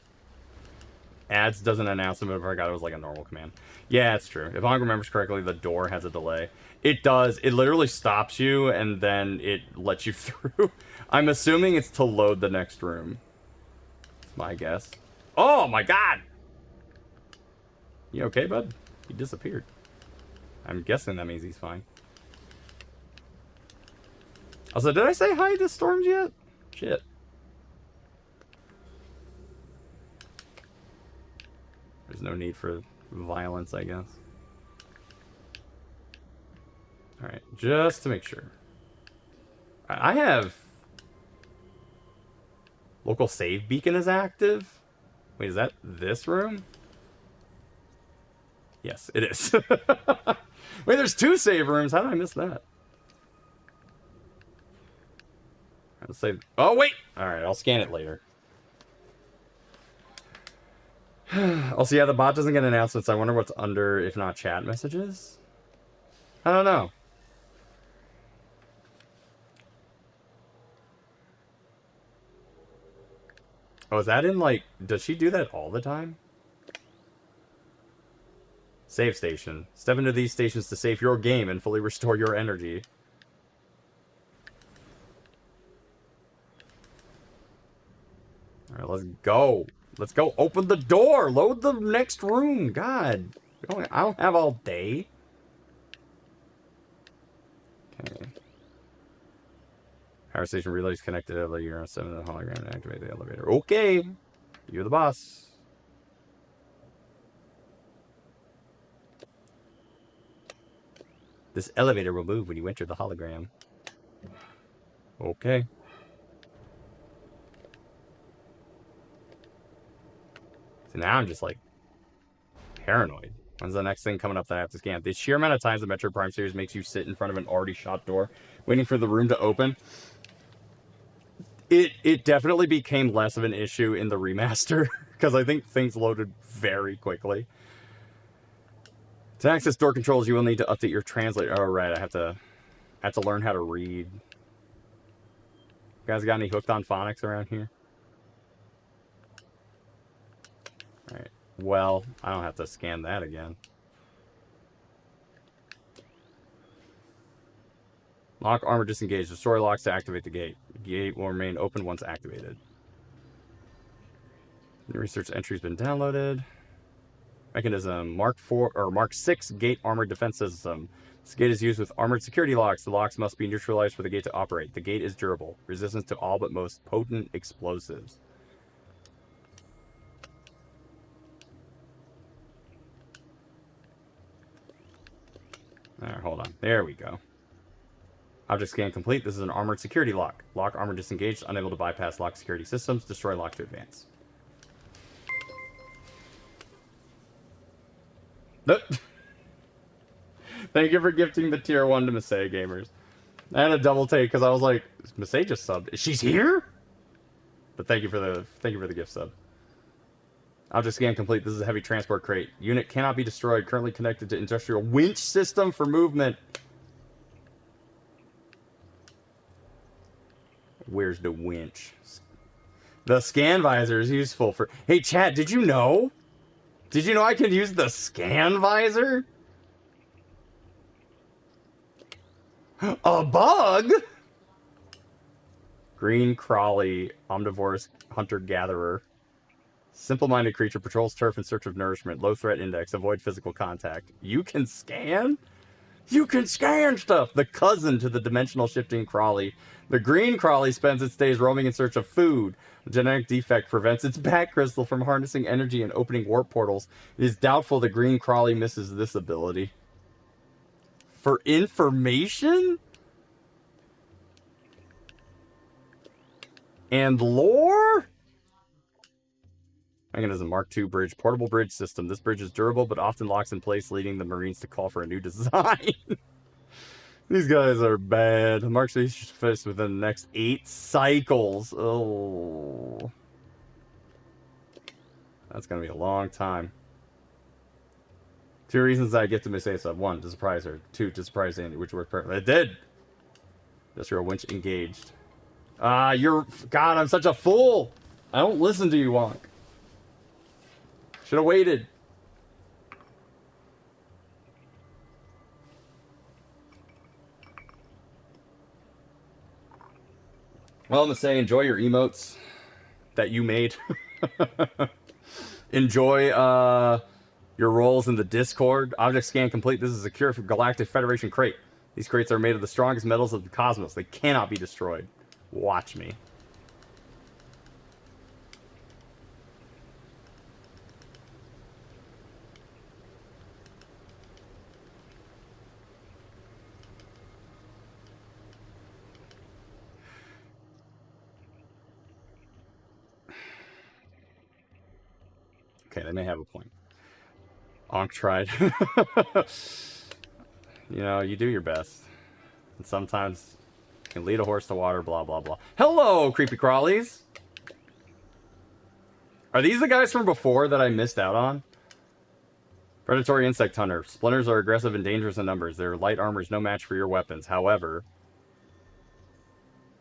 Ads doesn't announce them, but I forgot it was like a normal command. Yeah, it's true. If I remember correctly, the door has a delay. It does. It literally stops you, and then it lets you through. I'm assuming it's to load the next room. That's my guess. Oh, my God! You okay, bud? He disappeared. I'm guessing that means he's fine. Also, did I say hi to Storms yet? Shit. There's no need for violence, I guess. Alright, just to make sure. I have... Local save beacon is active? Wait, is that this room? Yes, it is. Wait, there's 2 save rooms. How did I miss that? I'll save... Oh, wait! Alright, I'll scan it later. Also, yeah, the bot doesn't get announcements. I wonder what's under, if not chat messages. I don't know. Oh, is that in, like... Does she do that all the time? Save station. Step into these stations to save your game and fully restore your energy. Alright, let's go. Let's go. Open the door. Load the next room. God. I don't have all day. Okay. Power station relays connected. You're on 7 of the hologram to activate the elevator. Okay. You're the boss. This elevator will move when you enter the hologram. Okay. So now I'm just like paranoid. When's the next thing coming up that I have to scan? The sheer amount of times the Metroid Prime series makes you sit in front of an already shut door, waiting for the room to open. It definitely became less of an issue in the remaster, because I think things loaded very quickly. To access door controls, you will need to update your translator. Oh, right, I have to learn how to read. You guys got any hooked on phonics around here? Alright, well, I don't have to scan that again. Lock armor disengaged. Destroy locks to activate the gate. The gate will remain open once activated. The research entry's been downloaded. Mechanism. Mark 4 or Mark 6 gate armored defense system. This gate is used with armored security locks. The locks must be neutralized for the gate to operate. The gate is durable. Resistance to all but most potent explosives. Alright, hold on. There we go. Object scan complete. This is an armored security lock. Lock armor disengaged. Unable to bypass lock security systems. Destroy lock to advance. Thank you for gifting the tier 1 to Masay gamers. I had a double take because I was like, Masay just subbed. She's here? But thank you for the gift sub. Object scan complete. This is a heavy transport crate. Unit cannot be destroyed. Currently connected to industrial winch system for movement. Where's the winch? The scan visor is useful for... Hey, chat, did you know? Did you know I could use the scan visor? A bug? Green Crawly, omnivorous hunter-gatherer. Simple-minded creature, patrols turf in search of nourishment. Low threat index, avoid physical contact. You can scan? You can scan stuff! The cousin to the dimensional shifting Crawly. The green Crawly spends its days roaming in search of food. A genetic defect prevents its back crystal from harnessing energy and opening warp portals. It is doubtful the green Crawly misses this ability. For information? And lore? Mechanism Mark II bridge. Portable bridge system. This bridge is durable but often locks in place, leading the Marines to call for a new design. These guys are bad. Mark III should finish within the next 8 cycles. Oh. That's going to be a long time. 2 reasons I get to miss A sub. 1, to surprise her. 2, to surprise Andy, which worked perfectly. It did! Industrial winch engaged. God, I'm such a fool! I don't listen to you, Wonk. Should have waited. Well, I'm gonna say enjoy your emotes that you made. Enjoy your roles in the Discord. Object scan complete. This is a secure for Galactic Federation crate. These crates are made of the strongest metals of the cosmos. They cannot be destroyed. Watch me. Okay, they may have a point. Onk tried. You know, you do your best. And sometimes you can lead a horse to water, blah, blah, blah. Hello, creepy crawlies! Are these the guys from before that I missed out on? Predatory insect hunter. Splinters are aggressive and dangerous in numbers. Their light armor is no match for your weapons. However,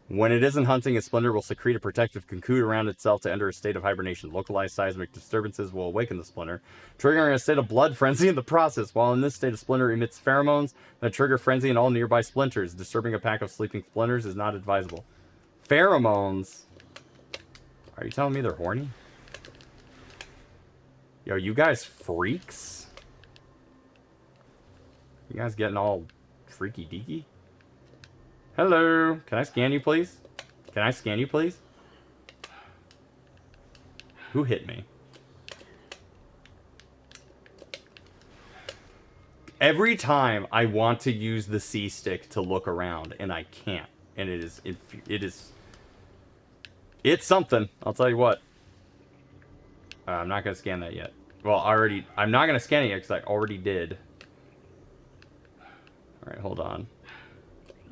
when it isn't hunting, a splinter will secrete a protective cocoon around itself to enter a state of hibernation. Localized seismic disturbances will awaken the splinter, triggering a state of blood frenzy in the process. While in this state, a splinter emits pheromones that trigger frenzy in all nearby splinters. Disturbing a pack of sleeping splinters is not advisable. Pheromones? Are you telling me they're horny? Yo, you guys freaks? You guys getting all freaky deaky? Hello. Can I scan you, please? Can I scan you, please? Who hit me? Every time I want to use the C stick to look around, and I can't. And it's something. I'll tell you what. I'm not going to scan that yet. Well, I'm not going to scan it yet because I already did. All right, hold on.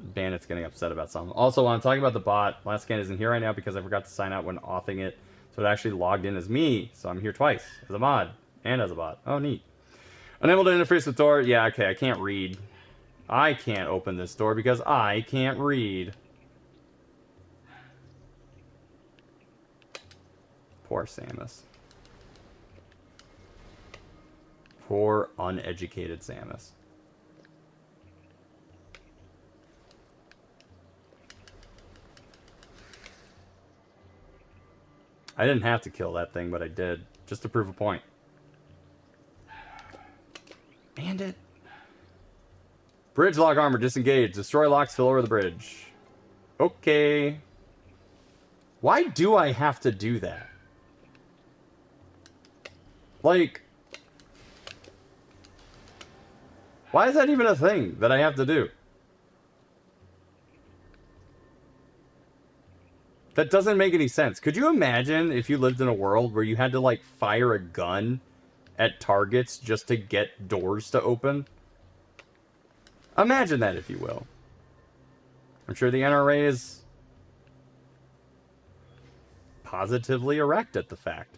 Bandit's getting upset about something. Also, while I'm talking about the bot, last scan isn't here right now because I forgot to sign out when authing it. So it actually logged in as me. So I'm here twice. As a mod. And as a bot. Oh, neat. Unable to interface with door. Yeah, okay, I can't read. I can't open this door because I can't read. Poor Samus. Poor uneducated Samus. I didn't have to kill that thing, but I did. Just to prove a point. Bandit. Bridge lock armor disengaged. Destroy locks, fill over the bridge. Okay. Why do I have to do that? Like... why is that even a thing that I have to do? That doesn't make any sense. Could you imagine if you lived in a world where you had to, like, fire a gun at targets just to get doors to open? Imagine that, if you will. I'm sure the NRA is positively erect at the fact.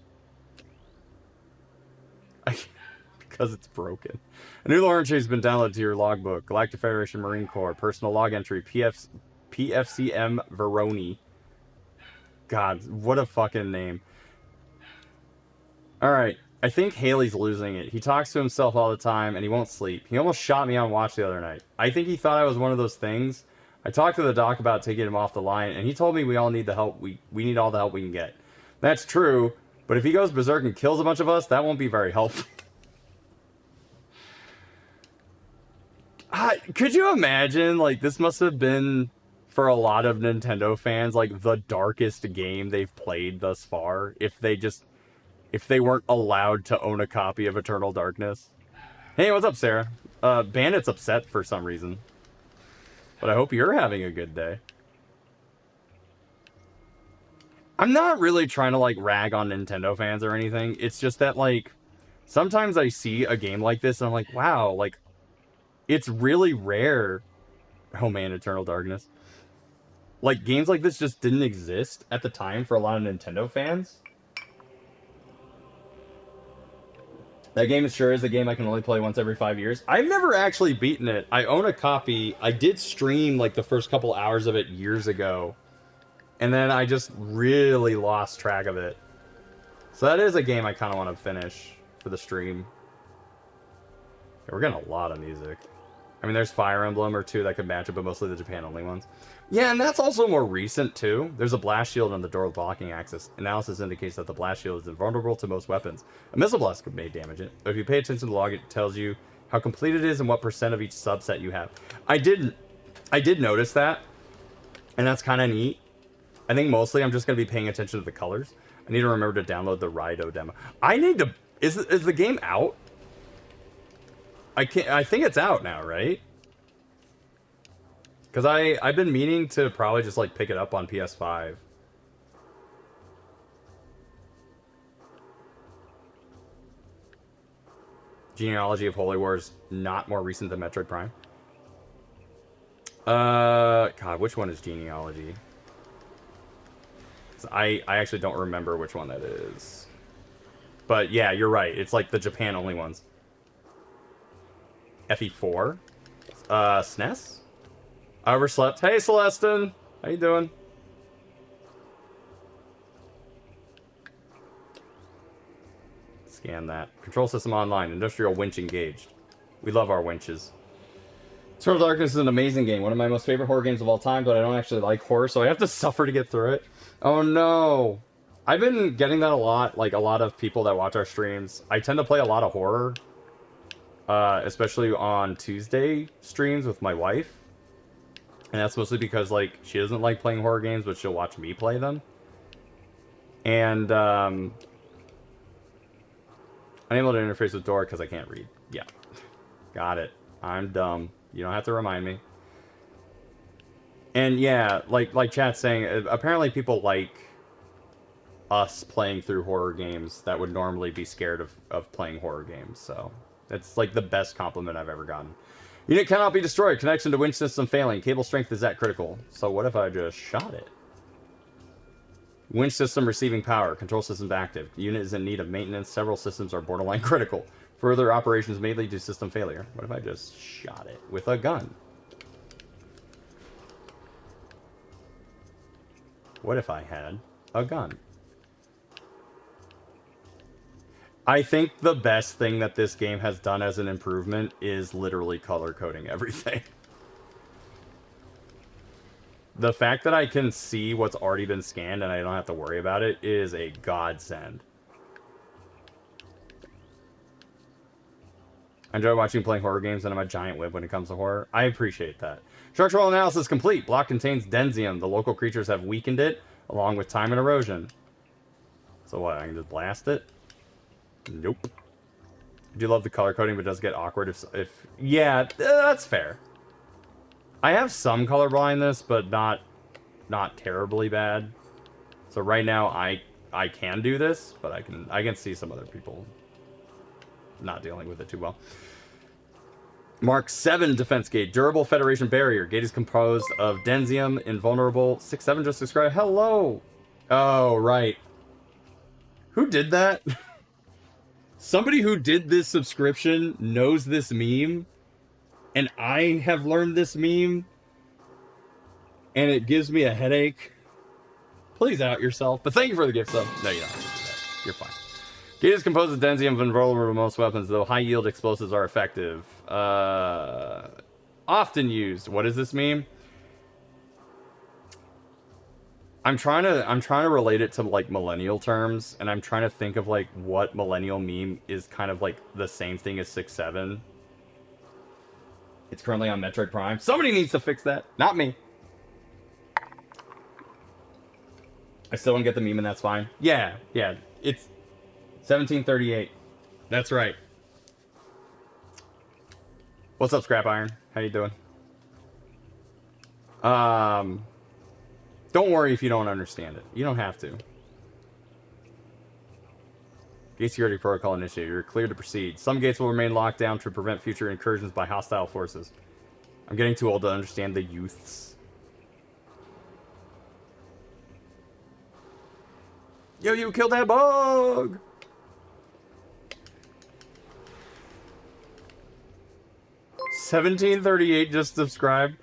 Because it's broken. A new lore entry has been downloaded to your logbook. Galactic Federation Marine Corps. Personal log entry. PFCM Veroni. God, what a fucking name. Alright, I think Haley's losing it. He talks to himself all the time, and he won't sleep. He almost shot me on watch the other night. I think he thought I was one of those things. I talked to the doc about taking him off the line, and he told me we all need the help. We need all the help we can get. That's true, but if he goes berserk and kills a bunch of us, that won't be very helpful. Could you imagine, like, this must have been... for a lot of Nintendo fans, like, the darkest game they've played thus far, if they weren't allowed to own a copy of Eternal Darkness. Hey, what's up, Sarah? Bandit's upset for some reason. But I hope you're having a good day. I'm not really trying to, like, rag on Nintendo fans or anything. It's just that, like, sometimes I see a game like this and I'm like, wow, like, it's really rare. Oh man, Eternal Darkness. Like, games like this just didn't exist at the time for a lot of Nintendo fans. That game sure is a game I can only play once every 5 years. I've never actually beaten it. I own a copy. I did stream, like, the first couple hours of it years ago. And then I just really lost track of it. So that is a game I kind of want to finish for the stream. Yeah, we're getting a lot of music. I mean, there's Fire Emblem or two that could match it, but mostly the Japan-only ones. Yeah, and that's also more recent, too. There's a blast shield on the door with blocking axis. Analysis indicates that the blast shield is invulnerable to most weapons. A missile blast may damage it, but if you pay attention to the log, it tells you how complete it is and what % of each subset you have. I did notice that, and that's kind of neat. I think mostly I'm just going to be paying attention to the colors. I need to remember to download the Rido demo. I need to... Is the game out? I think it's out now, right? Because I've been meaning to probably just like pick it up on PS5. Genealogy of Holy War is not more recent than Metroid Prime. God, which one is Genealogy? I actually don't remember which one that is. But yeah, you're right. It's like the Japan only ones. FE4? SNES? I overslept. Hey, Celestin! How you doing? Scan that. Control system online. Industrial winch engaged. We love our winches. Eternal Darkness is an amazing game. One of my most favorite horror games of all time, but I don't actually like horror, so I have to suffer to get through it. Oh no! I've been getting that a lot. Like, a lot of people that watch our streams. I tend to play a lot of horror. Especially on Tuesday streams with my wife. And that's mostly because, like, she doesn't like playing horror games, but she'll watch me play them. And, unable to interface with Dora because I can't read. Yeah. Got it. I'm dumb. You don't have to remind me. And, yeah, like chat's saying, apparently people like us playing through horror games that would normally be scared of playing horror games, so... That's like the best compliment I've ever gotten. Unit cannot be destroyed. Connection to winch system failing. Cable strength is at critical. So what if I just shot it? Winch system receiving power. Control systems active. Unit is in need of maintenance. Several systems are borderline critical. Further operations may lead to system failure. What if I just shot it with a gun? What if I had a gun? I think the best thing that this game has done as an improvement is literally color coding everything. The fact that I can see what's already been scanned and I don't have to worry about it is a godsend. I enjoy watching playing horror games and I'm a giant whip when it comes to horror. I appreciate that. Structural analysis complete. Block contains densium. The local creatures have weakened it along with time and erosion. So what, I can just blast it? Nope. I do love the color coding, but it does get awkward if yeah, that's fair. I have some color blindness, but not terribly bad. So right now I can do this, but I can see some other people not dealing with it too well. Mark 7 defense gate. Durable Federation barrier. Gate is composed of densium. Invulnerable. 6-7 just described. Hello! Oh, right. Who did that? Somebody who did this subscription knows this meme. And I have learned this meme. And it gives me a headache. Please out yourself. But thank you for the gift, though. No, you don't have to do that. You're fine. Gate is composed of densium invulnerable to most weapons, though high yield explosives are effective. Often used. What does this mean? I'm trying to relate it to like millennial terms, and I'm trying to think of like what millennial meme is kind of like the same thing as 6-7. It's currently on Metroid Prime. Somebody needs to fix that. Not me. I still don't get the meme, and that's fine. Yeah. It's 1738. That's right. What's up, Scrap Iron? How you doing? Don't worry if you don't understand it. You don't have to. Gate security protocol initiated. You're cleared to proceed. Some gates will remain locked down to prevent future incursions by hostile forces. I'm getting too old to understand the youths. Yo, you killed that bug! $17.38 just subscribed.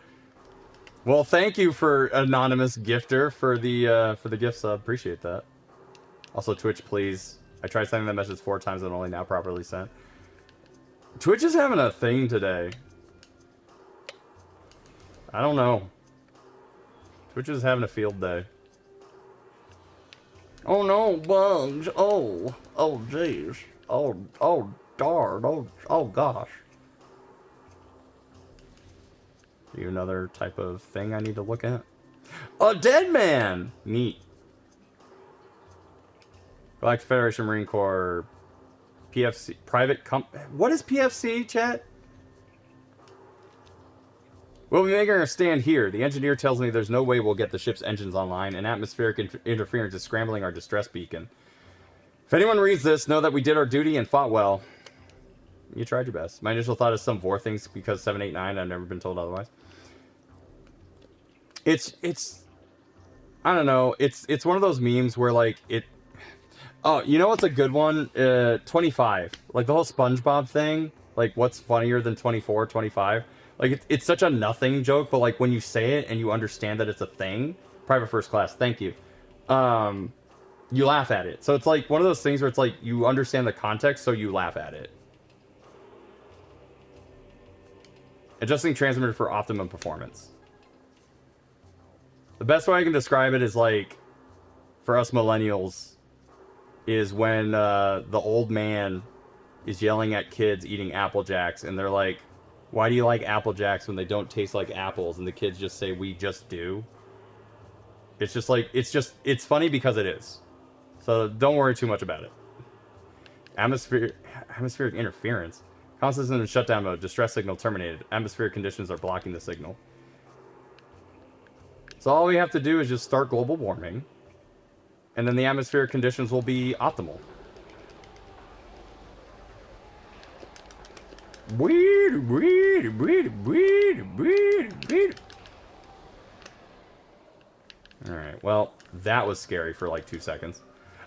Well, thank you for anonymous gifter for the gift sub. Appreciate that. Also, Twitch, please. I tried sending that message 4 times and only now properly sent. Twitch is having a thing today. I don't know. Twitch is having a field day. Oh no, bugs. Oh jeez. Oh darn. Oh gosh. You another type of thing I need to look at? A dead man! Neat. Galactic Federation Marine Corps. PFC. Private What is PFC, chat? We'll be making our stand here. The engineer tells me there's no way we'll get the ship's engines online, and atmospheric interference is scrambling our distress beacon. If anyone reads this, know that we did our duty and fought well. You tried your best. My initial thought is some Vor things because 789, I've never been told otherwise. It's I don't know. It's one of those memes where like it. Oh, you know what's a good one? 25. Like the whole SpongeBob thing. Like what's funnier than 24, 25? Like it's such a nothing joke, but like when you say it and you understand that it's a thing. Private First Class, thank you. You laugh at it. So it's like one of those things where it's like you understand the context, so you laugh at it. Adjusting transmitter for optimum performance. The best way I can describe it is like, for us millennials, is when the old man is yelling at kids eating Apple Jacks, and they're like, why do you like Apple Jacks when they don't taste like apples? And the kids just say, we just do. It's just like, it's funny because it is. So don't worry too much about it. Atmospheric interference. Comm system in shutdown mode. Distress signal terminated. Atmospheric conditions are blocking the signal. So all we have to do is just start global warming. And then the atmospheric conditions will be optimal. Alright, well, that was scary for like 2 seconds.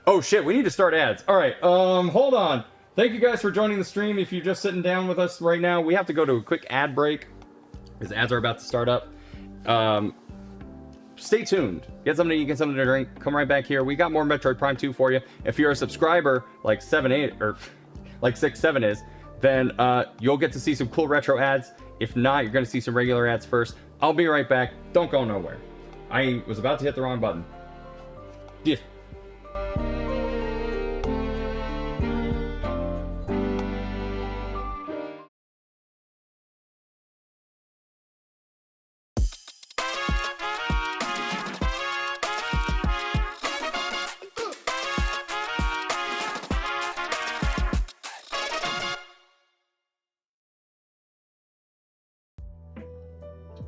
Oh shit, we need to start ads. Alright, hold on. Thank you guys for joining the stream. If you're just sitting down with us right now, we have to go to a quick ad break, because ads are about to start up. Stay tuned. Get something to eat, get something to drink. Come right back here. We got more Metroid Prime 2 for you. If you're a subscriber, like 7-8, or like 6-7 is, then you'll get to see some cool retro ads. If not, you're going to see some regular ads first. I'll be right back. Don't go nowhere. I was about to hit the wrong button. Yeah.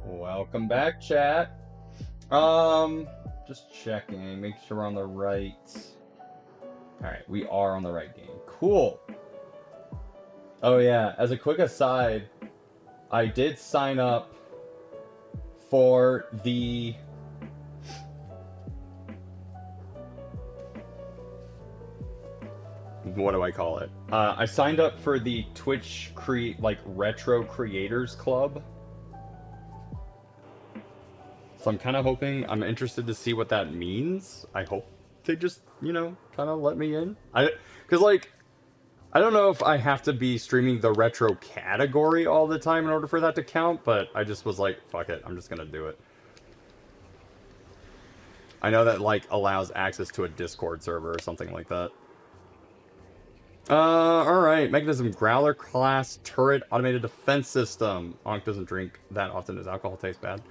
Welcome back, chat. Just checking, make sure we're on the right. Alright, we are on the right game. Cool. Oh yeah, as a quick aside, I did sign up for the what do I call it? I signed up for the Twitch Retro Creators Club. So I'm kind of hoping, I'm interested to see what that means. I hope they just, you know, kind of let me in. Because, like, I don't know if I have to be streaming the retro category all the time in order for that to count, but I just was like, fuck it, I'm just going to do it. I know that, like, allows access to a Discord server or something like that. Alright. Mechanism Growler class turret automated defense system. Onk doesn't drink that often. Does alcohol taste bad?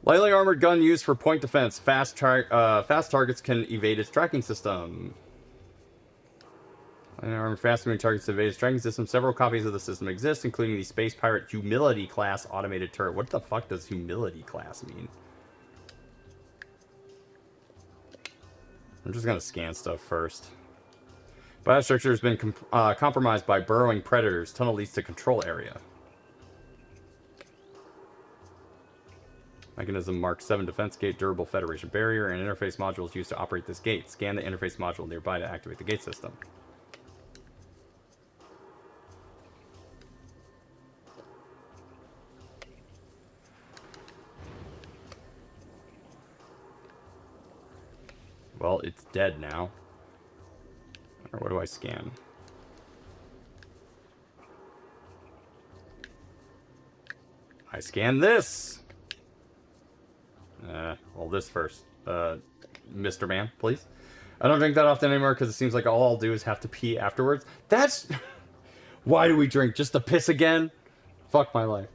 Lightly armored gun used for point defense. Fast targets can evade its tracking system. Lightly armored fast moving targets evade its tracking system. Several copies of the system exist, including the Space Pirate Humility class automated turret. What the fuck does Humility class mean? I'm just gonna scan stuff first. Biostructure has been compromised by burrowing predators. Tunnel leads to control area. Mechanism Mark 7 defense gate, durable Federation barrier, and interface module is used to operate this gate. Scan the interface module nearby to activate the gate system. Well, it's dead now. Or what do I scan? I scan this! Well, this first. Mr. Man, please. I don't drink that often anymore because it seems like all I'll do is have to pee afterwards. That's... Why do we drink? Just to piss again? Fuck my life.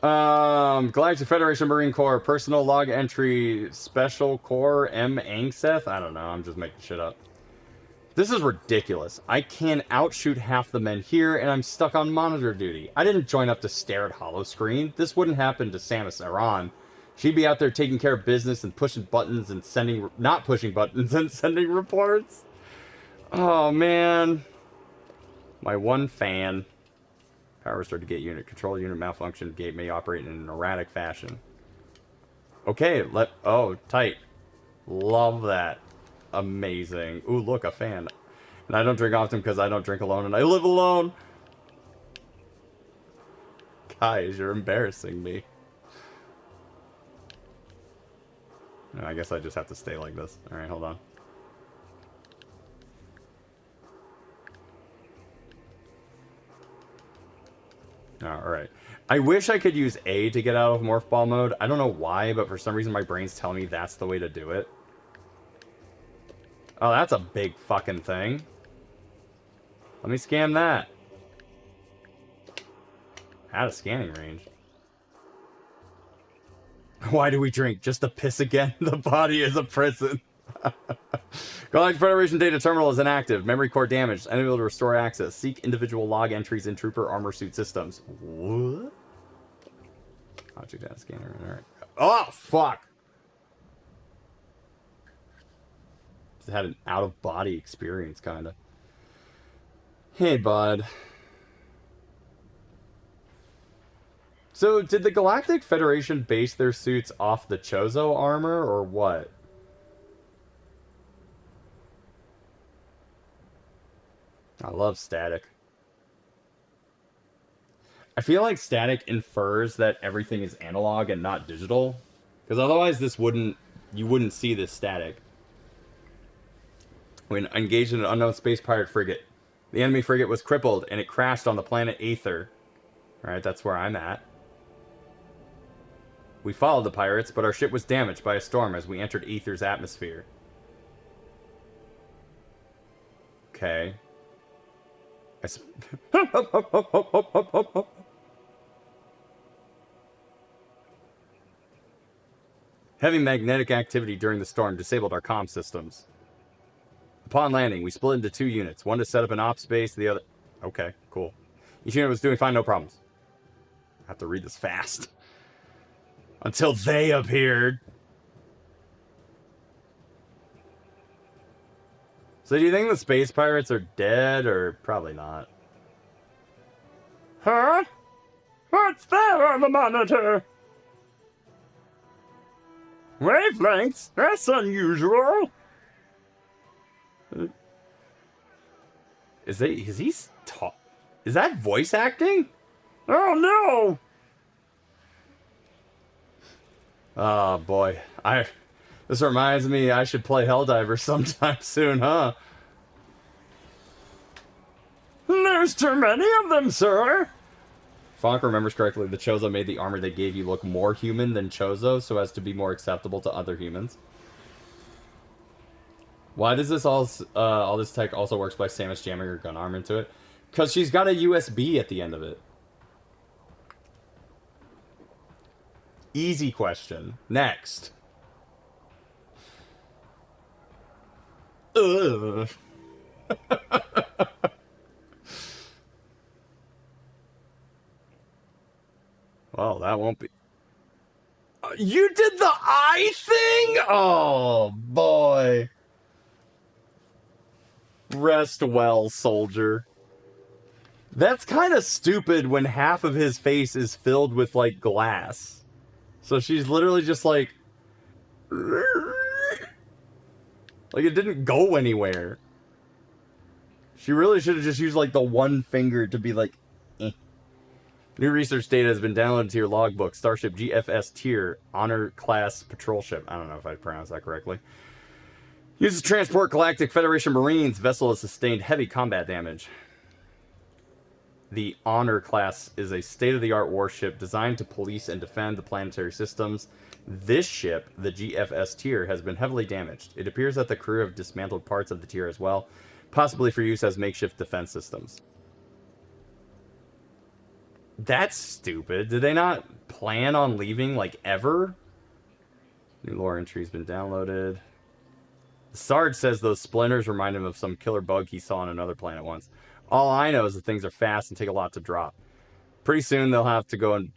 Galactic Federation Marine Corps, personal log entry, Special Corps, M. Angseth? I don't know, I'm just making shit up. This is ridiculous. I can outshoot half the men here, and I'm stuck on monitor duty. I didn't join up to stare at hollow screen. This wouldn't happen to Samus Aran. She'd be out there taking care of business and pushing buttons and sending... Not pushing buttons and sending reports. Oh, man. My one fan. Power restored to gate unit. Control unit malfunction. Gate may operate in an erratic fashion. Okay, oh, tight. Love that. Amazing. Ooh, look, a fan. And I don't drink often because I don't drink alone and I live alone. Guys, you're embarrassing me. No, I guess I just have to stay like this. Alright, hold on. Alright. I wish I could use A to get out of Morph Ball mode. I don't know why, but for some reason my brain's telling me that's the way to do it. Oh, that's a big fucking thing. Let me scan that. Out of scanning range. Why do we drink? Just to piss again? The body is a prison. Galactic Federation data terminal is inactive. Memory core damaged. Unable to restore access. Seek individual log entries in trooper armor suit systems. What? Object data scanner. Alright. Oh, fuck! Just had an out-of-body experience, kinda. Hey, bud. So, did the Galactic Federation base their suits off the Chozo armor, or what? I love static. I feel like static infers that everything is analog and not digital. Because otherwise you wouldn't see this static. When engaged in an unknown space pirate frigate. The enemy frigate was crippled and it crashed on the planet Aether. Alright, that's where I'm at. We followed the pirates, but our ship was damaged by a storm as we entered Aether's atmosphere. Okay. Heavy magnetic activity during the storm disabled our comm systems. Upon landing, we split into 2 units. One to set up an ops base, the other... Okay, cool. Each unit was doing fine, no problems. I have to read this fast. Until they appeared. So do you think the space pirates are dead, or probably not? Huh? What's there on the monitor? Wavelengths? That's unusual. Is that voice acting? Oh no! Oh boy, this reminds me I should play Helldivers sometime soon, huh? There's too many of them, sir! If Fonk remembers correctly, the Chozo made the armor they gave you look more human than Chozo so as to be more acceptable to other humans. Why does this all this tech also works by Samus jamming her gun arm into it? Because she's got a USB at the end of it. Easy question. Next. Ugh. Well, that won't be... You did the eye thing? Oh, boy. Rest well, soldier. That's kind of stupid when half of his face is filled with, like, glass. So she's literally just like... Like, it didn't go anywhere. She really should have just used, like, the one finger to be like... Eh. New research data has been downloaded to your logbook. Starship GFS Tier, Honor Class Patrol Ship. I don't know if I pronounced that correctly. Used to transport Galactic Federation Marines. Vessel has sustained heavy combat damage. The Honor class is a state-of-the-art warship designed to police and defend the planetary systems. This ship, the GFS tier, has been heavily damaged. It appears that the crew have dismantled parts of the tier as well, possibly for use as makeshift defense systems. That's stupid. Did they not plan on leaving, like, ever? New lore entry's been downloaded. Sarge says those splinters remind him of some killer bug he saw on another planet once. All I know is that things are fast and take a lot to drop. Pretty soon they'll have to go and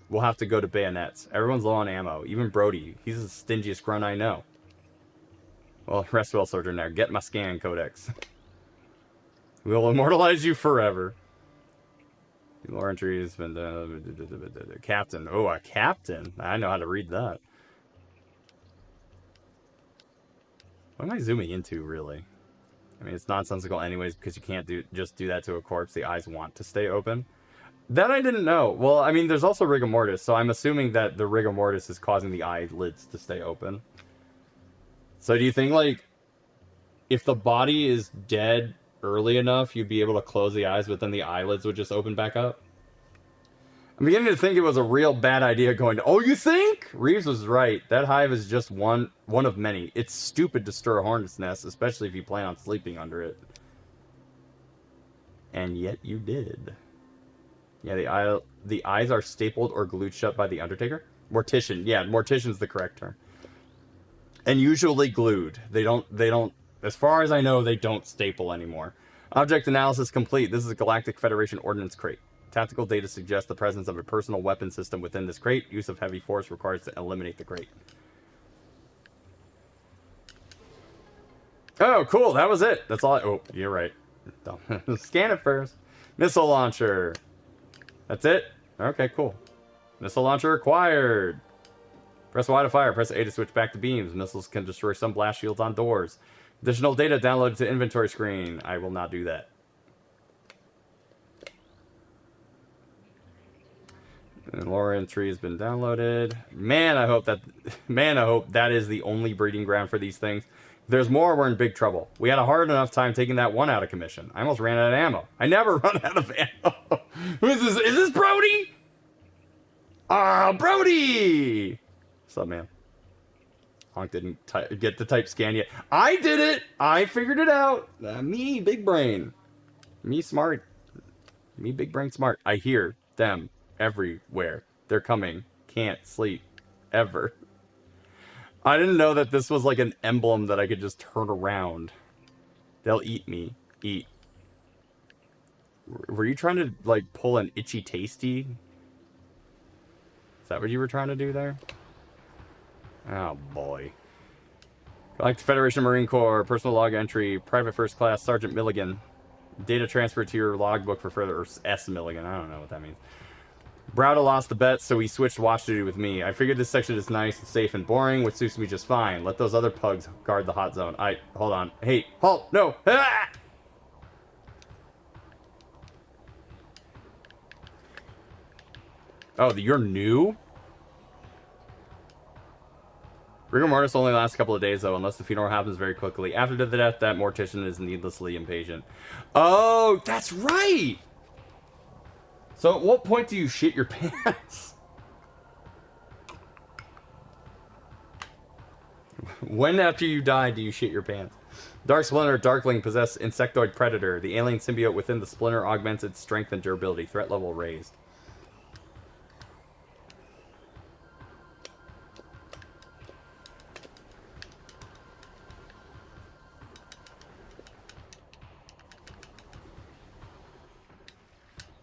we'll have to go to bayonets. Everyone's low on ammo. Even Brody. He's the stingiest grunt I know. Well, rest well, Soldier. Now get my scan codex. We'll immortalize you forever. Lore entry has been captain. Oh, a captain. I know how to read that. What am I zooming into, really? I mean, it's nonsensical anyways because you can't just do that to a corpse. The eyes want to stay open. That I didn't know. Well, I mean, there's also rigor mortis, so I'm assuming that the rigor mortis is causing the eyelids to stay open. So do you think, like, if the body is dead early enough, you'd be able to close the eyes, but then the eyelids would just open back up? I'm beginning to think it was a real bad idea going to... Oh, you think? Reeves was right. That hive is just one of many. It's stupid to stir a hornet's nest, especially if you plan on sleeping under it. And yet you did. Yeah, the eyes are stapled or glued shut by the Undertaker? Mortician. Yeah, mortician's the correct term. And usually glued. They don't... As far as I know, they don't staple anymore. Object analysis complete. This is a Galactic Federation Ordnance Crate. Tactical data suggests the presence of a personal weapon system within this crate. Use of heavy force requires to eliminate the crate. Oh, cool. That was it. That's all. Oh, you're right. Scan it first. Missile launcher. That's it? Okay, cool. Missile launcher acquired. Press Y to fire. Press A to switch back to beams. Missiles can destroy some blast shields on doors. Additional data downloaded to inventory screen. I will not do that. And lore entry has been downloaded. Man, I hope that is the only breeding ground for these things. If there's more, we're in big trouble. We had a hard enough time taking that one out of commission. I almost ran out of ammo. I never run out of ammo. Who is this? Is this Brody? Ah, Brody! What's up, man? Honk didn't get to type scan yet. I did it! I figured it out! Me, big brain. Me, smart. Me, big brain, smart. I hear them everywhere. They're coming. Can't sleep. Ever. I didn't know that this was like an emblem that I could just turn around. They'll eat me. Eat. Were you trying to, like, pull an itchy tasty? Is that what you were trying to do there? Oh, boy. Galactic Federation Marine Corps. Personal log entry. Private First Class Sergeant Milligan. Data transfer to your logbook for further... Or S. Milligan. I don't know what that means. Browda lost the bet, so he switched watch duty with me. I figured this section is nice and safe and boring, which suits me just fine. Let those other pugs guard the hot zone. Hold on. Hey, halt! No! Ah! Oh, you're new? Rigor mortis only lasts a couple of days, though, unless the funeral happens very quickly. After the death, that mortician is needlessly impatient. Oh, that's right! So at what point do you shit your pants? When after you die do you shit your pants? Dark Splinter, Darkling possess insectoid predator. The alien symbiote within the splinter augments its strength and durability. Threat level raised.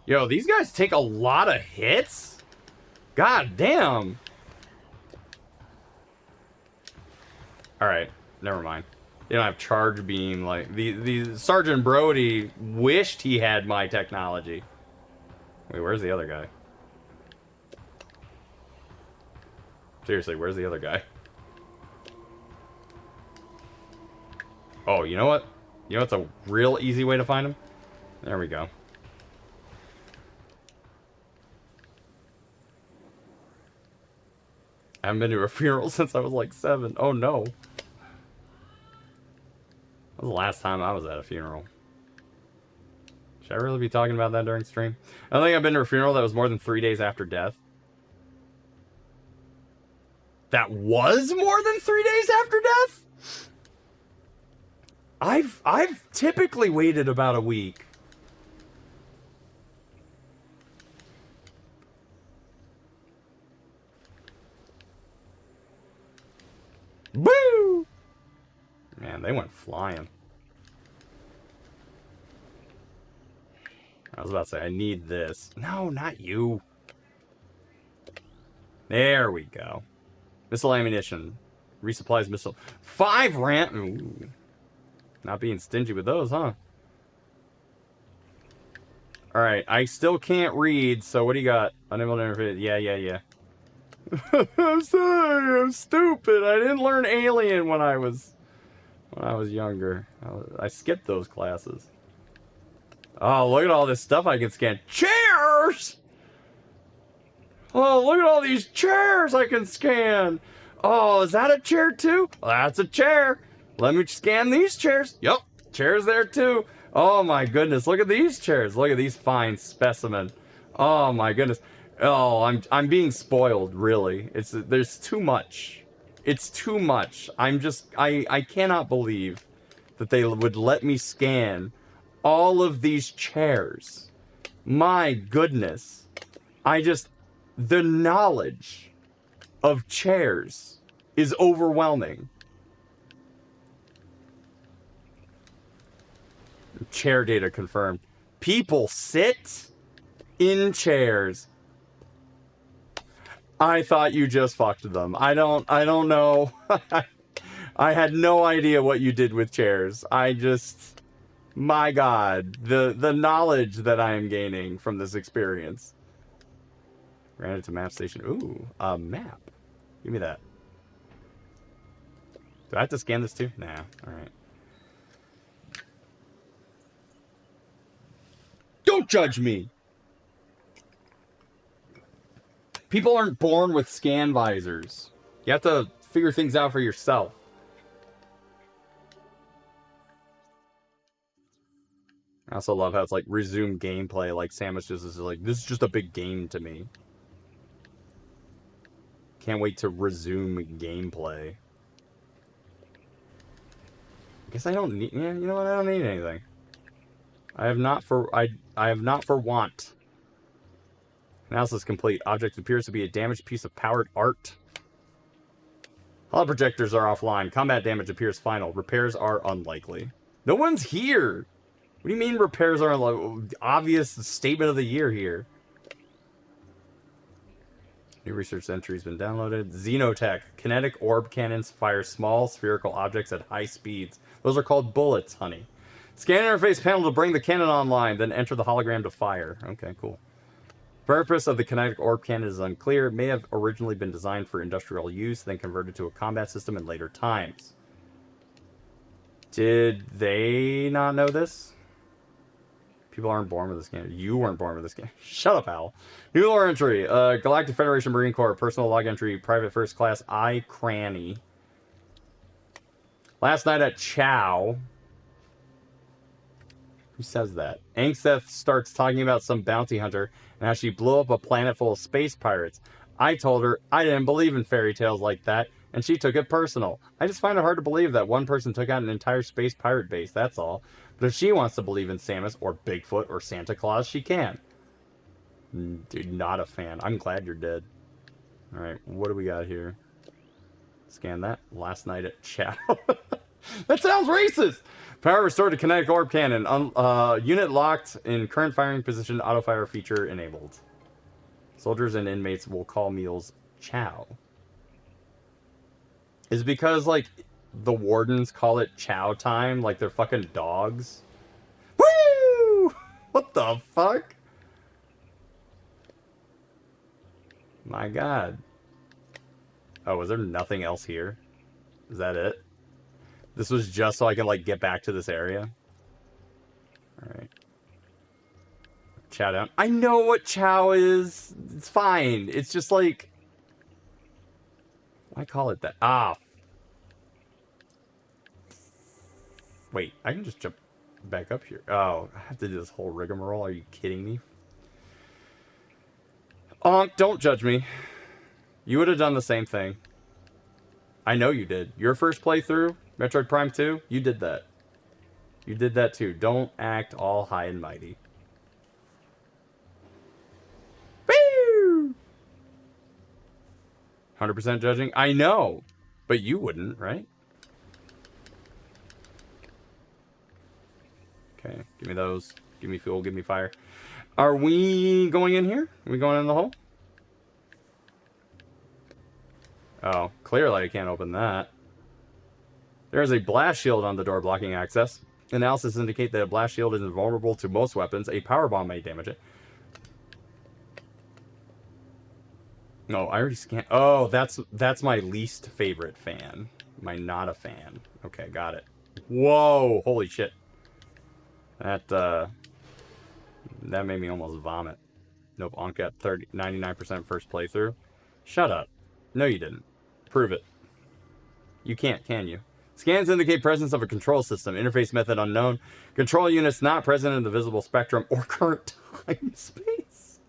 Yo, these guys take a lot of hits? God damn. Alright, never mind. They don't have charge beam. Like, the Sergeant Brody wished he had my technology. Wait, where's the other guy? Seriously, where's the other guy? Oh, you know what? You know what's a real easy way to find him? There we go. I haven't been to a funeral since I was like 7. Oh no. That was the last time I was at a funeral. Should I really be talking about that during stream? I don't think I've been to a funeral that was more than 3 days after death. That was more than 3 days after death? I've typically waited about a week. Boo! Man, they went flying. I was about to say, I need this. No, not you. There we go. Missile ammunition. Resupplies missile. 5 ramp. Ooh. Not being stingy with those, huh? Alright, I still can't read, so what do you got? Unable to interfere. Yeah. I'm sorry, I'm stupid. I didn't learn Alien when I was younger. I skipped those classes. Oh, look at all this stuff I can scan. Chairs! Oh, look at all these chairs I can scan. Oh, is that a chair too? Well, that's a chair. Let me scan these chairs. Yup, chairs there too. Oh my goodness, look at these chairs. Look at these fine specimen. Oh my goodness. Oh, I'm being spoiled, really. There's too much. It's too much. I cannot believe that they would let me scan all of these chairs. My goodness. The knowledge of chairs is overwhelming. Chair data confirmed. People sit in chairs. I thought you just fucked them. I don't know. I had no idea what you did with chairs. My God, the knowledge that I am gaining from this experience. Granted to map station. Ooh, a map. Give me that. Do I have to scan this too? Nah, alright. Don't judge me! People aren't born with scan visors. You have to figure things out for yourself. I also love how it's like resume gameplay, like sandwiches is like, this is just a big game to me. Can't wait to resume gameplay. I guess I don't need, yeah, you know what, I don't need anything. I have not for want. Analysis complete. Object appears to be a damaged piece of powered art. Holo projectors are offline. Combat damage appears final. Repairs are unlikely. No one's here! What do you mean repairs are unlikely? Obvious statement of the year here. New research entry has been downloaded. Xenotech. Kinetic orb cannons fire small spherical objects at high speeds. Those are called bullets, honey. Scan interface panel to bring the cannon online, then enter the hologram to fire. Okay, cool. Purpose of the kinetic orb cannon is unclear. It may have originally been designed for industrial use, then converted to a combat system in later times. Did they not know this? People aren't born with this game. You weren't born with this game. Shut up, Al. New lore entry. Galactic Federation Marine Corps. Personal log entry. Private First Class I. Cranny. Last night at Chow. Who says that? Angseth starts talking about some bounty hunter and how she blew up a planet full of space pirates. I told her I didn't believe in fairy tales like that, and she took it personal. I just find it hard to believe that one person took out an entire space pirate base, that's all. But if she wants to believe in Samus or Bigfoot or Santa Claus, she can. Dude, not a fan. I'm glad you're dead. Alright, what do we got here? Scan that. Last night at Chow. That sounds racist! Power restored to kinetic orb cannon. Unit locked in current firing position. Auto fire feature enabled. Soldiers and inmates will call meals chow. Is it because, like, the wardens call it chow time? Like they're fucking dogs? Woo! What the fuck? My God. Oh, was there nothing else here? Is that it? This was just so I can, like, get back to this area? Alright. Chow down. I know what chow is. It's fine. It's just like... Why call it that? Ah. Wait, I can just jump back up here. Oh, I have to do this whole rigmarole. Are you kidding me? Don't judge me. You would have done the same thing. I know you did. Your first playthrough, Metroid Prime 2, you did that. You did that too. Don't act all high and mighty. Woo! 100% judging? I know. But you wouldn't, right? Okay, give me those. Give me fuel, give me fire. Are we going in here? Are we going in the hole? Oh, clearly I can't open that. There is a blast shield on the door blocking access. Analysis indicate that a blast shield is invulnerable to most weapons. A power bomb may damage it. No, I already scanned. Oh, that's my least favorite fan. My not a fan. Okay, got it. Whoa, holy shit. That made me almost vomit. Nope, Onk got 99% first playthrough. Shut up. No, you didn't. Prove it. You can't, can you? Scans indicate presence of a control system. Interface method unknown. Control units not present in the visible spectrum or current time space.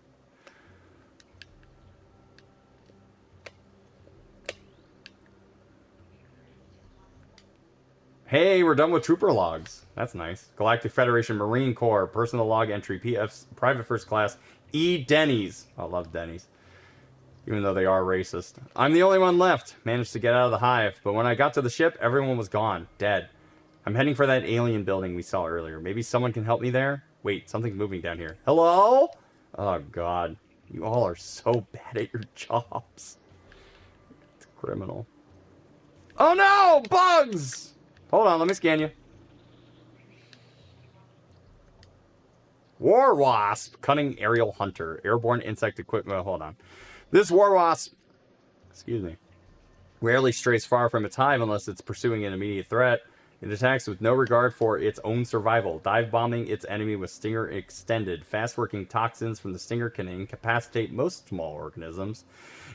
Hey, we're done with trooper logs. That's nice. Galactic Federation Marine Corps. Personal log entry. PF Private First Class. E. Denny's. I love Denny's. Even though they are racist. I'm the only one left. Managed to get out of the hive. But when I got to the ship, everyone was gone. Dead. I'm heading for that alien building we saw earlier. Maybe someone can help me there? Wait, something's moving down here. Hello? Oh, God. You all are so bad at your jobs. It's criminal. Oh, no! Bugs! Hold on, let me scan you. War Wasp. Cunning aerial hunter. Airborne insect equipment. Hold on. This War Wasp... Excuse me. Rarely strays far from its hive unless it's pursuing an immediate threat. It attacks with no regard for its own survival, dive bombing its enemy with Stinger extended. Fast-working toxins from the Stinger can incapacitate most small organisms.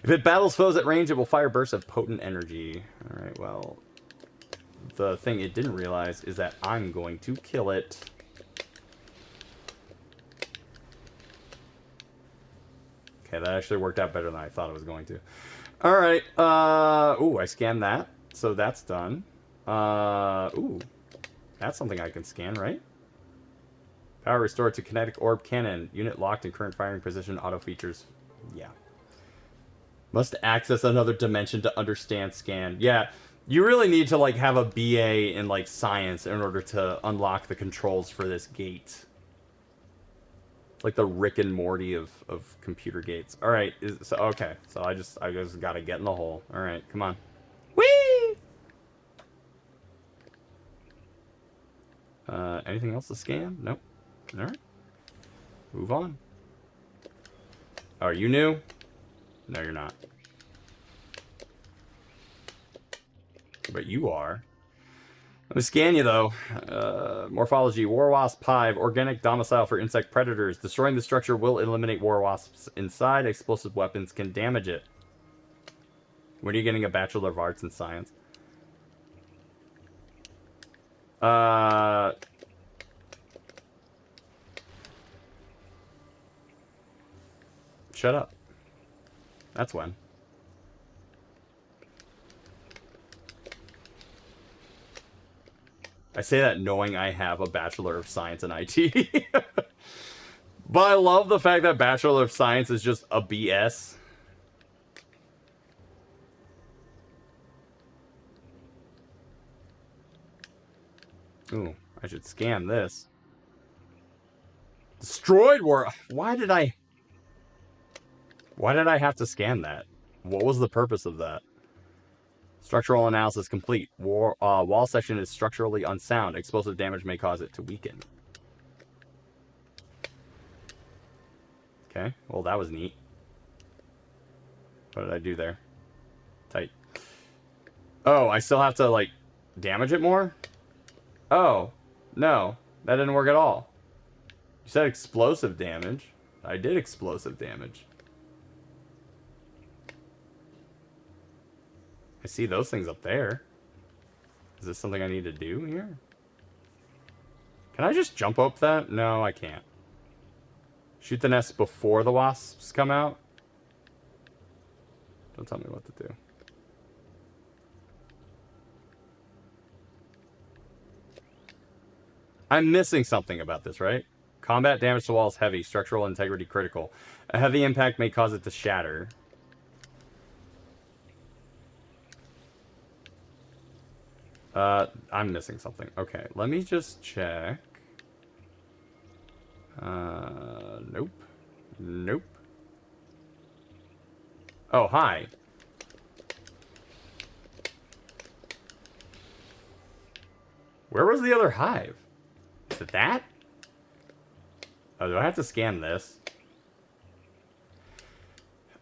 If it battles foes at range, it will fire bursts of potent energy. Alright, well... The thing it didn't realize is that I'm going to kill it. Okay, that actually worked out better than I thought it was going to. Alright, ooh, I scanned that. So that's done. Ooh. That's something I can scan, right? Power restored to kinetic orb cannon. Unit locked in current firing position. Auto features. Yeah. Must access another dimension to understand scan. Yeah, you really need to, like, have a BA in, like, science in order to unlock the controls for this gate. It's like the Rick and Morty of computer gates. Alright, so, okay. So I just gotta get in the hole. Alright, come on. Whee! Anything else to scan? Nope. Alright. Move on. Oh, are you new? No, you're not. But you are. Let me scan you, though. Morphology. War Wasp Hive. Organic domicile for insect predators. Destroying the structure will eliminate war wasps inside. Explosive weapons can damage it. When are you getting a Bachelor of Arts in Science? Shut up. That's when. I say that knowing I have a Bachelor of Science in IT. But I love the fact that Bachelor of Science is just a BS. Ooh, I should scan this. Destroyed war... Why did I have to scan that? What was the purpose of that? Structural analysis complete. Wall section is structurally unsound. Explosive damage may cause it to weaken. Okay, well that was neat. What did I do there? Tight. Oh, I still have to, like, damage it more? Oh, no. That didn't work at all. You said explosive damage. I did explosive damage. I see those things up there. Is this something I need to do here? Can I just jump up that? No, I can't. Shoot the nest before the wasps come out? Don't tell me what to do. I'm missing something about this, right? Combat damage to walls heavy. Structural integrity critical. A heavy impact may cause it to shatter. I'm missing something. Okay, let me just check. Nope. Nope. Oh, hi. Where was the other hive? Is it that? Oh, do I have to scan this?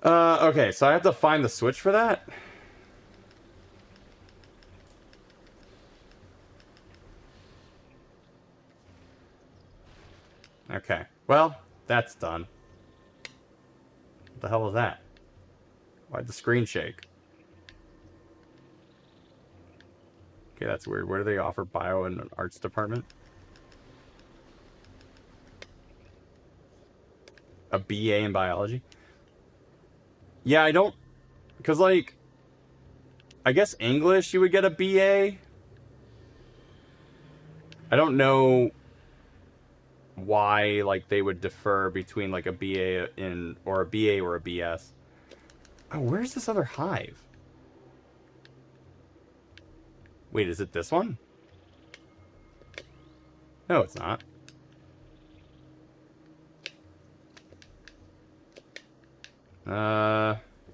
Okay, so I have to find the switch for that? Okay, well, that's done. What the hell is that? Why'd the screen shake? Okay, that's weird. Where do they offer bio and arts department? A BA in biology? Yeah, I don't... Because, like... I guess English, you would get a BA. I don't know why, like, they would defer between, like, a BA in... Or a BA or a BS. Oh, where's this other hive? Wait, is it this one? No, it's not.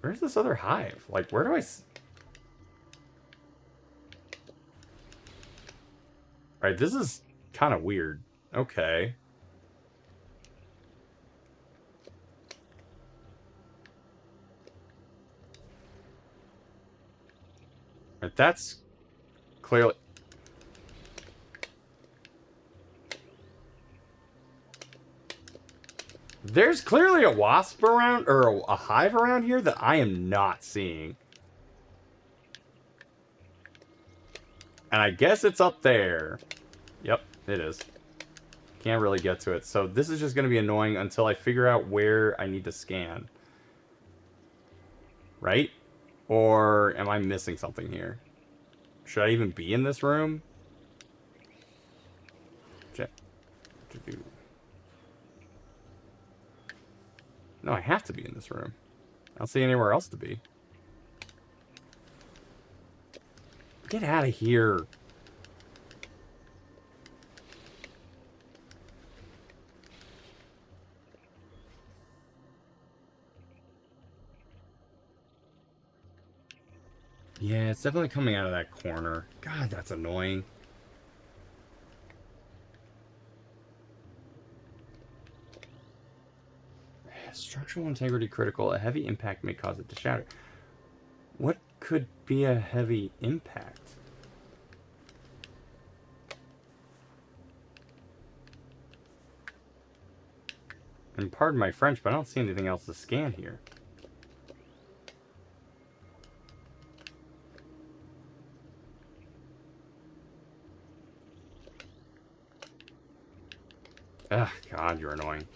Where's this other hive? Like, where do I... Alright, this is kind of weird. Okay. Alright, that's clearly... There's clearly a wasp around, or a hive around here that I am not seeing. And I guess it's up there. Yep, it is. Can't really get to it. So this is just going to be annoying until I figure out where I need to scan. Right? Or am I missing something here? Should I even be in this room? Check. No, I have to be in this room. I don't see anywhere else to be. Get out of here. Yeah, it's definitely coming out of that corner. God, that's annoying. Structural integrity critical. A heavy impact may cause it to shatter. What could be a heavy impact? And pardon my French, but I don't see anything else to scan here. Ugh, God, you're annoying.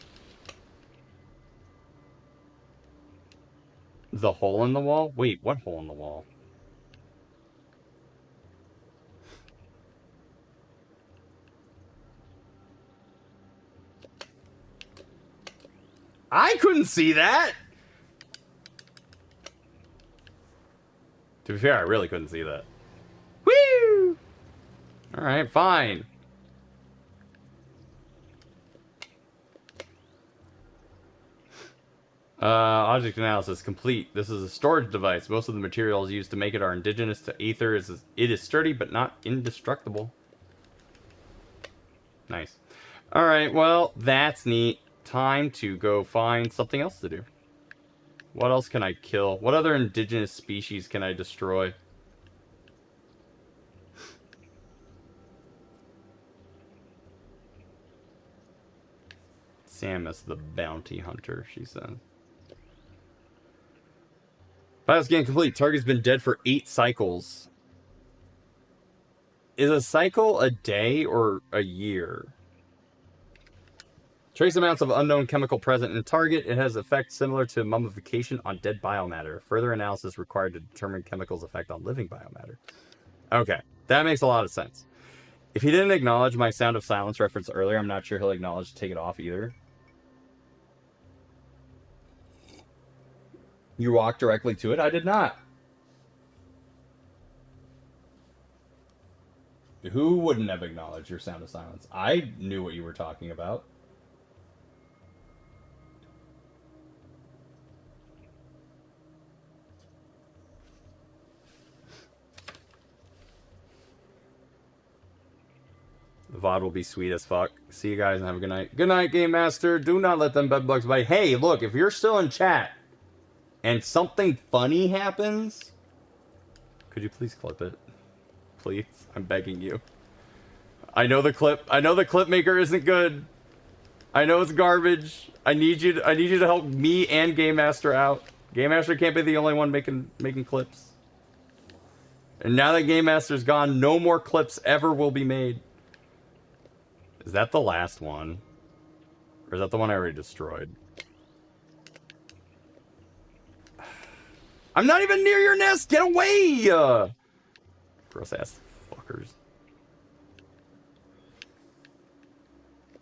The hole in the wall? Wait, what hole in the wall? I couldn't see that! To be fair, I really couldn't see that. Woo! Alright, fine. Object analysis complete. This is a storage device. Most of the materials used to make it are indigenous to Aether. It is sturdy, but not indestructible. Nice. Alright, well, that's neat. Time to go find something else to do. What else can I kill? What other indigenous species can I destroy? Samus the bounty hunter, she says. Bioscan complete. Target's been dead for 8 cycles. Is a cycle a day or a year? Trace amounts of unknown chemical present in target. It has effects similar to mummification on dead biomatter. Further analysis required to determine chemicals' effect on living biomatter. Okay, that makes a lot of sense. If he didn't acknowledge my Sound of Silence reference earlier, I'm not sure he'll acknowledge to take it off either. You walked directly to it? I did not. Who wouldn't have acknowledged your Sound of Silence? I knew what you were talking about. The VOD will be sweet as fuck. See you guys and have a good night. Good night, Game Master. Do not let them bedbugs bite. Hey, look, if you're still in chat and something funny happens, could you please clip it? Please. I'm begging you. I know the clip maker isn't good. I know it's garbage. I need you to help me and Game Master out. Game Master can't be the only one making clips. And now that Game Master's gone, no more clips ever will be made. Is that the last one? Or is that the one I already destroyed? I'm not even near your nest! Get away! Gross ass fuckers.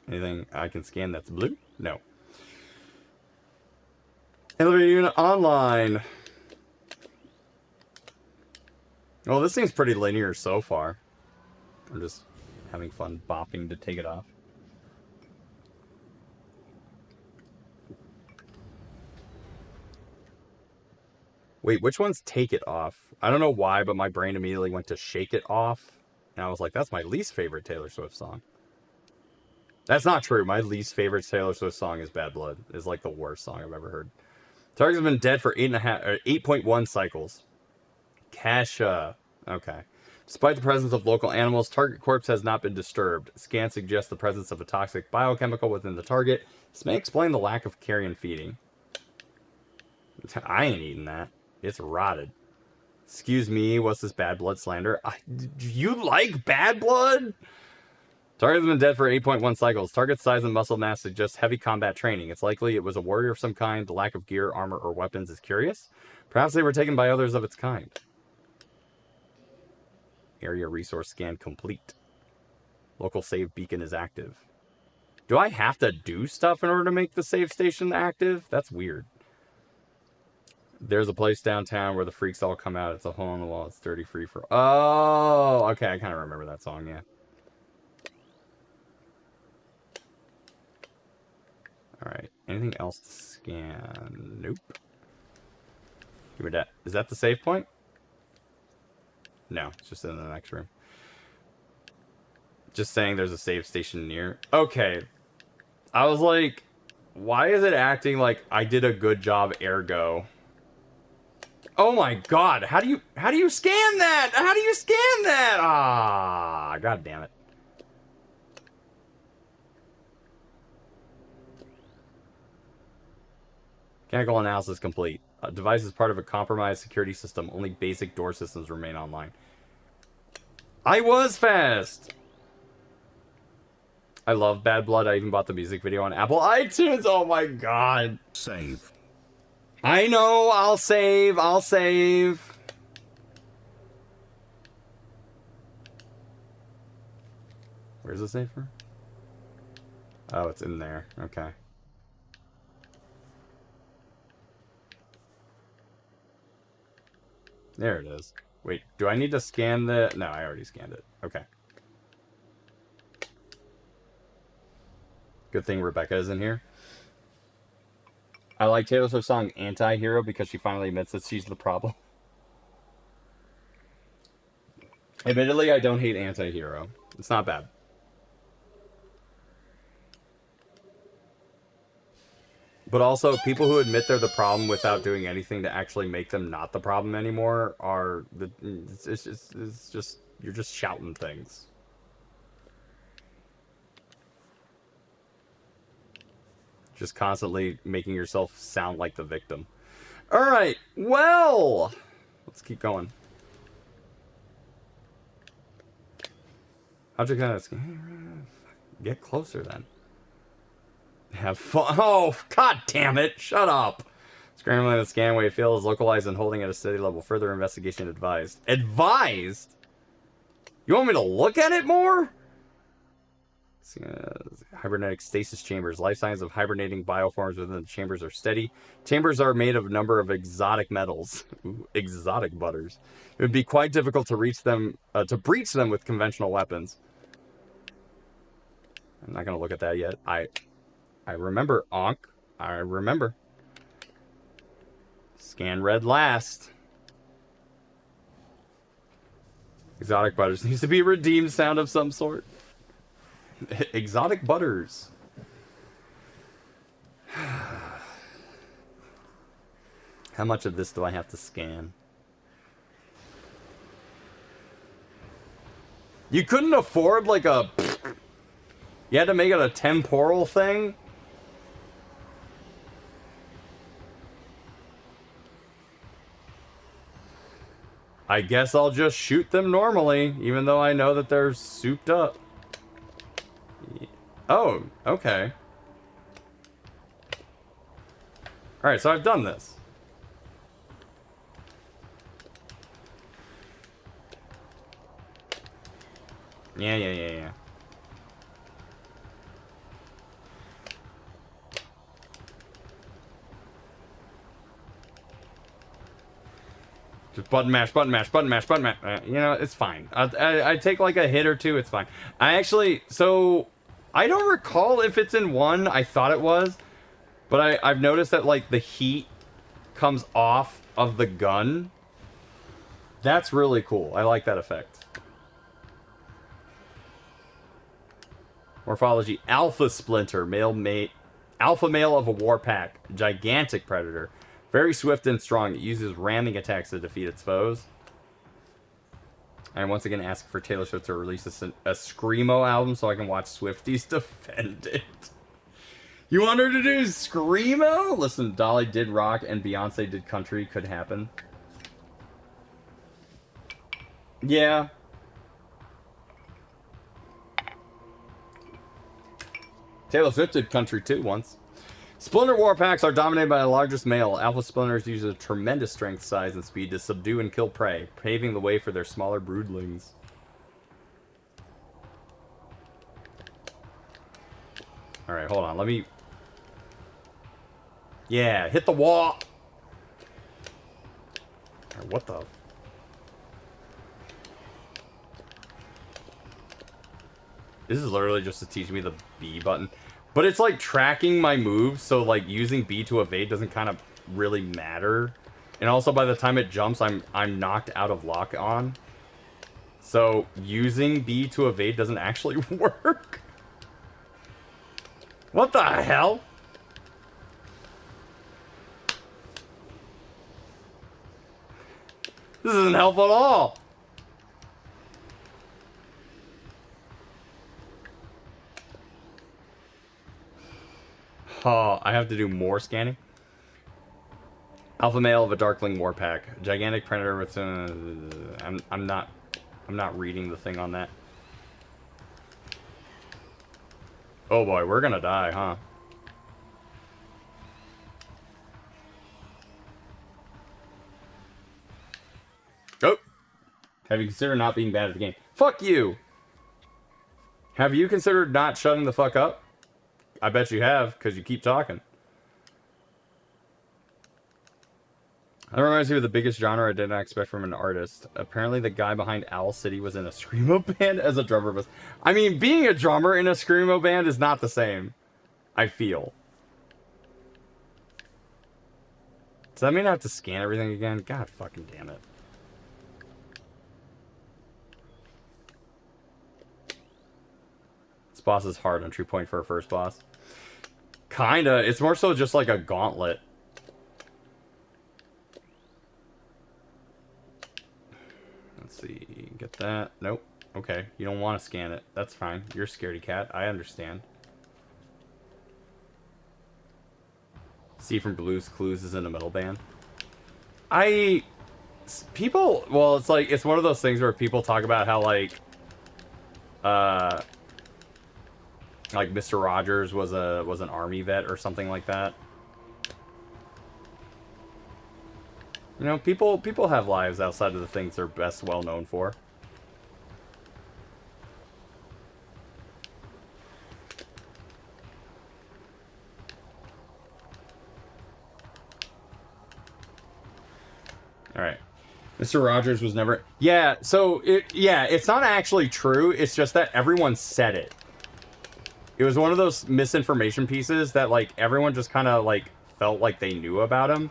Anything I can scan that's blue? No. Elevator unit online. Well, this seems pretty linear so far. I'm just having fun bopping to take it off. Wait, which one's take it off? I don't know why, but my brain immediately went to shake it off. And I was like, that's my least favorite Taylor Swift song. That's not true. My least favorite Taylor Swift song is Bad Blood. It's like the worst song I've ever heard. Target's been dead for 8.1 cycles. Kasha. Okay. Despite the presence of local animals, target corpse has not been disturbed. Scan suggests the presence of a toxic biochemical within the target. This may explain the lack of carrion feeding. I ain't eating that. It's rotted. Excuse me, what's this Bad Blood slander? Do you like Bad Blood? Target has been dead for 8.1 cycles. Target size and muscle mass suggests heavy combat training. It's likely it was a warrior of some kind. The lack of gear, armor, or weapons is curious. Perhaps they were taken by others of its kind. Area resource scan complete. Local save beacon is active. Do I have to do stuff in order to make the save station active? That's weird. There's a place downtown where the freaks all come out. It's a hole in the wall. It's dirty free for... Oh, okay. I kind of remember that song, yeah. Alright. Anything else to scan? Nope. Give me that. Is that the save point? No, it's just in the next room. Just saying there's a save station near. Okay. I was like, why is it acting like I did a good job ergo? Oh my god, how do you scan that? How do you scan that? Ah, god damn it. Mechanical analysis complete. Device is part of a compromised security system. Only basic door systems remain online. I was fast! I love Bad Blood. I even bought the music video on Apple iTunes. Oh my god. Save. I know. I'll save. I'll save. Where's the safer? Oh, it's in there. Okay. There it is. Wait, do I need to scan the... No, I already scanned it. Okay. Good thing Rebecca is in here. I like Taylor Swift's song Anti-Hero because she finally admits that she's the problem. Admittedly, I don't hate Anti-Hero. It's not bad. But also, people who admit they're the problem without doing anything to actually make them not the problem anymore are... It's just you're just shouting things. Just constantly making yourself sound like the victim. Alright, well... Let's keep going. Object kind of... Get closer then. Have fun. Oh, god damn it. Shut up. Scrambling the scanway field is localized and holding at a steady level. Further investigation advised. Advised? You want me to look at it more? Hibernetic stasis chambers. Life signs of hibernating bioforms within the chambers are steady. Chambers are made of a number of exotic metals. Ooh, exotic butters. It would be quite difficult to reach them, to breach them with conventional weapons. I'm not gonna look at that yet. I remember, Onk. I remember. Scan red last. Exotic butters needs to be a redeemed sound of some sort. Exotic butters. How much of this do I have to scan? You couldn't afford like a... You had to make it a temporal thing? I guess I'll just shoot them normally, even though I know that they're souped up. Oh, okay. Alright, so I've done this. Yeah. Just button mash. You know, it's fine. I take like a hit or two, it's fine. So, I don't recall if it's in 1. I thought it was. But I've noticed that, like, the heat comes off of the gun. That's really cool. I like that effect. Morphology. Alpha Splinter. Alpha male of a war pack. Gigantic predator. Very swift and strong. It uses ramming attacks to defeat its foes. I'm once again asking for Taylor Swift to release a Screamo album so I can watch Swifties defend it. You want her to do Screamo? Listen, Dolly did rock and Beyonce did country. Could happen. Yeah. Taylor Swift did country too once. Splinter war packs are dominated by the largest male. Alpha splinters use a tremendous strength, size, and speed to subdue and kill prey, paving the way for their smaller broodlings. Alright, hold on. Let me... Yeah, hit the wall! Right, what the... This is literally just to teach me the B button. But it's like tracking my moves, so like using B to evade doesn't kind of really matter. And also by the time it jumps, I'm knocked out of lock on. So using B to evade doesn't actually work. What the hell? This isn't helpful at all. Oh, I have to do more scanning. Alpha male of a Darkling Warpack. Gigantic predator with... I'm not reading the thing on that. Oh boy, we're gonna die, huh? Oh! Have you considered not being bad at the game? Fuck you! Have you considered not shutting the fuck up? I bet you have, because you keep talking. That reminds me of the biggest genre I did not expect from an artist. Apparently the guy behind Owl City was in a Screamo band as a drummer. But I mean, being a drummer in a Screamo band is not the same. I feel. Does that mean I have to scan everything again? God fucking damn it. This boss is hard, entry point for a first boss. Kinda. It's more so just like a gauntlet. Let's see. Get that. Nope. Okay. You don't want to scan it. That's fine. You're a scaredy cat. I understand. See from Blue's Clues is in a metal band. People... Well, it's like... It's one of those things where people talk about how, like... Like Mr. Rogers was an army vet or something like that. You know, people have lives outside of the things they're best well known for. All right. Mr. Rogers was never... Yeah, so, it's not actually true. It's just that everyone said it. It was one of those misinformation pieces that, like, everyone just kind of, like, felt like they knew about him.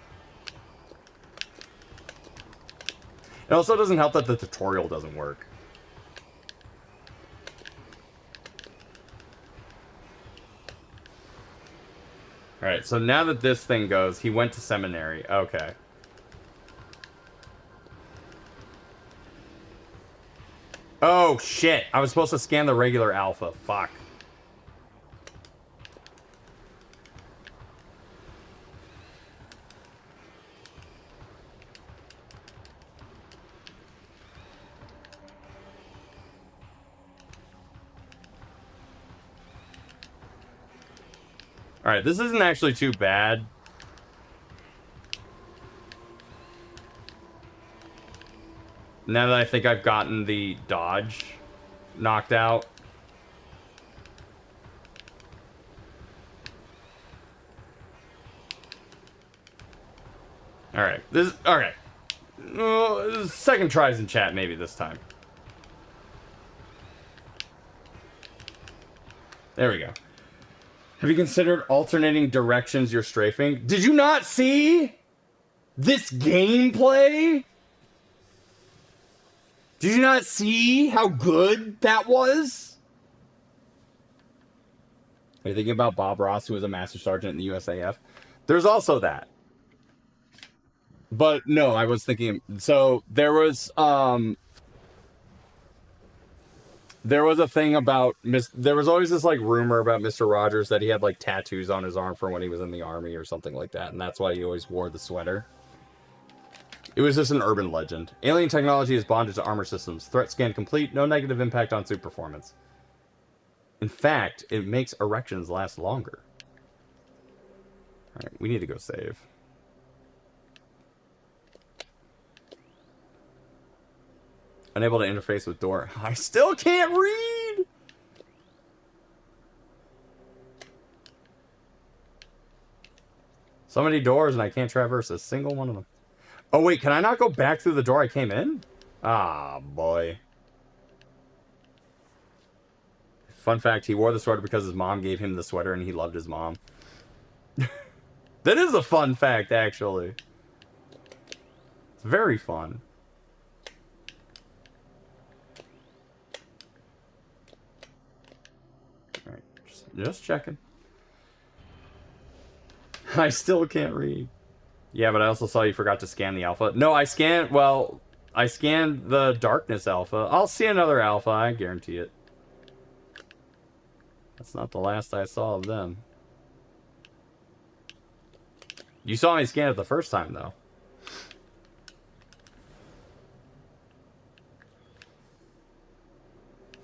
It also doesn't help that the tutorial doesn't work. Alright, so now that this thing goes, he went to seminary. Okay. Oh, shit. I was supposed to scan the regular alpha. Fuck. Alright, this isn't actually too bad. Now that I think I've gotten the dodge knocked out. Alright, alright. Second tries in chat maybe this time. There we go. Have you considered alternating directions you're strafing? Did you not see this gameplay? Did you not see how good that was? Are you thinking about Bob Ross, who was a master sergeant in the USAF? There's also that. But no, I was thinking... So, there was a thing about... There was always this, like, rumor about Mr. Rogers that he had, like, tattoos on his arm from when he was in the army or something like that. And that's why he always wore the sweater. It was just an urban legend. Alien technology is bonded to armor systems. Threat scan complete. No negative impact on suit performance. In fact, it makes erections last longer. Alright, we need to go save. Unable to interface with door. I still can't read! So many doors and I can't traverse a single one of them. Oh wait, can I not go back through the door I came in? Ah, boy. Fun fact, he wore the sweater because his mom gave him the sweater and he loved his mom. That is a fun fact, actually. It's very fun. Alright, just checking. I still can't read. Yeah, but I also saw you forgot to scan the alpha. No, I scanned the darkness alpha. I'll see another alpha, I guarantee it. That's not the last I saw of them. You saw me scan it the first time, though.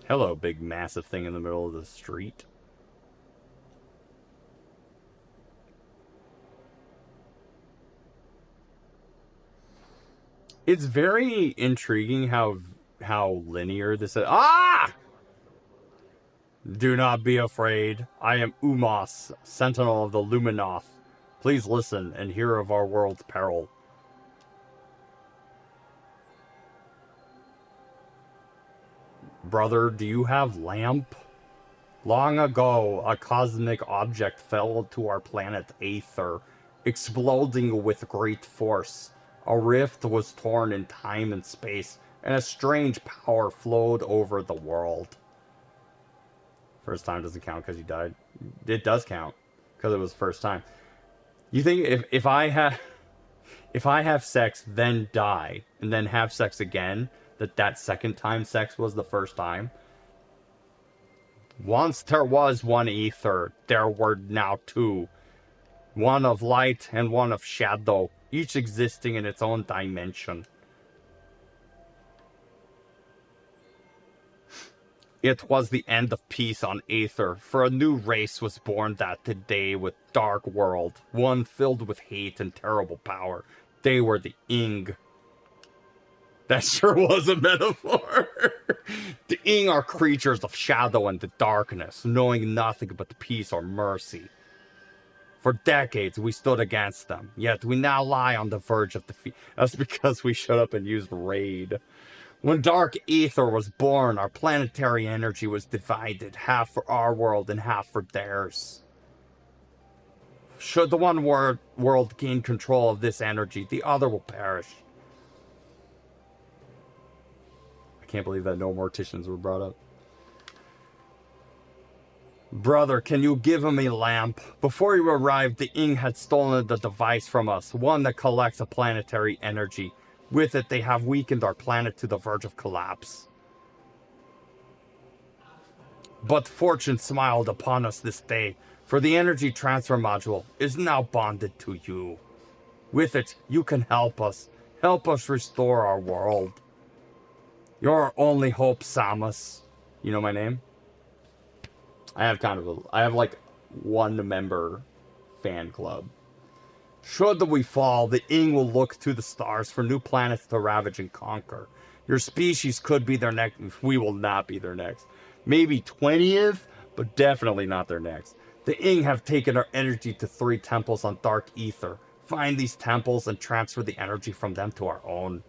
Hello, big massive thing in the middle of the street. It's very intriguing how linear this is. Ah! Do not be afraid. I am Umos, sentinel of the Luminoth. Please listen and hear of our world's peril. Brother, do you have lamp? Long ago, a cosmic object fell to our planet Aether, exploding with great force. A rift was torn in time and space, and a strange power flowed over the world. First time doesn't count because you died. It does count because it was first time. You think if I have sex, then die, and then have sex again, that second time sex was the first time? Once there was one Aether, there were now two. One of light and one of shadow, each existing in its own dimension. It was the end of peace on Aether, for a new race was born that day with dark world, one filled with hate and terrible power. They were the Ing. That sure was a metaphor. The Ing are creatures of shadow and the darkness, knowing nothing but peace or mercy. For decades, we stood against them, yet we now lie on the verge of defeat. That's because we shut up and used Raid. When Dark Aether was born, our planetary energy was divided, half for our world and half for theirs. Should the one world gain control of this energy, the other will perish. I can't believe that no morticians were brought up. Brother, can you give him a lamp? Before you arrived, the Ing had stolen the device from us, one that collects a planetary energy. With it, they have weakened our planet to the verge of collapse. But fortune smiled upon us this day, for the energy transfer module is now bonded to you. With it, you can help us restore our world. You're our only hope, Samus. You know my name? I have like one member fan club. Should we fall, the Ing will look to the stars for new planets to ravage and conquer. Your species could be their next. We will not be their next. Maybe 20th, but definitely not their next. The Ing have taken our energy to 3 temples on Dark Aether. Find these temples and transfer the energy from them to our own.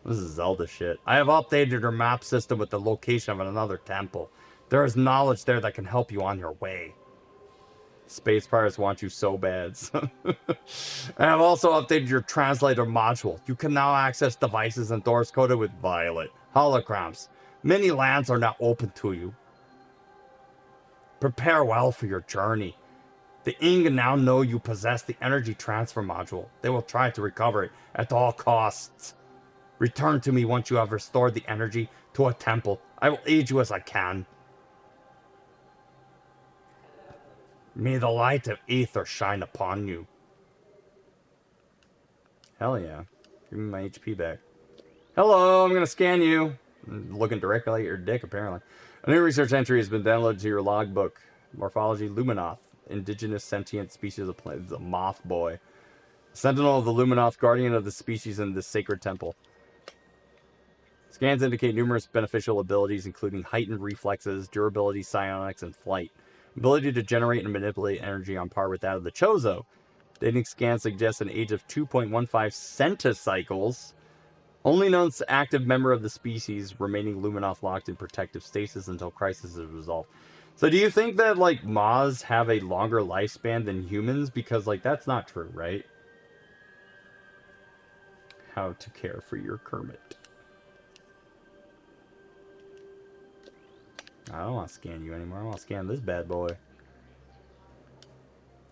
This is Zelda shit. I have updated your map system with the location of another temple. There is knowledge there that can help you on your way. Space Pirates want you so bad. I have also updated your translator module. You can now access devices and doors coded with violet holograms. Many lands are now open to you. Prepare well for your journey. The Ing now know you possess the energy transfer module. They will try to recover it at all costs. Return to me once you have restored the energy to a temple. I will aid you as I can. May the light of Aether shine upon you. Hell yeah. Give me my HP back. Hello, I'm gonna scan you. Looking directly at your dick, apparently. A new research entry has been downloaded to your logbook. Morphology, Luminoth. Indigenous sentient species of plant. The Moth Boy. Sentinel of the Luminoth, guardian of the species in this sacred temple. Scans indicate numerous beneficial abilities, including heightened reflexes, durability, psionics, and flight. Ability to generate and manipulate energy on par with that of the Chozo. Dating scan suggests an age of 2.15 centicycles. Only known active member of the species, remaining Luminoth locked in protective stasis until crisis is resolved. So do you think that, like, Moths have a longer lifespan than humans? Because, like, that's not true, right? How to care for your Kermit. I don't want to scan you anymore. I want to scan this bad boy.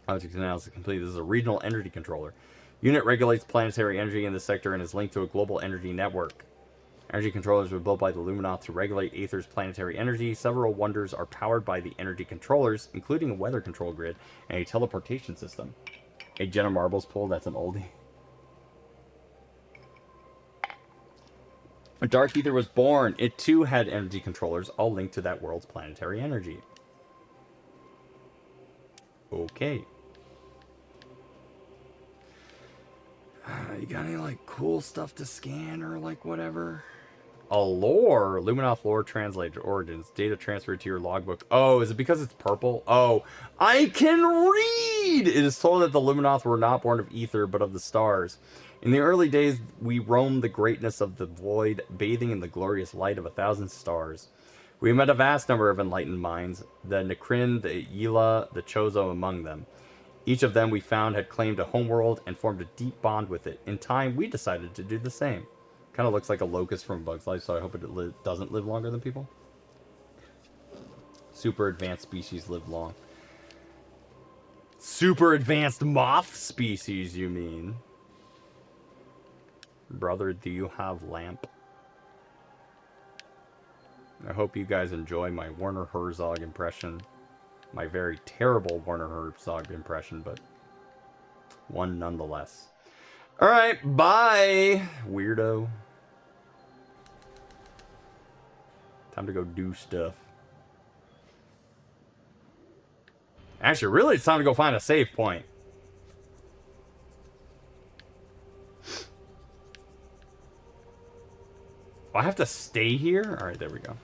Object analysis complete. This is a regional energy controller. Unit regulates planetary energy in this sector and is linked to a global energy network. Energy controllers were built by the Luminoth to regulate Aether's planetary energy. Several wonders are powered by the energy controllers, including a weather control grid and a teleportation system. A Jenna Marbles pull, that's an oldie. When Dark Aether was born, it too had energy controllers, all linked to that world's planetary energy. Okay. You got any, like, cool stuff to scan or, like, whatever? A lore. Luminoth lore translated origins. Data transferred to your logbook. Oh, is it because it's purple? Oh, I can read! It is told that the Luminoth were not born of Aether, but of the stars. In the early days, we roamed the greatness of the void, bathing in the glorious light of 1,000 stars. We met a vast number of enlightened minds, the Nikrin, the Yila, the Chozo among them. Each of them we found had claimed a homeworld and formed a deep bond with it. In time, we decided to do the same. Kind of looks like a locust from Bug's Life, so I hope it doesn't live longer than people. Super advanced species live long. Super advanced moth species, you mean? Brother, do you have lamp? I hope you guys enjoy my Werner Herzog impression. My very terrible Werner Herzog impression, but one nonetheless. Alright, bye, weirdo. Time to go do stuff. Actually, really, it's time to go find a save point. Oh, I have to stay here? Alright, there we go.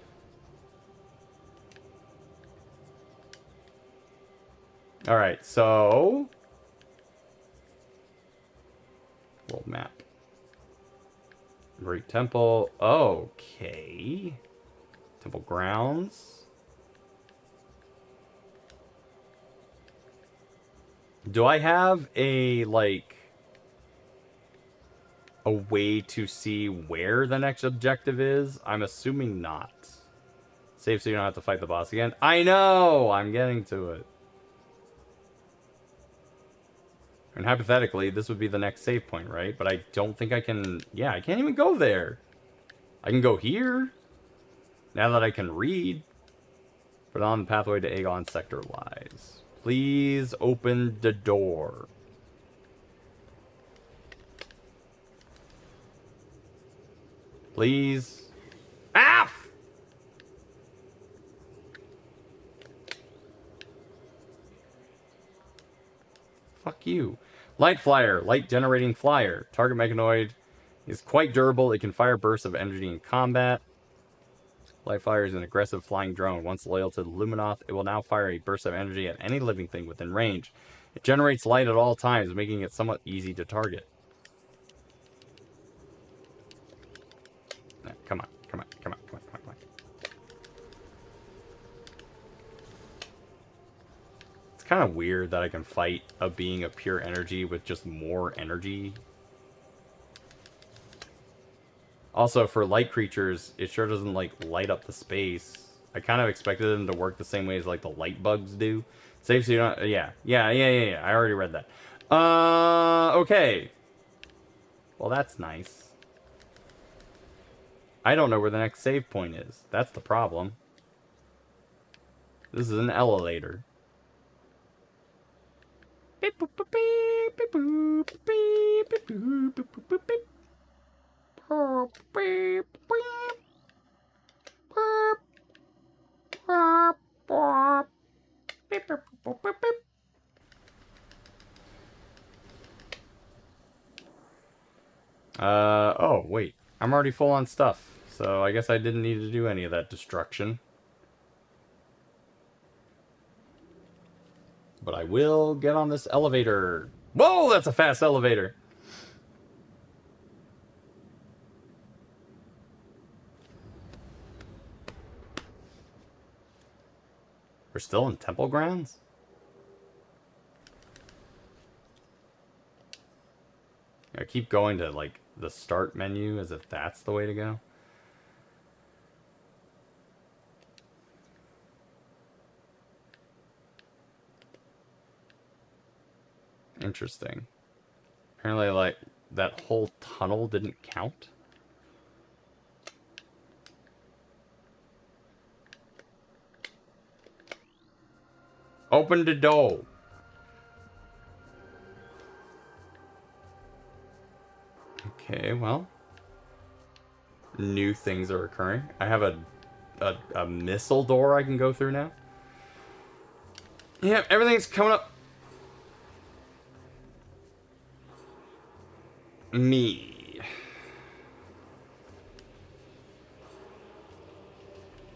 Alright, so... World map. Great Temple. Okay. Temple grounds. Do I have a, like... a way to see where the next objective is? I'm assuming not. Save so you don't have to fight the boss again. I know! I'm getting to it. And hypothetically, this would be the next save point, right? But I don't think I can... Yeah, I can't even go there. I can go here. Now that I can read. But on the pathway to Aegon Sector lies. Please open the door. Please. Ah! Fuck you. Light flyer. Light generating flyer. Target mechanoid is quite durable. It can fire bursts of energy in combat. Light flyer is an aggressive flying drone. Once loyal to the Luminoth, it will now fire a burst of energy at any living thing within range. It generates light at all times, making it somewhat easy to target. Come on, come on, come on, come on, come on, come on. It's kind of weird that I can fight a being of pure energy with just more energy. Also, for light creatures, it sure doesn't, like, light up the space. I kind of expected them to work the same way as, like, the light bugs do. Save so you don't... Yeah. I already read that. Okay. Well, that's nice. I don't know where the next save point is. That's the problem. This is an elevator. Beep, boop, boop, beep, beep, boop, beep, beep, boop, boop, boop, boop, beep. Oh, wait. I'm already full on stuff, so I guess I didn't need to do any of that destruction. But I will get on this elevator. Whoa, that's a fast elevator. We're still in temple grounds? I keep going to, like, the start menu as if that's the way to go. Interesting. Apparently, like, that whole tunnel didn't count. Open the door. Okay, well. New things are occurring. I have a missile door I can go through now. Yeah, everything's coming up. Me.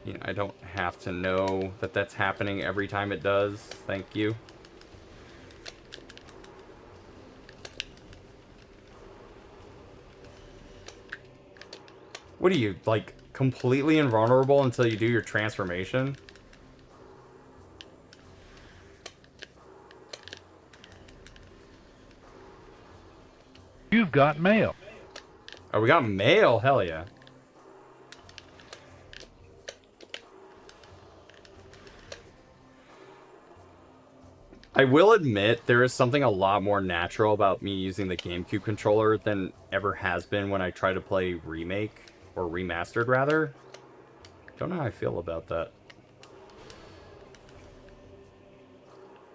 You know, I don't have to know that that's happening every time it does. Thank you. What are you, like, completely invulnerable until you do your transformation? You've got mail. Oh, we got mail? Hell yeah. I will admit, there is something a lot more natural about me using the GameCube controller than ever has been when I try to play Remake, or Remastered, rather. Don't know how I feel about that.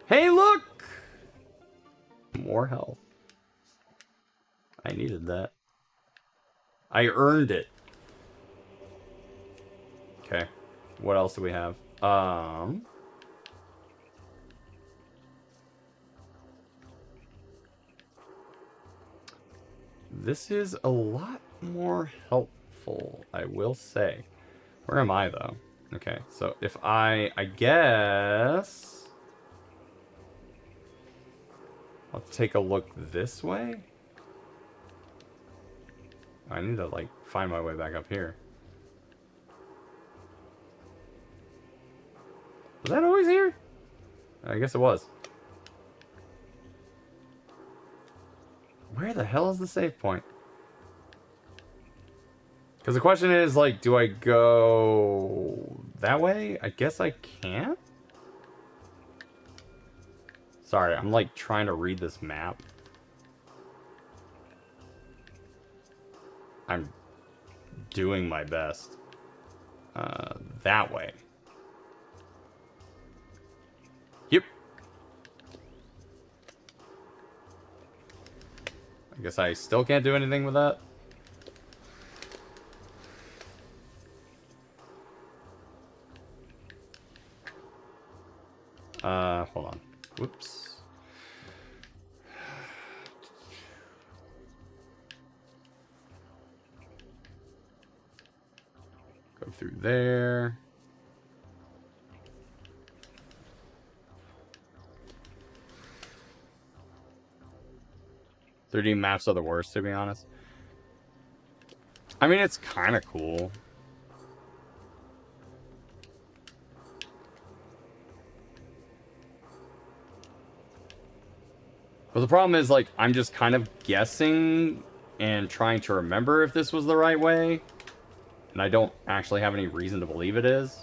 Hey, look! More health. I needed that. I earned it. Okay. What else do we have? This is a lot more helpful, I will say. Where am I, though? Okay, so if I guess... Let's take a look this way. I need to, like, find my way back up here. Was that always here? I guess it was. Where the hell is the save point? Because the question is, like, do I go that way? I guess I can't? Sorry, I'm, like, trying to read this map. I'm doing my best. That way. Yep. I guess I still can't do anything with that. Hold on. Whoops. Go through there. .3D maps are the worst, to be honest. I mean, it's kind of cool. But the problem is, like, I'm just kind of guessing and trying to remember if this was the right way. And I don't actually have any reason to believe it is.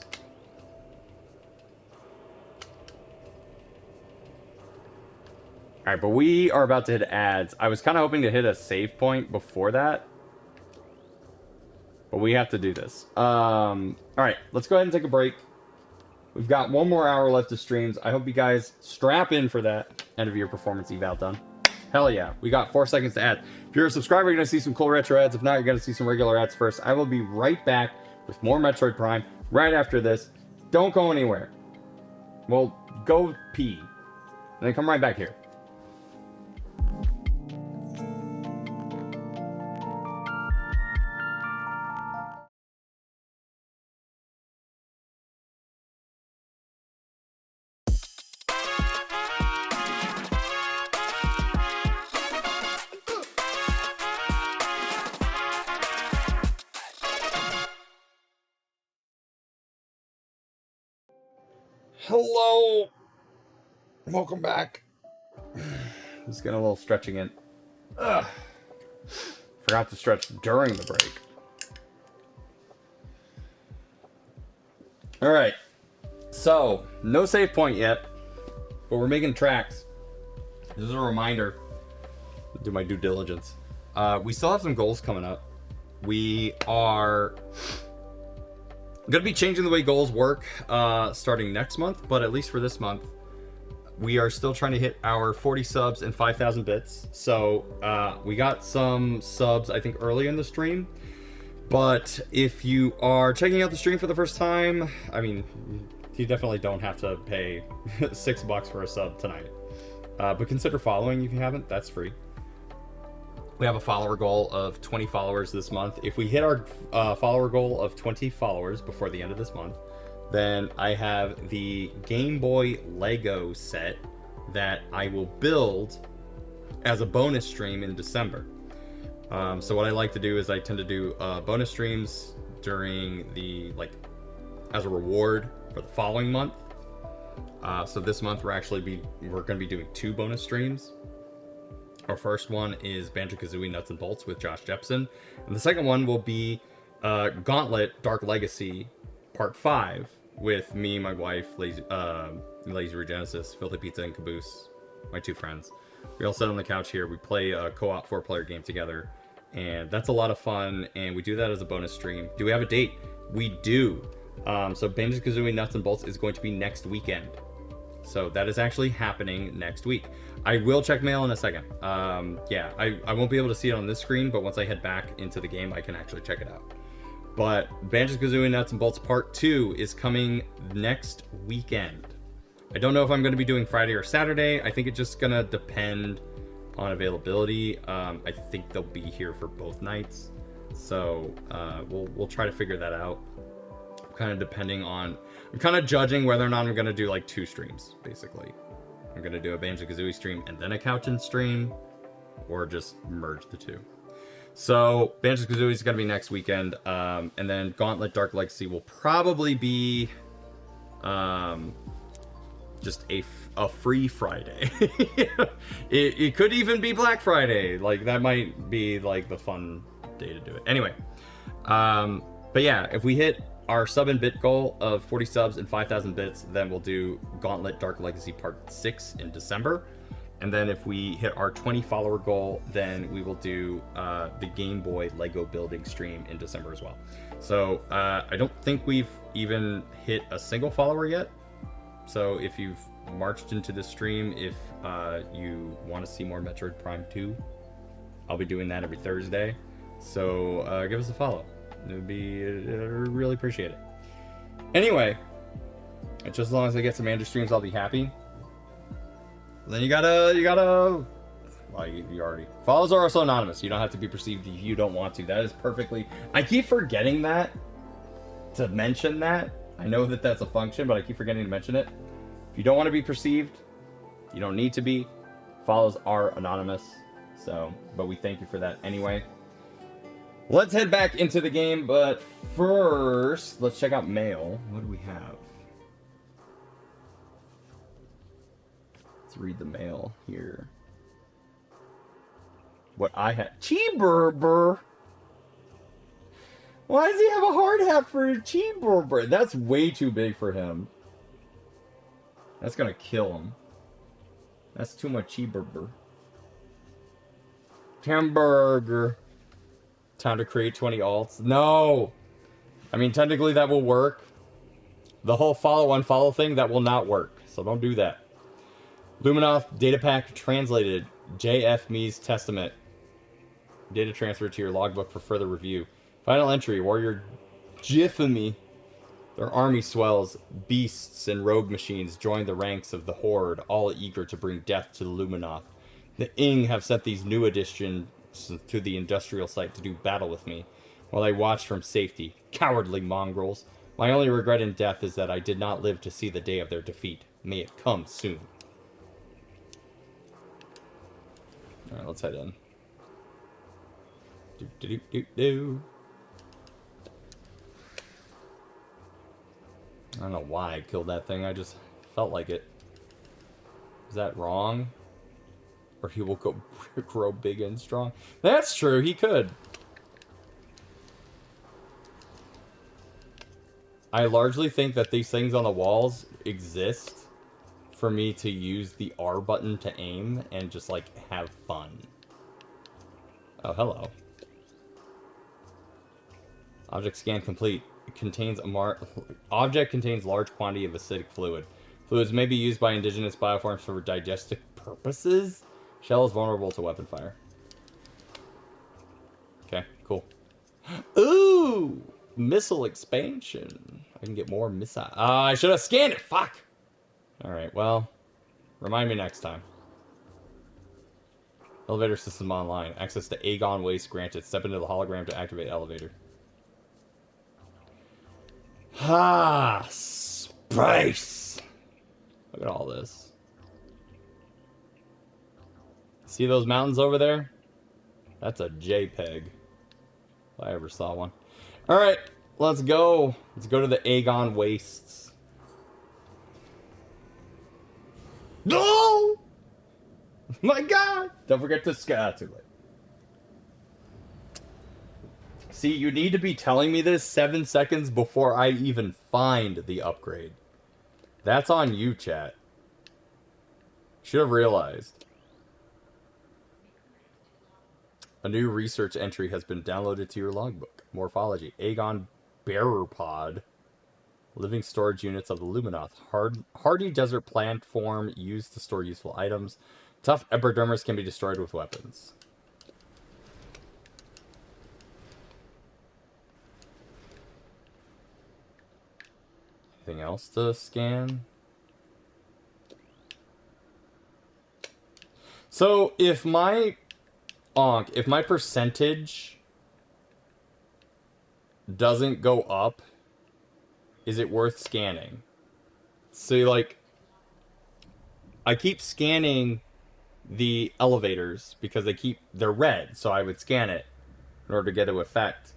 Alright, but we are about to hit ads. I was kind of hoping to hit a save point before that. But we have to do this. Alright, let's go ahead and take a break. We've got 1 more hour left of streams. I hope you guys strap in for that end of year performance eval done. Hell yeah. We got 4 seconds to ad. If you're a subscriber, you're going to see some cool retro ads. If not, you're going to see some regular ads first. I will be right back with more Metroid Prime right after this. Don't go anywhere. Well, go pee. And then come right back here. Hello. Welcome back. Just getting a little stretching in. Ugh. Forgot to stretch during the break. All right. So, no save point yet, but we're making tracks. This is a reminder. Do my due diligence. We still have some goals coming up. We are going to be changing the way goals work starting next month, but at least for this month, we are still trying to hit our 40 subs and 5,000 bits. So we got some subs, I think, early in the stream. But if you are checking out the stream for the first time, I mean, you definitely don't have to pay $6 for a sub tonight. But consider following if you haven't. That's free. We have a follower goal of 20 followers this month. If we hit our follower goal of 20 followers before the end of this month, then I have the Game Boy Lego set that I will build as a bonus stream in December. So what I like to do is I tend to do bonus streams during the, like, as a reward for the following month. So this month we're going to be doing 2 bonus streams. Our first one is Banjo-Kazooie Nuts and Bolts with Josh Jepson. And the second one will be Gauntlet Dark Legacy Part 5 with me, my wife, Lazy Regenesis, Filthy Pizza, and Caboose, my 2 friends. We all sit on the couch here. We play a co-op 4-player game together. And that's a lot of fun. And we do that as a bonus stream. Do we have a date? We do. So Banjo-Kazooie Nuts and Bolts is going to be next weekend. So that is actually happening next week. I will check mail in a second. Yeah, I won't be able to see it on this screen, but once I head back into the game, I can actually check it out. But Banjo-Kazooie Nuts and Bolts Part 2 is coming next weekend. I don't know if I'm going to be doing Friday or Saturday. I think it's just going to depend on availability. I think they'll be here for both nights. So we'll try to figure that out. Kind of depending on... I'm kind of judging whether or not I'm going to do like 2 streams, basically. I'm going to do a Banjo-Kazooie stream and then a Couchin stream, or just merge the two. So Banjo-Kazooie is going to be next weekend, and then Gauntlet Dark Legacy will probably be just a free Friday. it could even be Black Friday. Like, that might be like the fun day to do it. Anyway, but yeah, if we hit our sub and bit goal of 40 subs and 5,000 bits, then we'll do Gauntlet Dark Legacy Part 6 in December. And then if we hit our 20 follower goal, then we will do the Game Boy Lego building stream in December as well. So I don't think we've even hit a single follower yet. So if you've marched into the stream, if you want to see more Metroid Prime 2, I'll be doing that every Thursday. So give us a follow. I'd really appreciate it. Anyway, just as long as I get some Andrew streams, I'll be happy. Then you gotta, well, you already, follows are also anonymous. You don't have to be perceived if you don't want to. That is perfectly, I keep forgetting to mention that. I know that that's a function, but I keep forgetting to mention it. If you don't want to be perceived, you don't need to be. Follows are anonymous. So, but we thank you for that anyway. Let's head back into the game, but first, let's check out mail. What do we have? Let's read the mail here. What I had. Cheeseburger. Why does he have a hard hat for a cheeseburger? That's way too big for him. That's gonna kill him. That's too much cheeseburger. Hamburger. Time to create 20 alts. No! I mean, technically that will work. The whole follow-unfollow thing, that will not work. So don't do that. Luminoth data pack translated. JF Me's Testament. Data transferred to your logbook for further review. Final entry. Warrior Jiffamy. Their army swells. Beasts and rogue machines join the ranks of the Horde, all eager to bring death to the Luminoth. The Ing have sent these new additions to the industrial site to do battle with me, while I watch from safety. Cowardly mongrels. My only regret in death is that I did not live to see the day of their defeat. May it come soon. Alright, let's head in. Do. I don't know why I killed that thing, I just felt like it. Is that wrong? Or he will grow big and strong. That's true, he could. I largely think that these things on the walls exist for me to use the R button to aim and just, like, have fun. Oh, hello. Object scan complete. It contains object contains large quantity of acidic fluid. Fluids may be used by indigenous bioforms for digestive purposes. Shell is vulnerable to weapon fire. Okay, cool. Ooh! Missile expansion. I can get more missile. I should have scanned it! Fuck! Alright, well. Remind me next time. Elevator system online. Access to Aegon Waste granted. Step into the hologram to activate elevator. Ah! Space! Look at all this. See those mountains over there? That's a JPEG. If I ever saw one. Alright, let's go. Let's go to the Aegon Wastes. No! My god! Don't forget to too late. See, you need to be telling me this 7 seconds before I even find the upgrade. That's on you, chat. Should have realized. A new research entry has been downloaded to your logbook. Morphology. Aegon Bearer Pod. Living storage units of the Luminoth. Hardy desert plant form used to store useful items. Tough epidermis can be destroyed with weapons. anything else to scan? So if my if my percentage doesn't go up, is it worth scanning? So like, I keep scanning the elevators because they're red, so I would scan it in order to get to effect.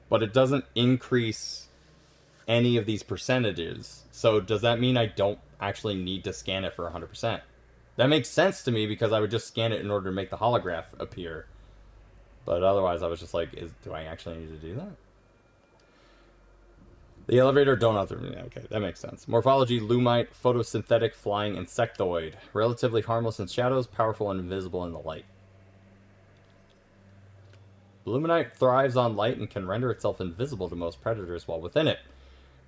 But it doesn't increase any of these percentages. So does that mean I don't actually need to scan it for 100%? That makes sense to me because I would just scan it in order to make the holograph appear. But otherwise I was just like, do I actually need to do that? The elevator donut. Okay, that makes sense. Morphology, Lumite, photosynthetic, flying insectoid. Relatively harmless in shadows, powerful and invisible in the light. Luminite thrives on light and can render itself invisible to most predators while within it.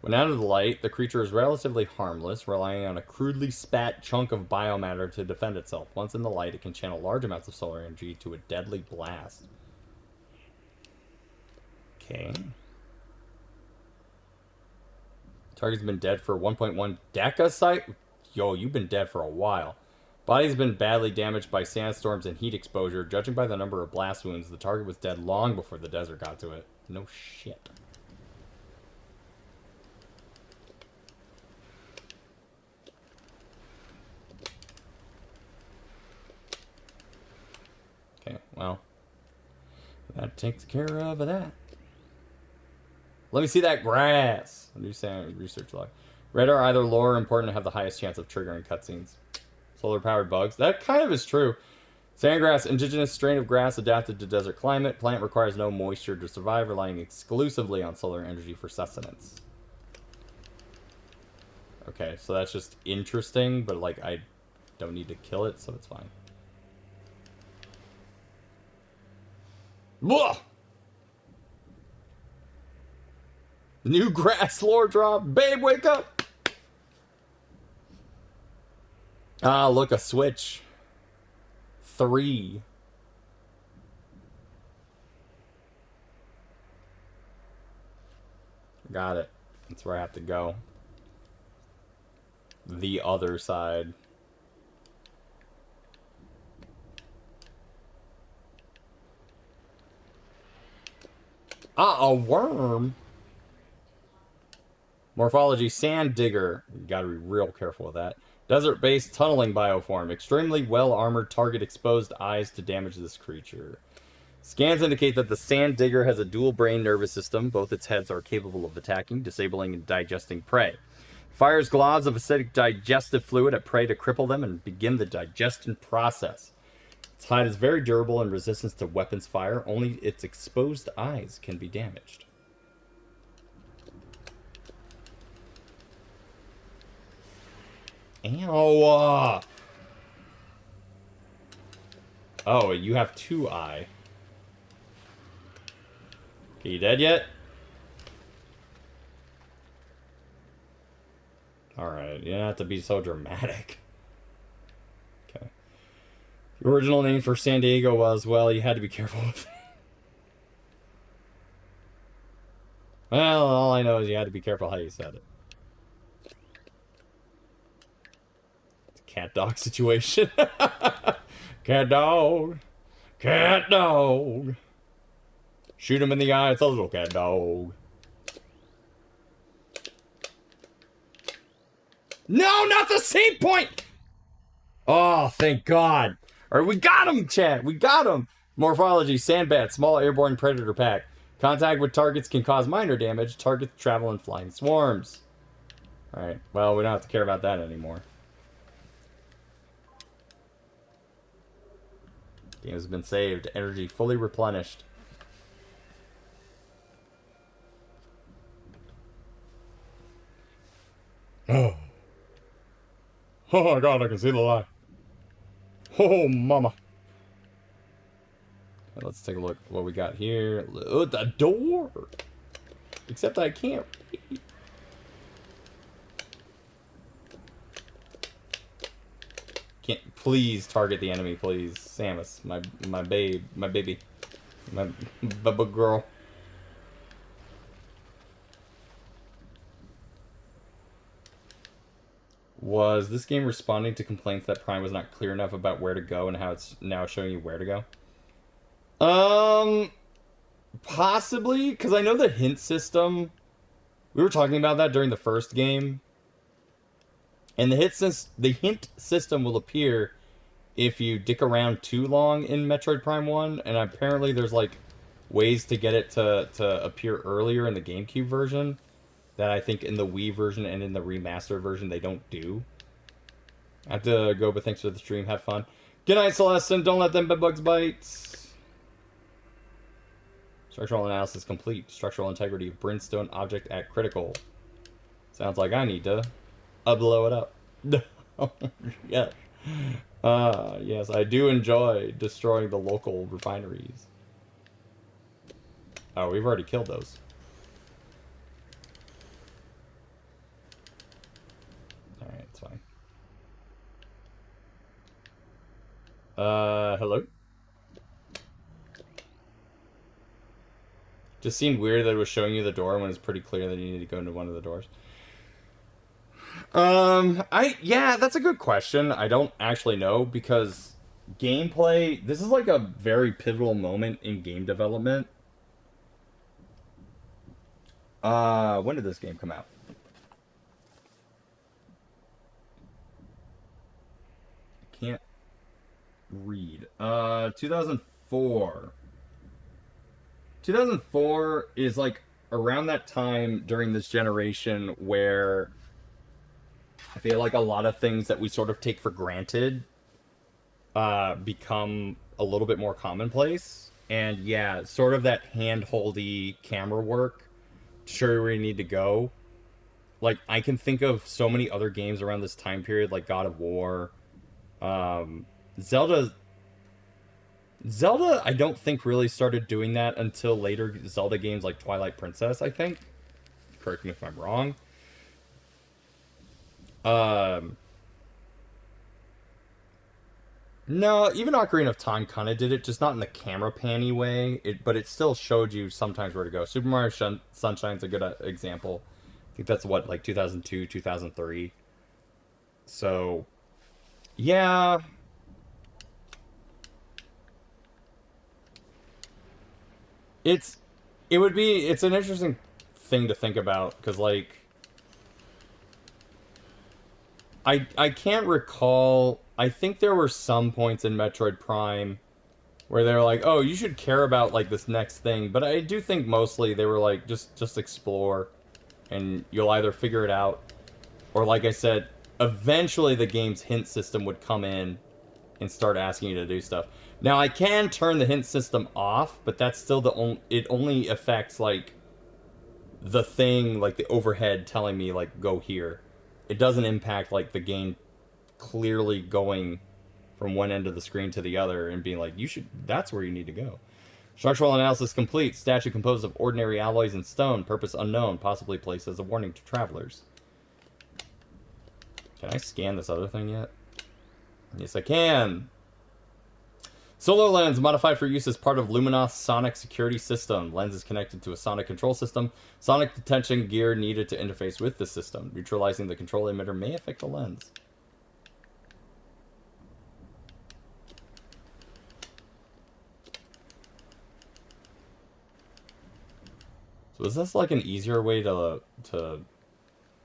When out of the light, the creature is relatively harmless, relying on a crudely spat chunk of biomatter to defend itself. Once in the light, it can channel large amounts of solar energy to a deadly blast. Okay. Target's been dead for 1.1 deca. Yo, you've been dead for a while. Body's been badly damaged by sandstorms and heat exposure. Judging by the number of blast wounds, the target was dead long before the desert got to it. No shit. Okay, well, that takes care of that. Let me see that grass. New sound research log. Red are either lower or important to have the highest chance of triggering cutscenes. Solar-powered bugs. That kind of is true. Sandgrass, indigenous strain of grass adapted to desert climate. Plant requires no moisture to survive, relying exclusively on solar energy for sustenance. Okay, so that's just interesting, but like I don't need to kill it, so it's fine. Blah! New grass lore drop. Babe, wake up! Ah, look, a switch. 3. Got it. That's where I have to go. The other side. Ah, a worm? Morphology, sand digger. You gotta be real careful with that. Desert-based tunneling bioform. Extremely well-armored target exposed eyes to damage this creature. Scans indicate that the sand digger has a dual brain nervous system. Both its heads are capable of attacking, disabling, and digesting prey. Fires globs of acidic digestive fluid at prey to cripple them and begin the digestion process. Its hide is very durable and resistant to weapons fire. Only its exposed eyes can be damaged. Ow! Oh, you have 2 eye. Okay, you dead yet? Alright, you don't have to be so dramatic. Okay. The original name for San Diego was, well, you had to be careful with it. Well, all I know is you had to be careful how you said it. It's a cat dog situation. Cat dog. Cat dog. Shoot him in the eye, it's a little cat dog. No, not the save point! Oh, thank God. Alright, we got him, chat. We got him. Morphology, sandbat, small airborne predator pack. Contact with targets can cause minor damage. Targets travel in flying swarms. Alright, well, we don't have to care about that anymore. Game has been saved. Energy fully replenished. Oh. Oh my God, I can see the light. Oh, mama. Let's take a look at what we got here. Oh, the door. Except I can't read. Can't please target the enemy, please. Samus, my baby, my baby girl. Was this game responding to complaints that Prime was not clear enough about where to go and how it's now showing you where to go? Possibly, because I know the hint system, we were talking about that during the first game, and the hint system will appear if you dick around too long in Metroid Prime 1, and apparently there's like ways to get it to appear earlier in the GameCube version that I think in the Wii version and in the remastered version they don't do. I have to go, but thanks for the stream. Have fun. Good night, Celestin. Don't let them bedbugs bite. Structural analysis complete. Structural integrity of Brimstone object at critical. Sounds like I need to blow it up. Yeah. Yes, I do enjoy destroying the local refineries. Oh, we've already killed those. Alright, it's fine. Hello? Just seemed weird that it was showing you the door when it's pretty clear that you need to go into one of the doors. Yeah, that's a good question. I don't actually know, because gameplay, this is like a very pivotal moment in game development. When did this game come out? I can't read. 2004. 2004 is like around that time during this generation where I feel like a lot of things that we sort of take for granted become a little bit more commonplace. And yeah, sort of that hand-holdy camera work to show you where you need to go. Like, I can think of so many other games around this time period, like God of War. Zelda, I don't think really started doing that until later Zelda games like Twilight Princess, I think. Correct me if I'm wrong. No, even Ocarina of Time kind of did it, just not in the camera panny way, but it still showed you sometimes where to go. Super Mario Sunshine's a good example. I think that's what, like 2002, 2003. So, yeah. It's an interesting thing to think about, because like I can't recall. I think there were some points in Metroid Prime where they're like, oh, you should care about like this next thing, but I do think mostly they were like, just explore and you'll either figure it out, or like I said, eventually the game's hint system would come in and start asking you to do stuff. Now, I can turn the hint system off, but that's still it only affects, like, the thing, like, the overhead telling me, like, go here. It doesn't impact, like, the game clearly going from one end of the screen to the other and being like, that's where you need to go. Structural analysis complete. Statue composed of ordinary alloys and stone. Purpose unknown. Possibly placed as a warning to travelers. Can I scan this other thing yet? Yes, I can. Solar lens modified for use as part of Luminos sonic security system. Lens is connected to a sonic control system. Sonic detection gear needed to interface with the system. Neutralizing the control emitter may affect the lens. So is this like an easier way to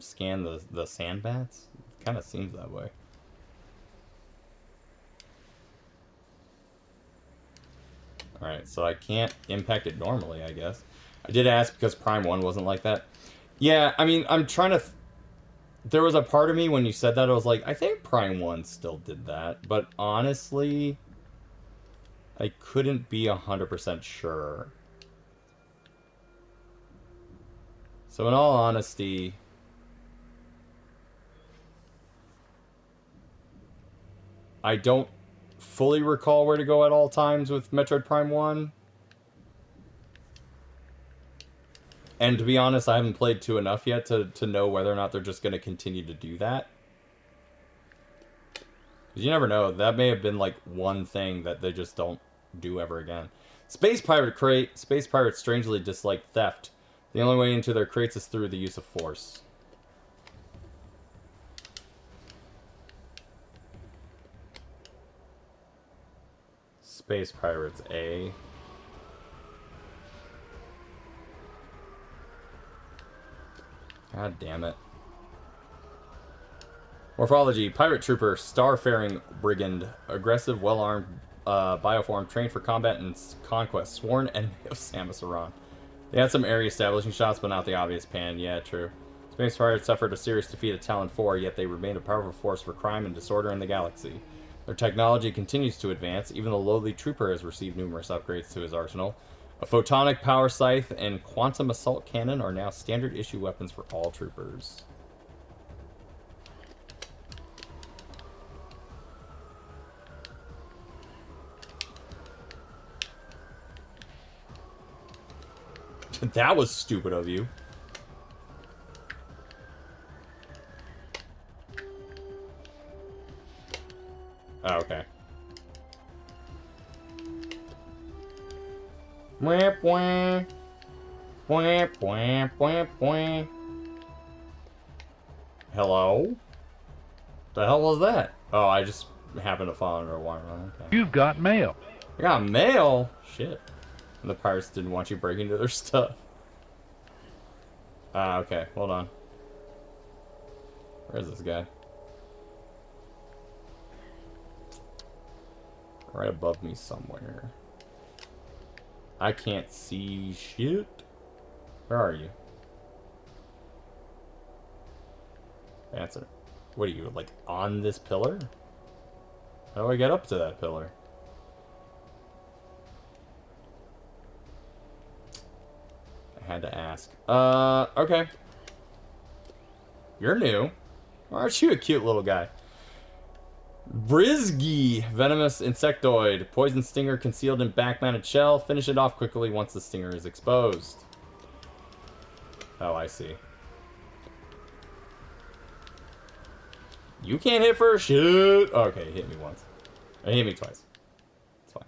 scan the sand bats? It kind of seems that way. Alright, so I can't impact it normally, I guess. I did ask because Prime 1 wasn't like that. Yeah, I mean, I'm trying to... There was a part of me when you said that, I was like, I think Prime 1 still did that. But honestly, I couldn't be 100% sure. So in all honesty... I don't fully recall where to go at all times with Metroid Prime 1. And to be honest, I haven't played 2 enough yet to know whether or not they're just going to continue to do that. Because you never know. That may have been like one thing that they just don't do ever again. Space Pirate Crate. Space Pirates strangely dislike theft. The only way into their crates is through the use of force. Space Pirates A. God damn it. Morphology, pirate trooper, starfaring brigand, aggressive, well-armed bioform, trained for combat and conquest, sworn enemy of Samus Aran. They had some area establishing shots, but not the obvious pan. Yeah, true. Space Pirates suffered a serious defeat at Talon 4, yet they remained a powerful force for crime and disorder in the galaxy. Their technology continues to advance. Even the lowly trooper has received numerous upgrades to his arsenal. A photonic power scythe and quantum assault cannon are now standard issue weapons for all troopers. That was stupid of you. Oh, okay. Whap, whap. Whap, whap, whap, whap. Hello? The hell was that? Oh, I just happened to fall under a water. Okay. You've got mail. I got mail? Shit. The pirates didn't want you breaking into their stuff. Ah, okay. Hold on. Where's this guy? Right above me somewhere. I can't see shit. Where are you? Answer. What are you, like, on this pillar? How do I get up to that pillar? I had to ask. Okay. You're new. Aren't you a cute little guy? Brizgy, venomous insectoid, poison stinger concealed in back-mounted shell. Finish it off quickly once the stinger is exposed. Oh, I see. You can't hit for shit. Oh, okay, hit me once. Or hit me twice. It's fine.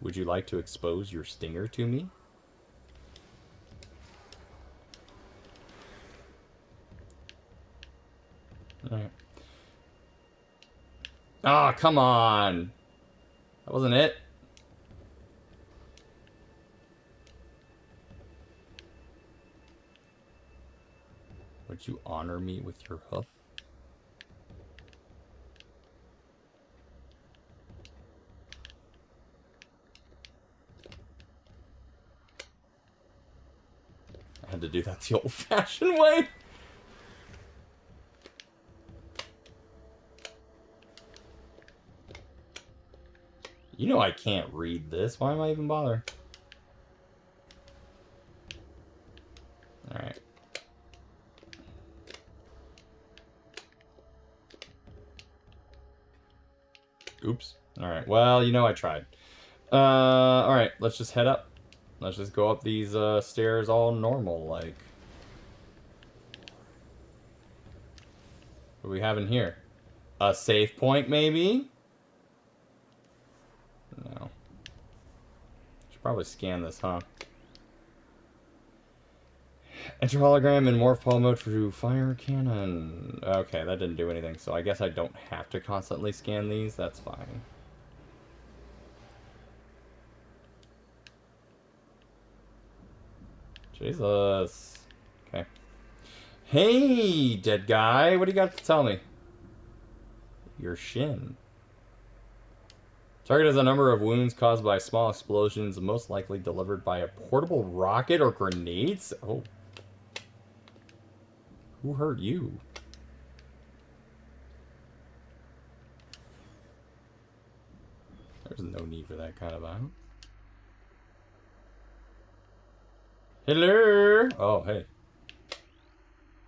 Would you like to expose your stinger to me? Alright. Ah, oh, come on. That wasn't it. Would you honor me with your hoof? I had to do that the old-fashioned way. You know I can't read this. Why am I even bothering? Alright. Oops. Alright, well, you know I tried. Alright, let's just head up. Let's just go up these stairs all normal, like. What do we have in here? A save point, maybe? No. Should probably scan this, huh? Enter hologram in morph ball mode for fire cannon. Okay, that didn't do anything, so I guess I don't have to constantly scan these. That's fine. Jesus. Okay. Hey, dead guy. What do you got to tell me? Your shin. Target has a number of wounds caused by small explosions, most likely delivered by a portable rocket or grenades. Oh. Who hurt you? There's no need for that kind of ammo. Hello? Oh, hey.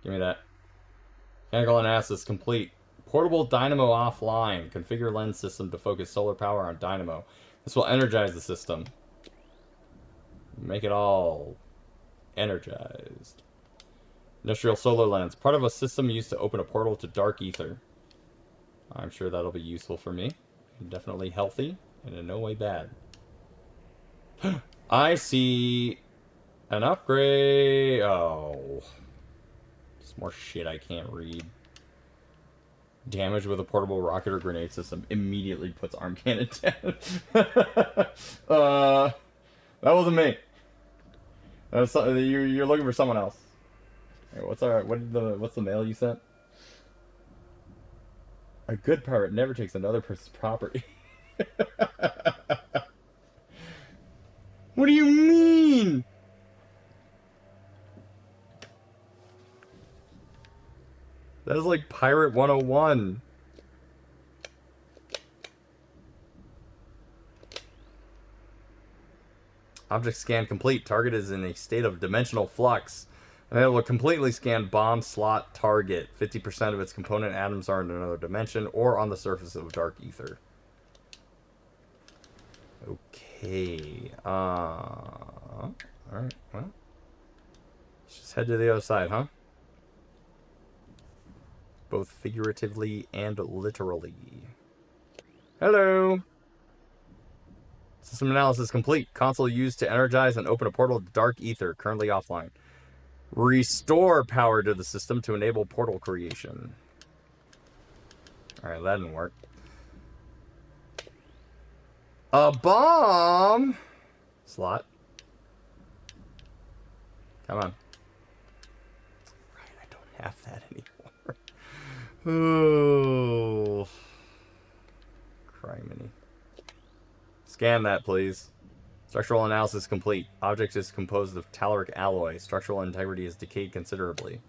Give me that. Mechanical analysis complete. Portable dynamo offline. Configure lens system to focus solar power on dynamo. This will energize the system. Make it all energized. Industrial solar lens. Part of a system used to open a portal to dark ether. I'm sure that'll be useful for me. Definitely healthy and in no way bad. I see an upgrade. Oh. It's more shit I can't read. damage with a portable rocket or grenade system. Immediately puts arm cannon down. That wasn't me. That was, you're looking for someone else. Hey, what's the mail you sent? A good pirate never takes another person's property. What do you mean? That is like Pirate 101. Object scan complete. Target is in a state of dimensional flux. And it will completely scan bomb slot target. 50% of its component atoms are in another dimension or on the surface of dark ether. Okay. Alright, well. Let's just head to the other side, huh? Both figuratively and literally. Hello! System analysis complete. Console used to energize and open a portal to dark ether, currently offline. Restore power to the system to enable portal creation. Alright, that didn't work. A bomb! Slot. Come on. Right, I don't have that anymore. Oh. Criminy. Scan that, please. Structural analysis complete. Object is composed of telluric alloy. Structural integrity is decayed considerably.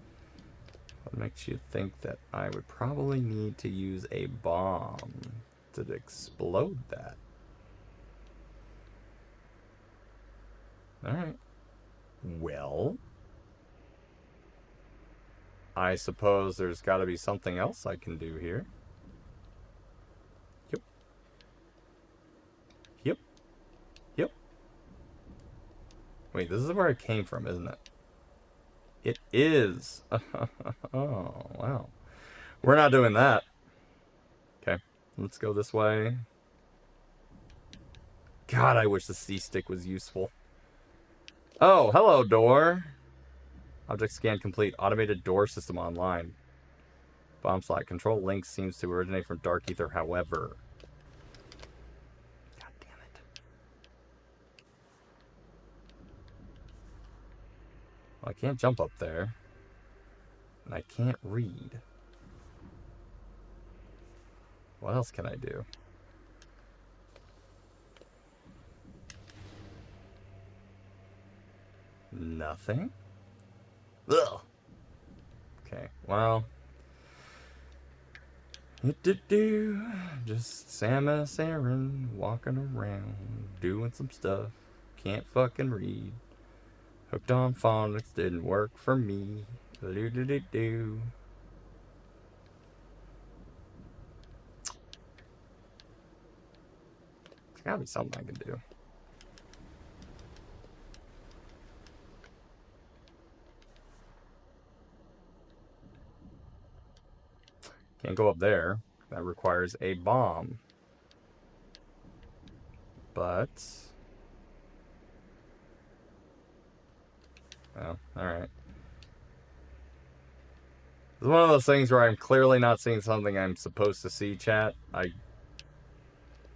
What makes you think that I would probably need to use a bomb to explode that? Alright. Well, I suppose there's got to be something else I can do here. Yep. Yep. Yep. Wait, this is where I came from, isn't it? It is. Oh, wow. We're not doing that. Okay, let's go this way. God, I wish the C-stick was useful. Oh, hello, door. Object scan complete. Automated door system online. Bomb slot. Control link seems to originate from dark ether, however. God damn it. Well, I can't jump up there. And I can't read. What else can I do? Nothing? Ugh. Okay, well. Just Samus Aran walking around, doing some stuff. Can't fucking read. Hooked on phonics didn't work for me. Do. There's gotta be something I can do. Can't go up there. That requires a bomb. But... oh, alright. It's one of those things where I'm clearly not seeing something I'm supposed to see, chat. I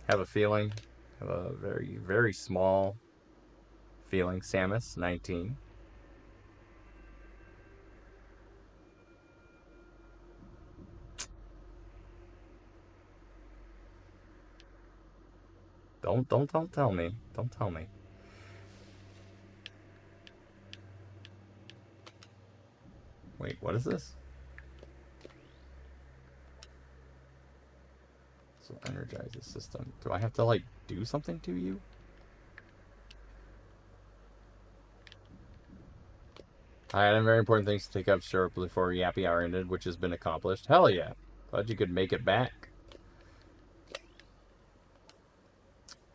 have a feeling. Have a very, very small feeling. Samus, 19. Don't tell me. Don't tell me. Wait, what is this? So energize the system. Do I have to, like, do something to you? I had very important things to take up sure before Yappy Hour ended, which has been accomplished. Hell yeah. Glad you could make it back.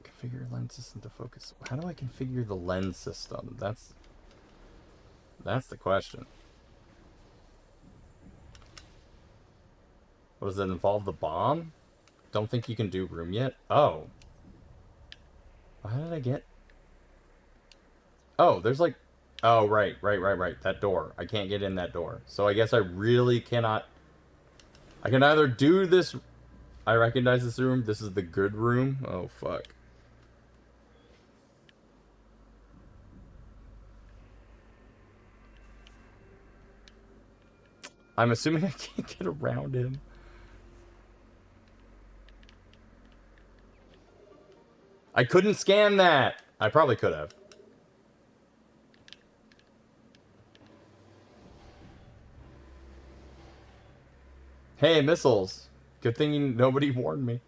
Configure lens system to focus. How do I configure the lens system? That's the question. What, does it involve the bomb? Don't think you can do room yet? Oh. How did I get... oh, there's like... oh, right. That door. I can't get in that door. So I guess I really cannot... I can either do this... I recognize this room. This is the good room. Oh, fuck. I'm assuming I can't get around him. I couldn't scan that. I probably could have. Hey, missiles. Good thing nobody warned me.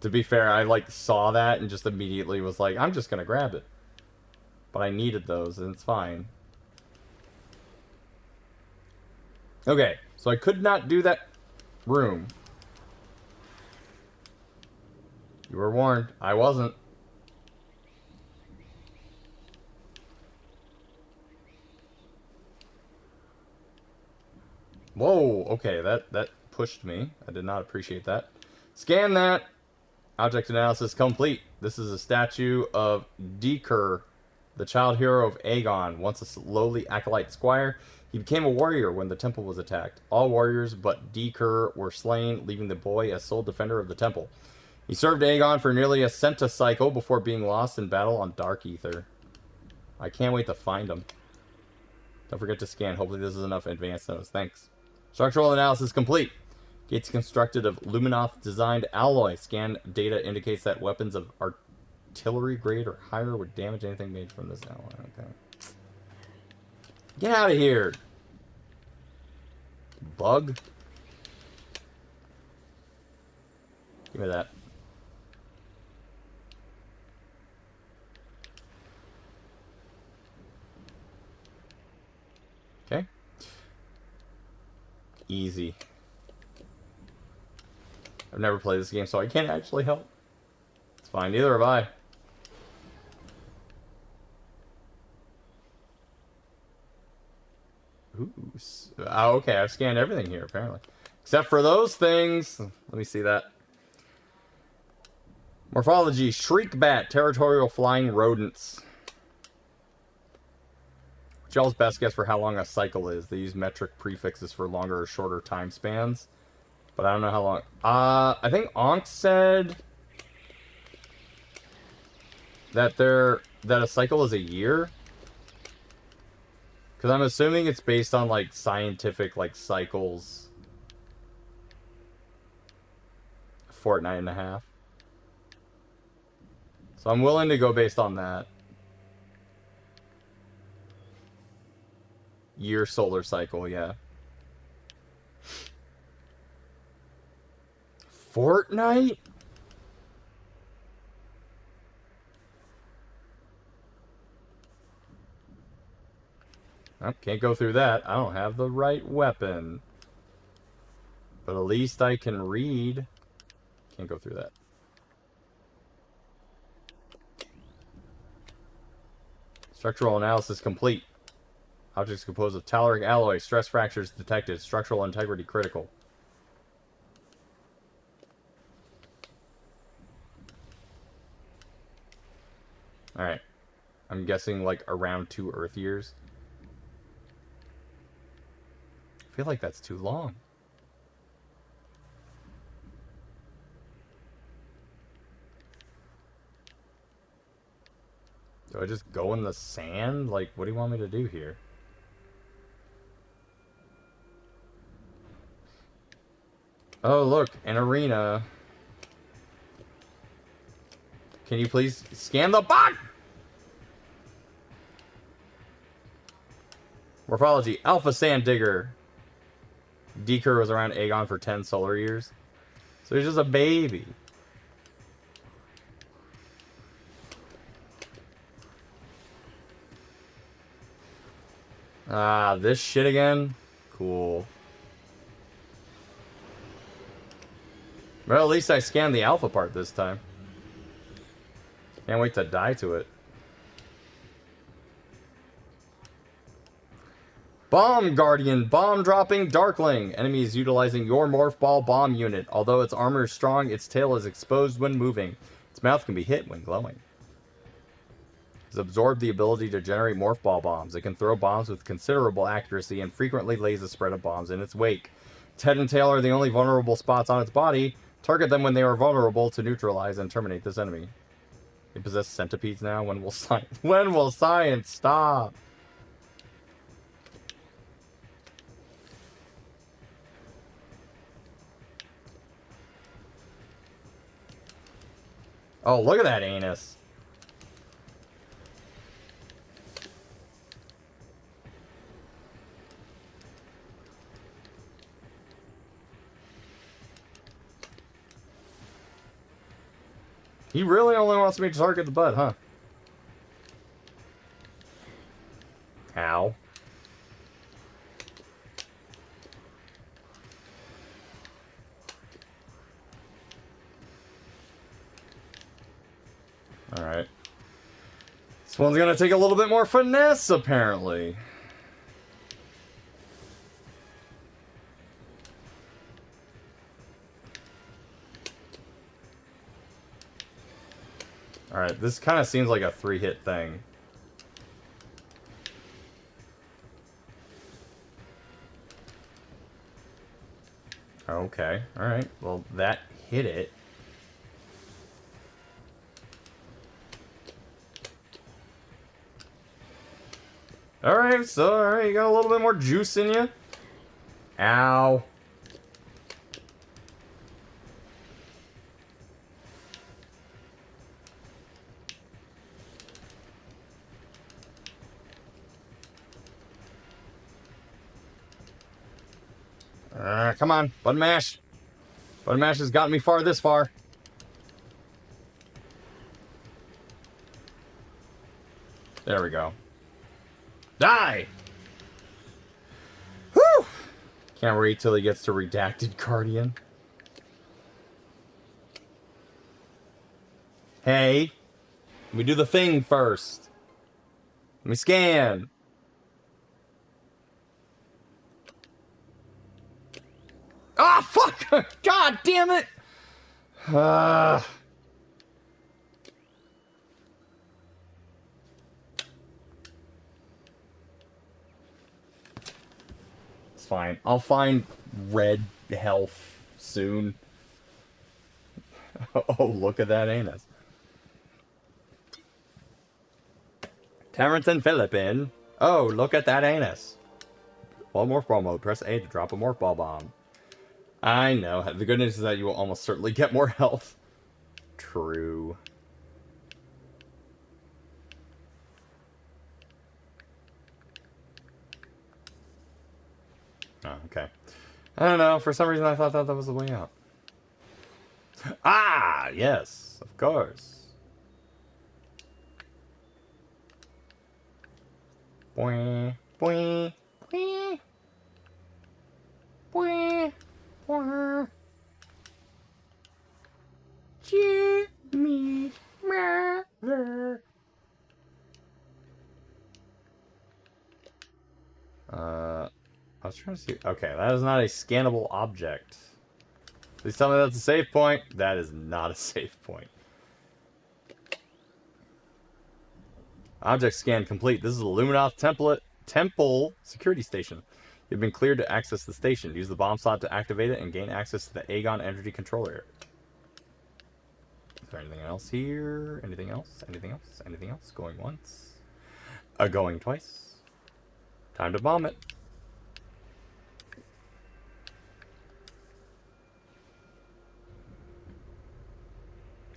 To be fair, I like saw that and just immediately was like, I'm just gonna grab it. But I needed those, and it's fine. Okay, so I could not do that room. You were warned. I wasn't. Whoa, okay, that pushed me. I did not appreciate that. Scan that. Object analysis complete. This is a statue of Deekur, the child hero of Aegon, once a lowly acolyte squire. He became a warrior when the temple was attacked. All warriors but Deekur were slain, leaving the boy as sole defender of the temple. He served Aegon for nearly a centacycle before being lost in battle on Dark Aether. I can't wait to find him. Don't forget to scan. Hopefully this is enough advanced notes. Thanks. Structural analysis complete. Gates constructed of Luminoth-designed alloy. Scan data indicates that weapons of artillery grade or higher would damage anything made from this alloy. Okay. Get out of here! Bug? Give me that. Okay. Easy. I've never played this game, so I can't actually help. It's fine, neither have I. Ooh. Oh, okay, I've scanned everything here, apparently. Except for those things. Let me see that. Morphology, shriekbat, territorial flying rodents. Which y'all's best guess for how long a cycle is? They use metric prefixes for longer or shorter time spans. But I don't know how long. I think Ankh said that a cycle is a year. Because I'm assuming it's based on like scientific like cycles. A fortnight and a half. So I'm willing to go based on that. Year solar cycle, yeah. Fortnite? Oh, can't go through that. I don't have the right weapon. But at least I can read. Can't go through that. Structural analysis complete. Objects composed of telluric alloy. Stress fractures detected. Structural integrity critical. Alright. I'm guessing like around 2 Earth years. I feel like that's too long. Do I just go in the sand? Like, what do you want me to do here? Oh, look, an arena. Can you please scan the bot? Morphology, Alpha Sand Digger. Deekur was around Aegon for 10 solar years. So he's just a baby. Ah, this shit again? Cool. Well, at least I scanned the alpha part this time. Can't wait to die to it. Bomb Guardian, bomb dropping Darkling. Enemies utilizing your Morph Ball bomb unit. Although its armor is strong, its tail is exposed when moving. Its mouth can be hit when glowing. It's absorbed the ability to generate Morph Ball bombs. It can throw bombs with considerable accuracy and frequently lays a spread of bombs in its wake. head and tail are the only vulnerable spots on its body. Target them when they are vulnerable to neutralize and terminate this enemy. They possess centipedes now. When will science stop? Oh, look at that anus. He really only wants me to target the butt, huh? Ow. Alright. This one's gonna take a little bit more finesse, apparently. Alright, this kind of seems like a 3-hit thing. Okay, alright. Well, that hit it. Alright, so, alright, you got a little bit more juice in you. Ow. Come on, button mash. Button mash has gotten me this far. There we go. Die! Whew! Can't wait till he gets to Redacted Guardian. Hey, let me do the thing first. Let me scan. Ah, fuck! God damn it! It's fine. I'll find red health soon. Oh, look at that anus. Terrence and Philippine. Oh, look at that anus. One morph ball mode. Press A to drop a morph ball bomb. I know. The good news is that you will almost certainly get more health. True. Oh, okay. I don't know. For some reason, I thought that was the way out. Ah, yes. Of course. Boing, boing, boing, boing, boing. Jimmy Mother. I was trying to see. Okay, that is not a scannable object. Please tell me that's a save point. That is not a save point. Object scan complete. This is the Luminoth Temple Security Station. You've been cleared to access the station. Use the bomb slot to activate it and gain access to the Aegon Energy Controller. Is there anything else here? Anything else? Anything else? Anything else? Going once. Going twice. Time to bomb it.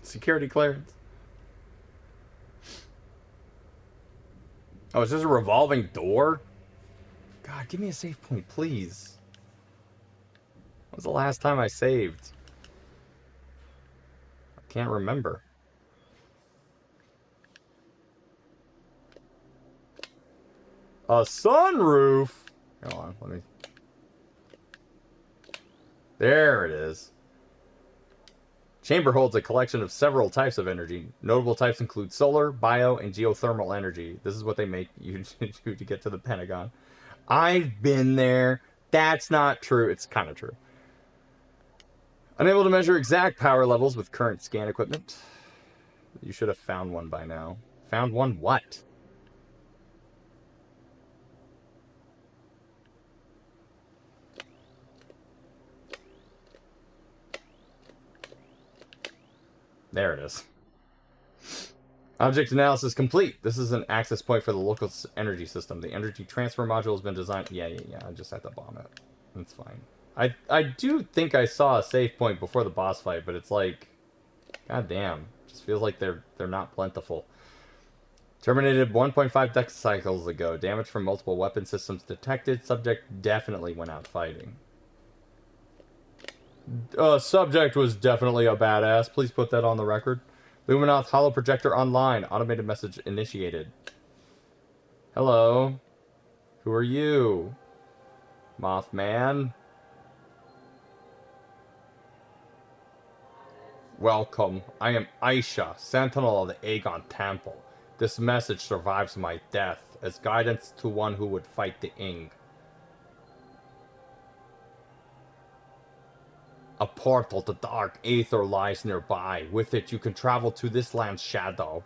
Security clearance. Oh, it's just a revolving door? God, give me a save point, please. When was the last time I saved? I can't remember. A sunroof? Hold on, let me... There it is. Chamber holds a collection of several types of energy. Notable types include solar, bio, and geothermal energy. This is what they make you do to get to the Pentagon. I've been there. That's not true. It's kind of true. Unable to measure exact power levels with current scan equipment. You should have found one by now. Found one what? There it is. Object analysis complete. This is an access point for the local energy system. The energy transfer module has been designed. Yeah. I just have to bomb it. That's fine. I do think I saw a save point before the boss fight, but it's like, god damn, just feels like they're not plentiful. Terminated 1.5 dex cycles ago. Damage from multiple weapon systems detected. Subject definitely went out fighting. Subject was definitely a badass. Please put that on the record. Luminoth holo projector online. Automated message initiated. Hello. Who are you? Mothman? Welcome. I am Aisha, Sentinel of the Aegon Temple. This message survives my death as guidance to one who would fight the Ing. A portal to dark Aether lies nearby. With it, you can travel to this land's shadow.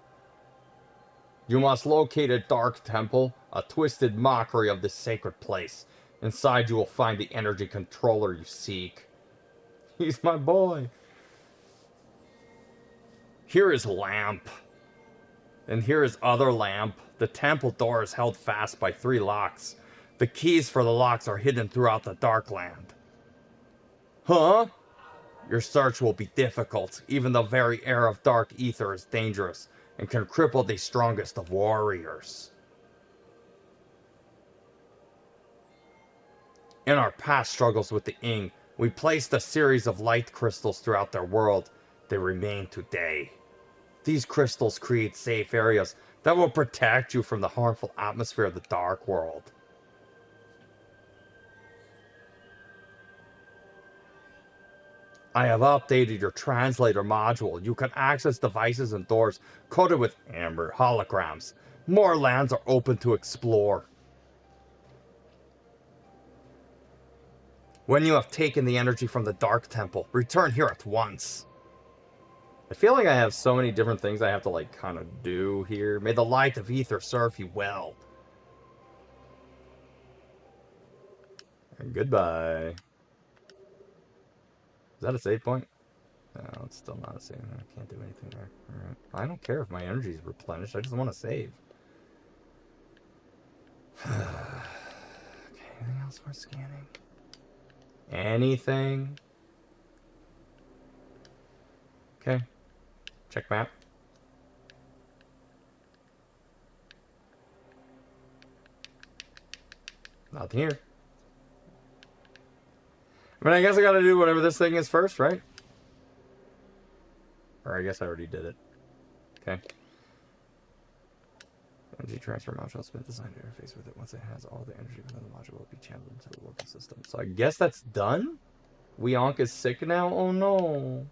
You must locate a dark temple, a twisted mockery of this sacred place. Inside, you will find the energy controller you seek. He's my boy. Here is lamp. And here is other lamp. The temple door is held fast by 3 locks. The keys for the locks are hidden throughout the dark land. Huh? Your search will be difficult. Even the very air of dark ether is dangerous and can cripple the strongest of warriors. In our past struggles with the Ing, we placed a series of light crystals throughout their world. They remain today. These crystals create safe areas that will protect you from the harmful atmosphere of the dark world. I have updated your translator module. You can access devices and doors coated with amber holograms. More lands are open to explore. When you have taken the energy from the Dark Temple, return here at once. I feel like I have so many different things I have to, like, kind of do here. May the light of Aether serve you well. And goodbye. Is that a save point? No, it's still not a save. I can't do anything there. Alright. I don't care if my energy is replenished. I just want to save. Okay, anything else worth scanning? Anything? Okay. Check map. Nothing here. I mean, I guess I gotta do whatever this thing is first, right? Or I guess I already did it. Okay. Energy transfer module has been designed to interface with it. Once it has all the energy within the module, will be channeled into the local system. So I guess that's done? Weonk is sick now? Oh no.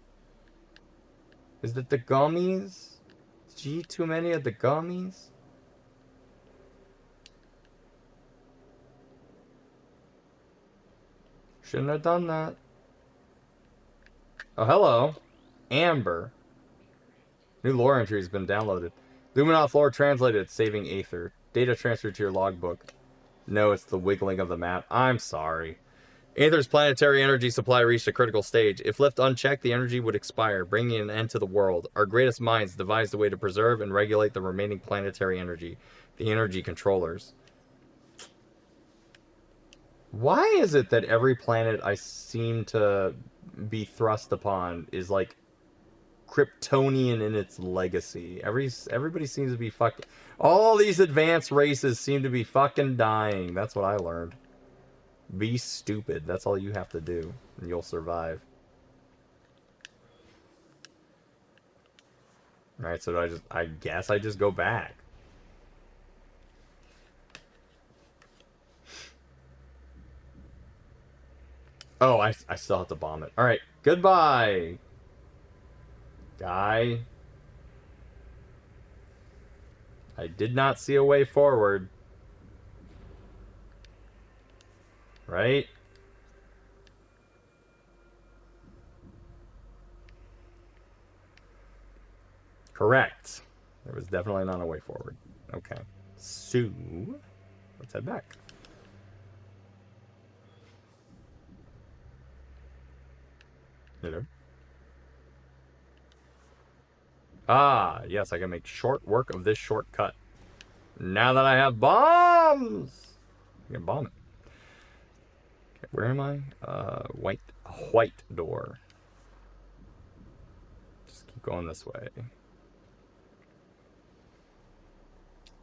Is it the gummies? Gee, too many of the gummies? Shouldn't have done that. Oh, hello. Amber. New lore entry has been downloaded. Luminoth lore translated, saving Aether. Data transferred to your logbook. No, it's the wiggling of the map. I'm sorry. Aether's planetary energy supply reached a critical stage. If left unchecked, the energy would expire, bringing an end to the world. Our greatest minds devised a way to preserve and regulate the remaining planetary energy. The energy controllers. Why is it that every planet I seem to be thrust upon is like Kryptonian in its legacy? Everybody seems to be fucking... All these advanced races seem to be fucking dying. That's what I learned. Be stupid. That's all you have to do, and you'll survive. Alright, so I guess I just go back. Oh, I still have to bomb it. Alright, goodbye, guy. I did not see a way forward. Right? Correct. There was definitely not a way forward. Okay. So, let's head back. Hello. Ah, yes, I can make short work of this shortcut. Now that I have bombs! I can bomb it. Okay, where am I? White door. Just keep going this way.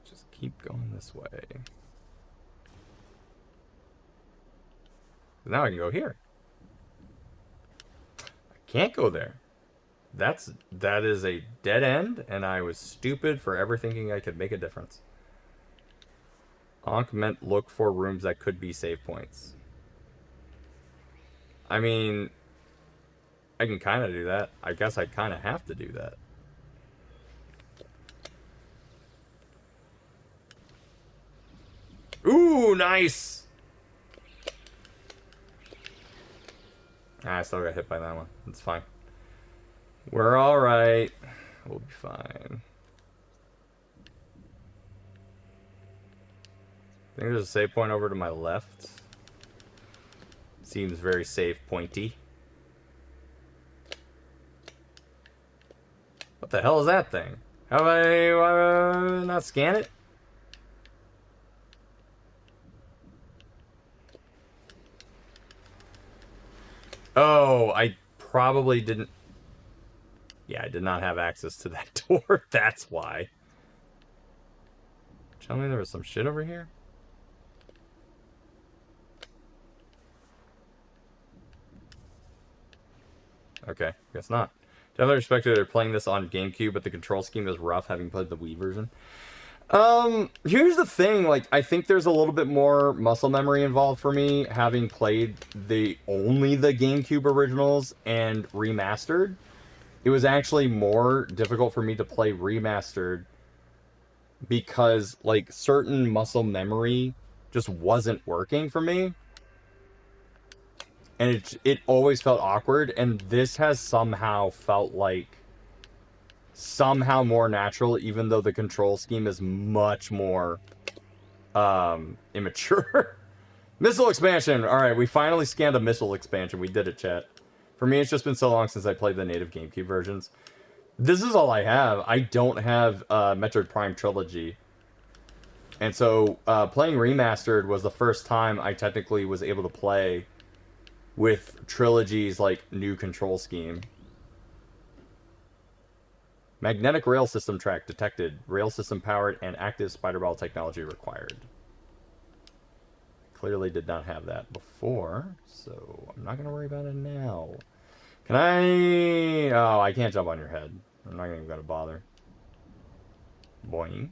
Just keep going this way. Now I can go here. I can't go there. That is a dead end, and I was stupid for ever thinking I could make a difference. Ankh meant look for rooms that could be save points. I mean, I can kind of do that. I guess I kind of have to do that. Ooh, nice! I still got hit by that one. It's fine. We're alright. We'll be fine. I think there's a save point over to my left. Seems very save pointy. What the hell is that thing? How do I not scan it? Oh, I probably didn't. Yeah, I did not have access to that door. That's why. Tell me there was some shit over here? Okay, guess not. Definitely respected they're playing this on GameCube, but the control scheme is rough, having played the Wii version. Here's the thing, like, I think there's a little bit more muscle memory involved for me, having played only the GameCube originals and remastered. It was actually more difficult for me to play remastered because, like, certain muscle memory just wasn't working for me. And it always felt awkward, and this has somehow felt like somehow more natural, even though the control scheme is much more immature. Missile expansion! Alright, we finally scanned a missile expansion. We did it, chat. For me, it's just been so long since I played the native GameCube versions. This is all I have. I don't have Metroid Prime Trilogy. And so, playing Remastered was the first time I technically was able to play with Trilogy's, like, new control scheme. Magnetic rail system track detected. Rail system powered and active spider ball technology required. Clearly did not have that before, so I'm not going to worry about it now. Can I... Oh, I can't jump on your head. I'm not even going to bother. Boing.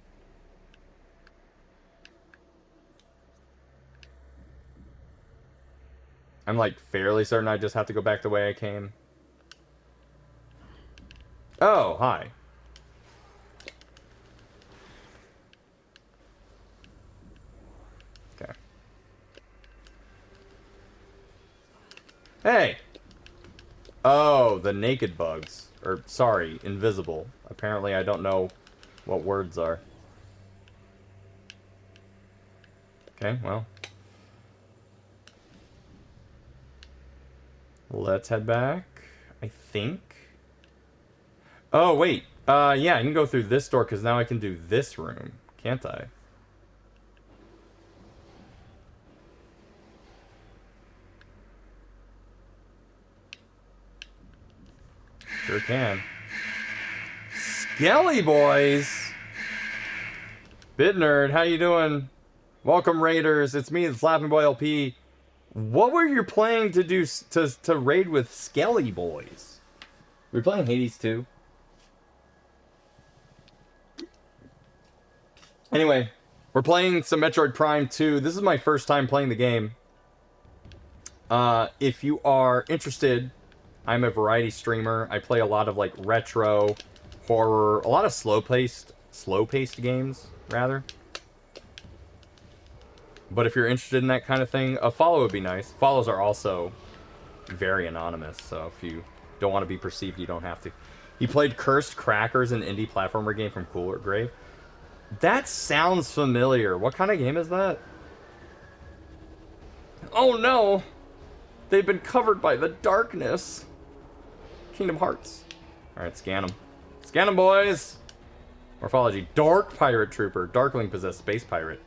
I'm, like, fairly certain I just have to go back the way I came. Oh, hi. Okay. Hey! Oh, the naked bugs. Or, sorry, invisible. Apparently I don't know what words are. Okay, well. Let's head back, I think. Oh, wait. Yeah, I can go through this door, because now I can do this room. Can't I? Sure can. Skelly boys! Bit Nerd, how you doing? Welcome, Raiders. It's me, it's Laughingboy LP. What were you planning to do to raid with Skelly boys? We're playing Hades 2. Anyway, we're playing some Metroid Prime 2. This is my first time playing the game. If you are interested, I'm a variety streamer. I play a lot of, like, retro, horror, a lot of slow-paced games, rather. But if you're interested in that kind of thing, a follow would be nice. Follows are also very anonymous, so if you don't want to be perceived, you don't have to. He played Cursed Crackers, an indie platformer game from Cooler Grave. That sounds familiar. What kind of game is that? Oh no! They've been covered by the darkness. Kingdom Hearts. Alright, scan them. Scan them, boys. Morphology. Dark Pirate Trooper. Darkling possessed space pirate.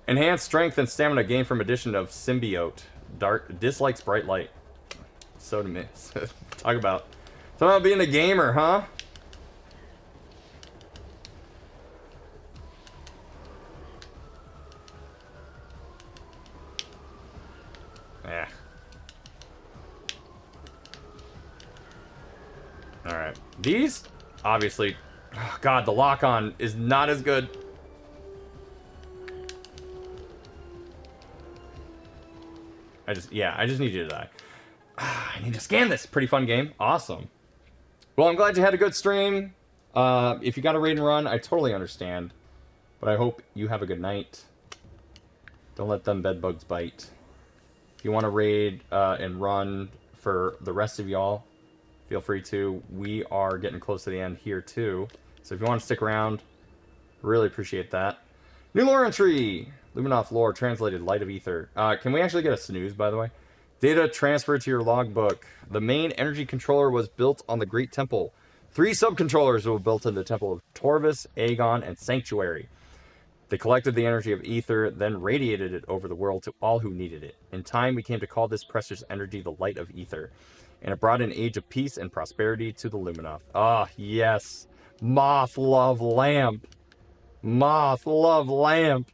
Enhanced strength and stamina gained from addition of symbiote. Dark dislikes bright light. So to me. Talk about being a gamer, huh? Yeah. Alright. These, obviously... Oh God, the lock-on is not as good. I just need you to die. I need to scan this. Pretty fun game. Awesome. Well, I'm glad you had a good stream. If you got a raid and run, I totally understand. But I hope you have a good night. Don't let them bed bugs bite. If you want to raid and run for the rest of y'all, feel free to. We are getting close to the end here, too. So if you want to stick around, really appreciate that. New lore entry! Luminoth lore translated Light of Aether. Can we actually get a snooze, by the way? Data transferred to your logbook. The main energy controller was built on the Great Temple. 3 sub-controllers were built in the Temple of Torvis, Aegon, and Sanctuary. They collected the energy of Aether, then radiated it over the world to all who needed it. In time, we came to call this precious energy the Light of Aether. And it brought an age of peace and prosperity to the Luminoth. Ah, yes. Moth love lamp. Moth love lamp.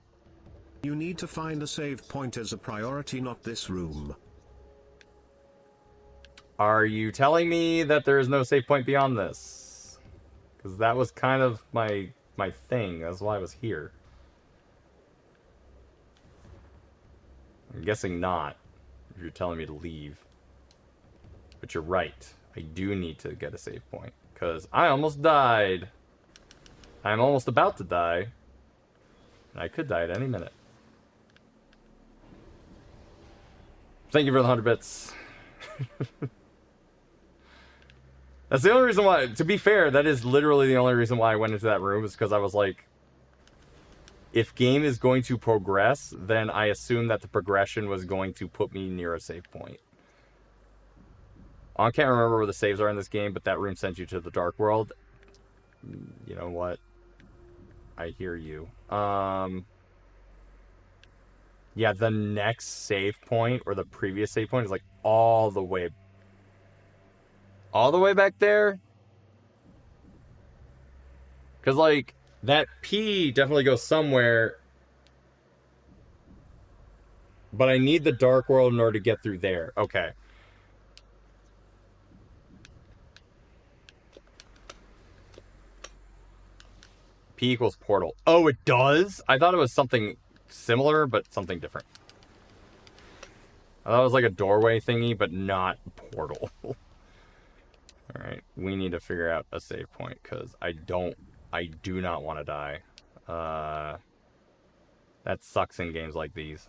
You need to find a save point as a priority, not this room. Are you telling me that there is no save point beyond this? Because that was kind of my thing. That's why I was here. I'm guessing not, if you're telling me to leave. But you're right. I do need to get a save point. Because I almost died. I'm almost about to die. And I could die at any minute. Thank you for the 100 bits. That's the only reason why, to be fair, that is literally the only reason why I went into that room, is because I was like, if game is going to progress, then I assume that the progression was going to put me near a save point. I can't remember where the saves are in this game, but that room sends you to the Dark World. You know what? I hear you. Yeah, the next save point, or the previous save point, is like all the way back there. Because, like, that P definitely goes somewhere. But I need the Dark World in order to get through there. Okay. P equals portal. Oh, it does? I thought it was something similar, but something different. I thought it was like a doorway thingy, but not portal. Alright, we need to figure out a save point, because I do not want to die. That sucks in games like these.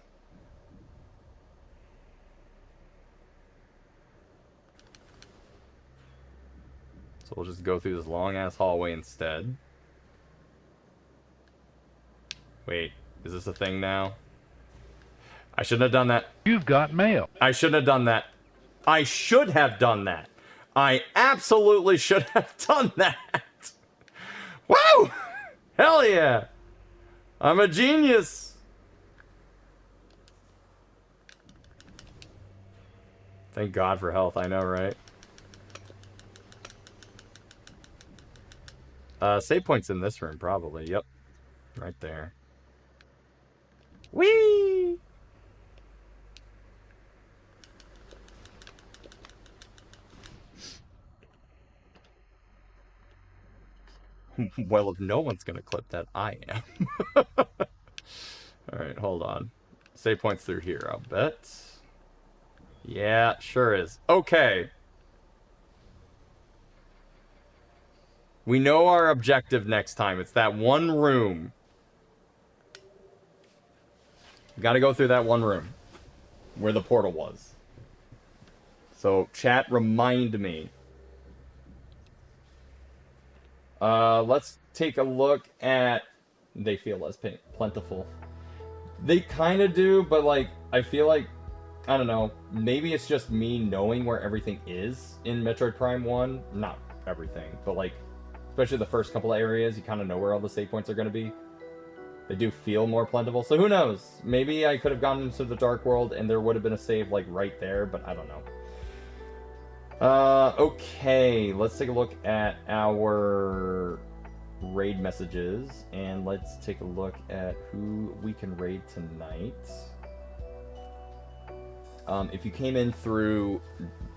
So we'll just go through this long-ass hallway instead. Wait, is this a thing now? I shouldn't have done that. You've got mail. I shouldn't have done that. I should have done that. I absolutely should have done that. Woo! Hell yeah! I'm a genius! Thank God for health, I know, right? Save point's in this room, probably. Yep. Right there. Whee! Well, if no one's gonna clip that, I am. Alright, hold on. Save points through here, I'll bet. Yeah, sure is. Okay. We know our objective next time. It's that one room. Gotta go through that one room where the portal was. So, chat, remind me. Let's take a look at... They feel less plentiful. They kind of do, but, like, I feel like... I don't know. Maybe it's just me knowing where everything is in Metroid Prime 1. Not everything, but, like, especially the first couple of areas, you kind of know where all the save points are going to be. They do feel more plentiful, so who knows? Maybe I could have gone into the Dark World and there would have been a save like right there, but I don't know. Okay, let's take a look at our raid messages, and let's take a look at who we can raid tonight. If you came in through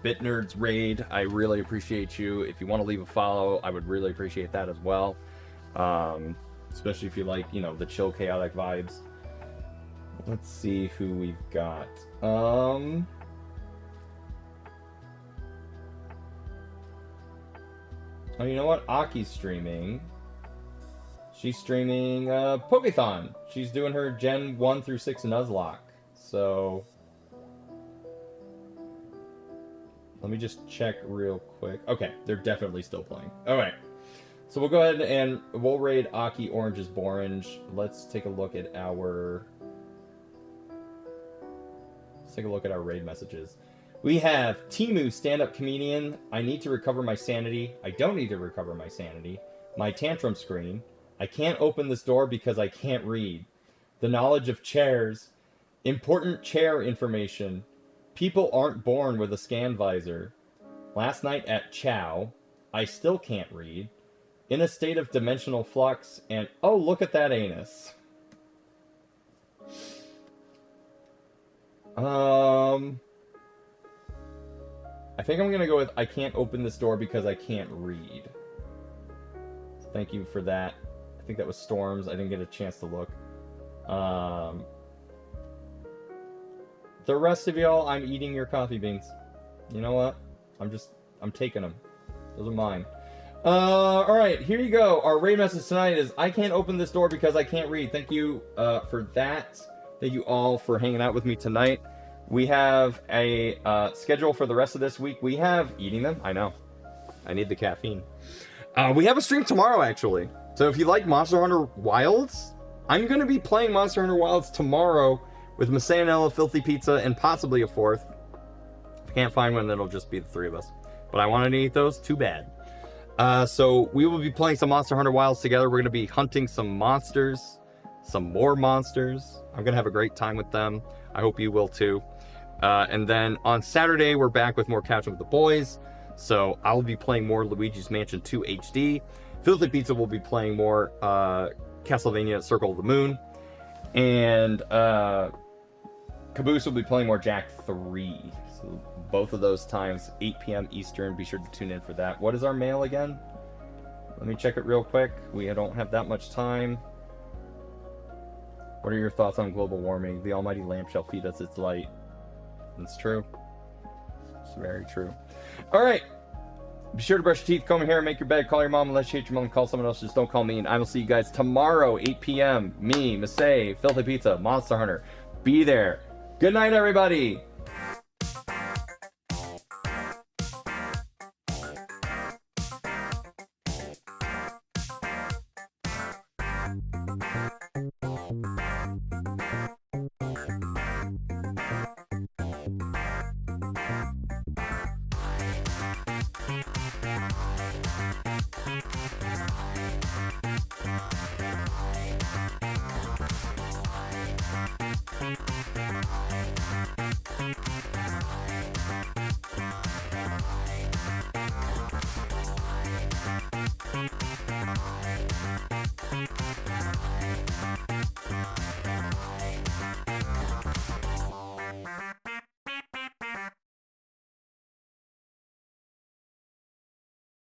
BitNerd's raid, I really appreciate you. If you want to leave a follow, I would really appreciate that as well. Especially if you like, you know, the chill, chaotic vibes. Let's see who we've got. Oh, you know what? Aki's streaming. She's streaming Pokethon. She's doing her Gen 1 through 6 Nuzlocke. So let me just check real quick. Okay, they're definitely still playing. Alright. So we'll go ahead and we'll raid Aki Orange's Borange. Let's take a look at our raid messages. We have Timu, stand-up comedian. I need to recover my sanity. I don't need to recover my sanity. My tantrum screen. I can't open this door because I can't read. The knowledge of chairs. Important chair information. People aren't born with a scan visor. Last night at Chow. I still can't read. In a state of dimensional flux. And, oh, look at that anus. I think I'm gonna go with I can't open this door because I can't read. So thank you for that. I think that was Storms. I didn't get a chance to look. The rest of y'all, I'm eating your coffee beans. You know what? I'm taking them. Those are mine. Alright, here you go. Our raid message tonight is I can't open this door because I can't read. Thank you for that. Thank you all for hanging out with me tonight. We have a schedule for the rest of this week. We have eating them. I know. I need the caffeine. We have a stream tomorrow, actually. So if you like Monster Hunter Wilds, I'm going to be playing Monster Hunter Wilds tomorrow with Masanella, Filthy Pizza, and possibly a fourth. If I can't find one, then it'll just be the three of us. But I wanted to eat those. Too bad. So we will be playing some Monster Hunter Wilds together. We're going to be hunting some monsters. Some more monsters. I'm going to have a great time with them. I hope you will too. And then on Saturday, we're back with more Catching with the Boys. So I'll be playing more Luigi's Mansion 2 HD. Filthy Pizza will be playing more Castlevania Circle of the Moon. And Caboose will be playing more Jak 3. So both of those times, 8 p.m. Eastern. Be sure to tune in for that. What is our mail again? Let me check it real quick. We don't have that much time. What are your thoughts on global warming? The almighty lamp shall feed us its light. That's true. It's very true. Alright. Be sure to brush your teeth, comb your hair, make your bed, call your mom unless you hate your mom, call someone else, just don't call me. And I will see you guys tomorrow, 8 p.m. Me, Masay, Filthy Pizza, Monster Hunter. Be there. Good night, everybody.